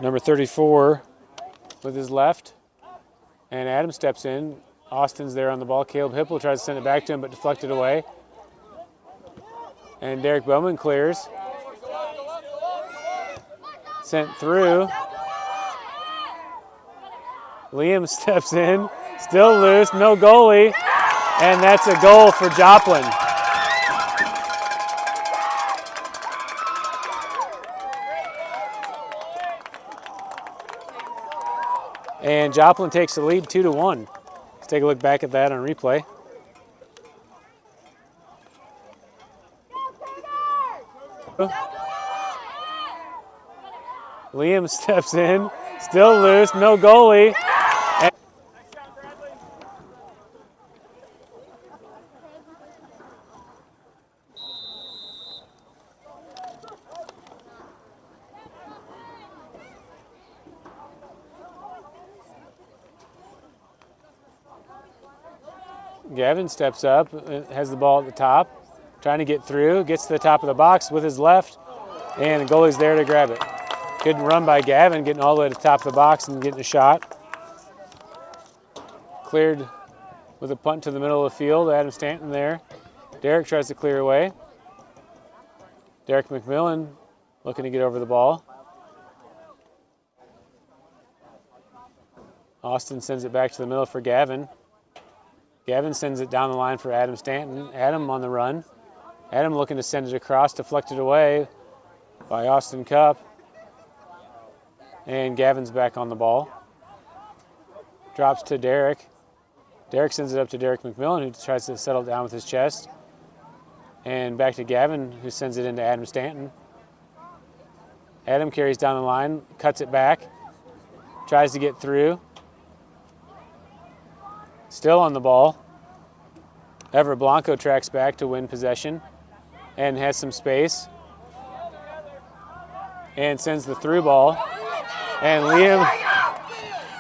Number 34 with his left. And Adam steps in. Austin's there on the ball. Caleb Hipple tries to send it back to him, but deflected away. And Derek Bowman clears. Sent through. Liam steps in. Still loose, no goalie. And that's a goal for Joplin. And Joplin takes the lead 2-1. Let's take a look back at that on replay. Liam steps in, still loose, no goalie. Gavin steps up, has the ball at the top, trying to get through, gets to the top of the box with his left, and the goalie's there to grab it. Good run by Gavin, getting all the way to the top of the box and getting a shot. Cleared with a punt to the middle of the field, Adam Stanton there. Derek tries to clear away. Derek McMillan looking to get over the ball. Austin sends it back to the middle for Gavin. Gavin sends it down the line for Adam Stanton. Adam on the run. Adam looking to send it across, deflected away by Austin Cup. And Gavin's back on the ball. Drops to Derek. Derek sends it up to Derek McMillan, who tries to settle down with his chest. And back to Gavin, who sends it into Adam Stanton. Adam carries down the line, cuts it back, tries to get through. Still on the ball. Everett Blanco tracks back to win possession and has some space. And sends the through ball. And Liam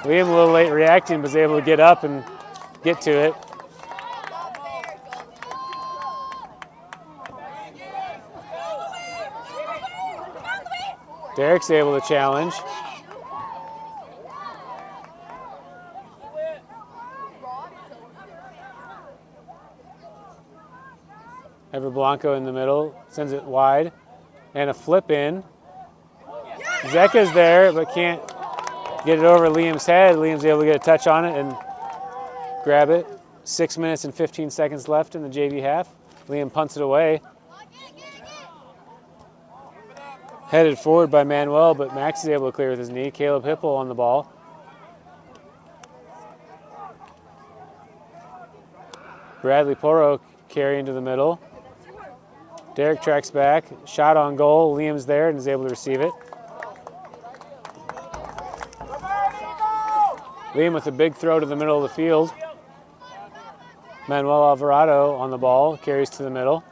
a little late reacting, was able to get up and get to it. Derek's able to challenge. Everett Blanco in the middle, sends it wide, and a flip in. Zeka's there, but can't get it over Liam's head. Liam's able to get a touch on it and grab it. 6 minutes and 15 seconds left in the JV half. Liam punts it away. Headed forward by Manuel, but Max is able to clear with his knee. Caleb Hipple on the ball. Bradley Poro carrying to the middle. Derek tracks back, shot on goal. Liam's there and is able to receive it. Liam with a big throw to the middle of the field. Manuel Alvarado on the ball, carries to the middle.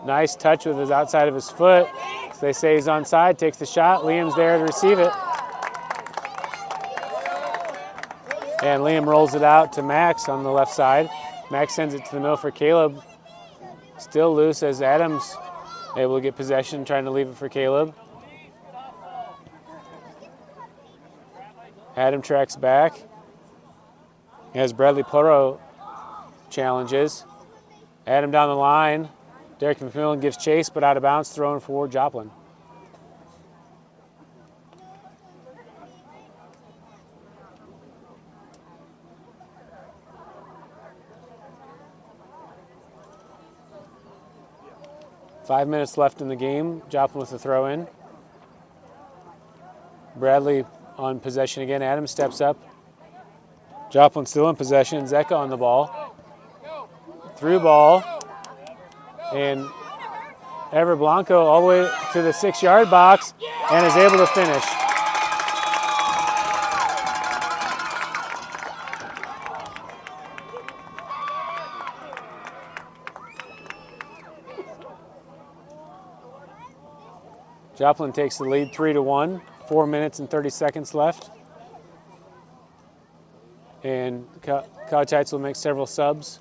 Nice touch with his outside of his foot. So they say he's onside, takes the shot. Liam's there to receive it. And Liam rolls it out to Max on the left side. Max sends it to the middle for Caleb. Still loose as Adams able to get possession, trying to leave it for Caleb. Adam tracks back. As Bradley Porro challenges. Adam down the line. Derek McMillan gives chase, but out of bounds, thrown for Joplin. Five minutes left in the game. Joplin with the throw in. Bradley on possession again. Adams steps up. Joplin still in possession. Zeka on the ball. Through ball. And Ever Blanco all the way to the 6-yard box and is able to finish. Joplin takes the lead 3-1, 4 minutes and 30 seconds left. And College Heights will make several subs.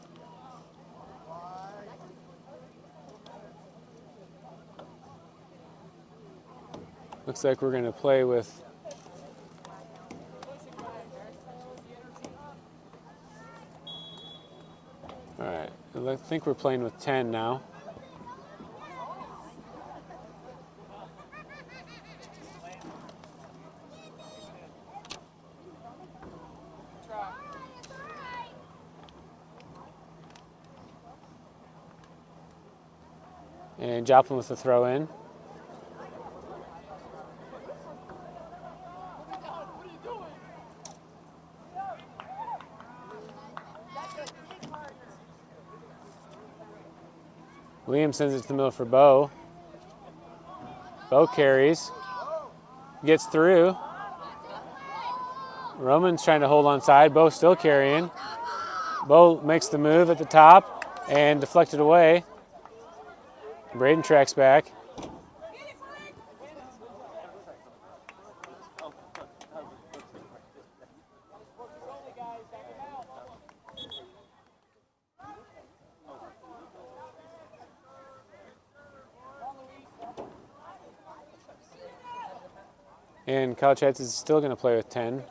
Looks like we're going to play with all right, I think we're playing with 10 now. And Joplin with the throw in. Liam sends it to the middle for Bo. Bo carries. Gets through. Roman's trying to hold on side. Bo still carrying. Bo makes the move at the top and deflected away. Braden tracks back. And College Heights is still going to play with 10.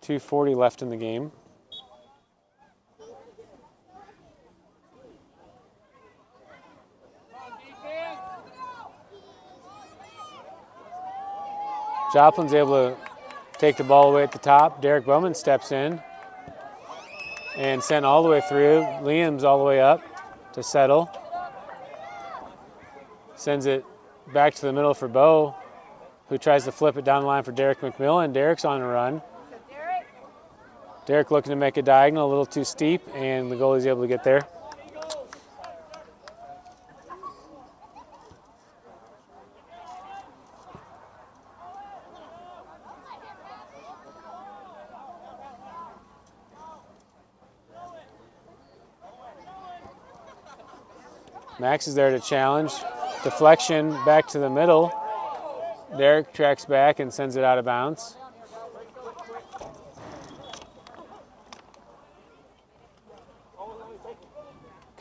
.240 left in the game. Joplin's able to take the ball away at the top. Derek Bowman steps in and sent all the way through. Liam's all the way up to settle. Sends it back to the middle for Bo, who tries to flip it down the line for Derek McMillan. Derek's on a run. Derek looking to make a diagonal, a little too steep, and the goalie's able to get there. Max is there to challenge. Deflection back to the middle. Derek tracks back and sends it out of bounds.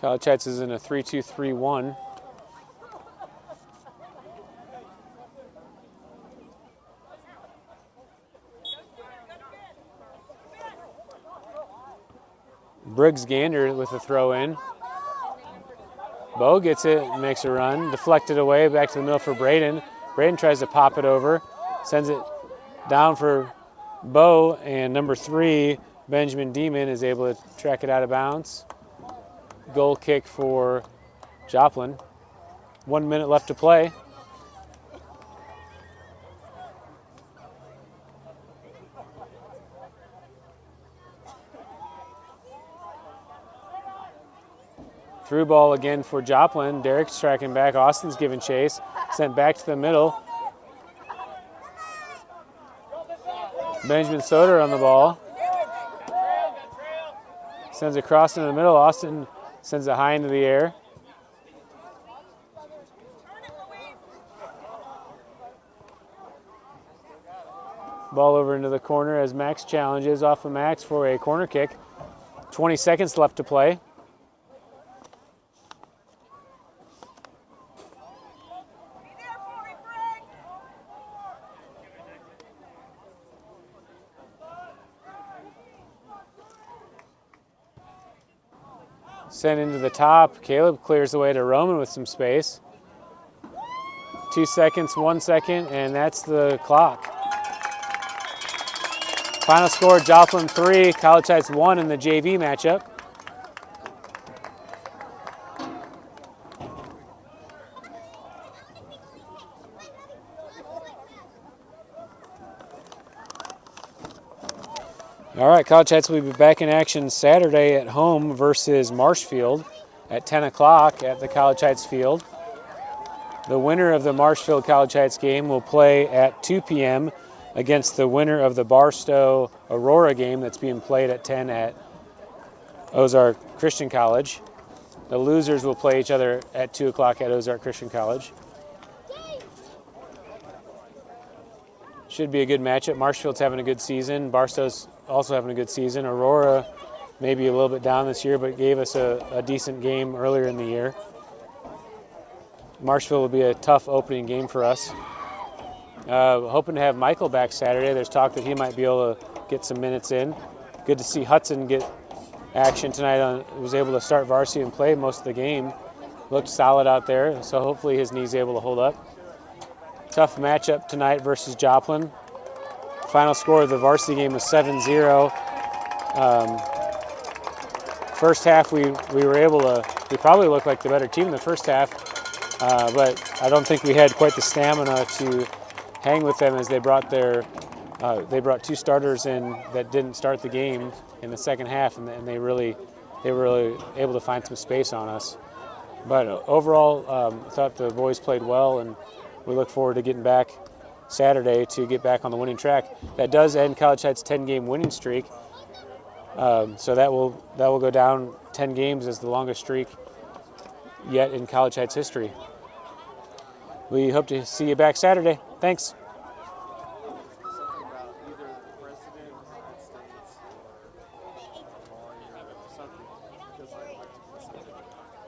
College Heights is in a 3-2-3-1. Briggs Gander with a throw in. Bo gets it, makes a run, deflected away, back to the middle for Braden. Braden tries to pop it over, sends it down for Bo, and number 3, Benjamin Demon, is able to track it out of bounds. Goal kick for Joplin. 1 minute left to play. Through ball again for Joplin. Derek's tracking back. Austin's giving chase. Sent back to the middle. Benjamin Soder on the ball. Sends it across into the middle. Austin sends it high into the air. Ball over into the corner as Max challenges off of Max for a corner kick. 20 seconds left to play. Sent into the top. Caleb clears the way to Roman with some space. 2 seconds, 1 second, and that's the clock. Final score, Joplin 3, College Heights 1 in the JV matchup. All right, College Heights will be back in action Saturday at home versus Marshfield at 10 o'clock at the College Heights field. The winner of the Marshfield College Heights game will play at 2 p.m. against the winner of the Barstow Aurora game that's being played at 10 at Ozark Christian College. The losers will play each other at 2 o'clock at Ozark Christian College. Should be a good matchup. Marshfield's having a good season. Barstow's also having a good season. Aurora maybe a little bit down this year, but gave us a decent game earlier in the year. Marshfield will be a tough opening game for us. Hoping to have Michael back Saturday. There's talk that he might be able to get some minutes in. Good to see Hudson get action tonight. Was able to start varsity and play most of the game. Looked solid out there, so hopefully his knee's able to hold up. Tough matchup tonight versus Joplin. Final score of the varsity game was 7-0. First half we probably looked like the better team in the first half, but I don't think we had quite the stamina to hang with them as they brought two starters in that didn't start the game in the second half, and they were really able to find some space on us. But overall, I thought the boys played well, and we look forward to getting back Saturday to get back on the winning track. That does end College Heights' 10-game winning streak, so that will go down 10 games as the longest streak yet in College Heights history. We hope to see you back Saturday. Thanks.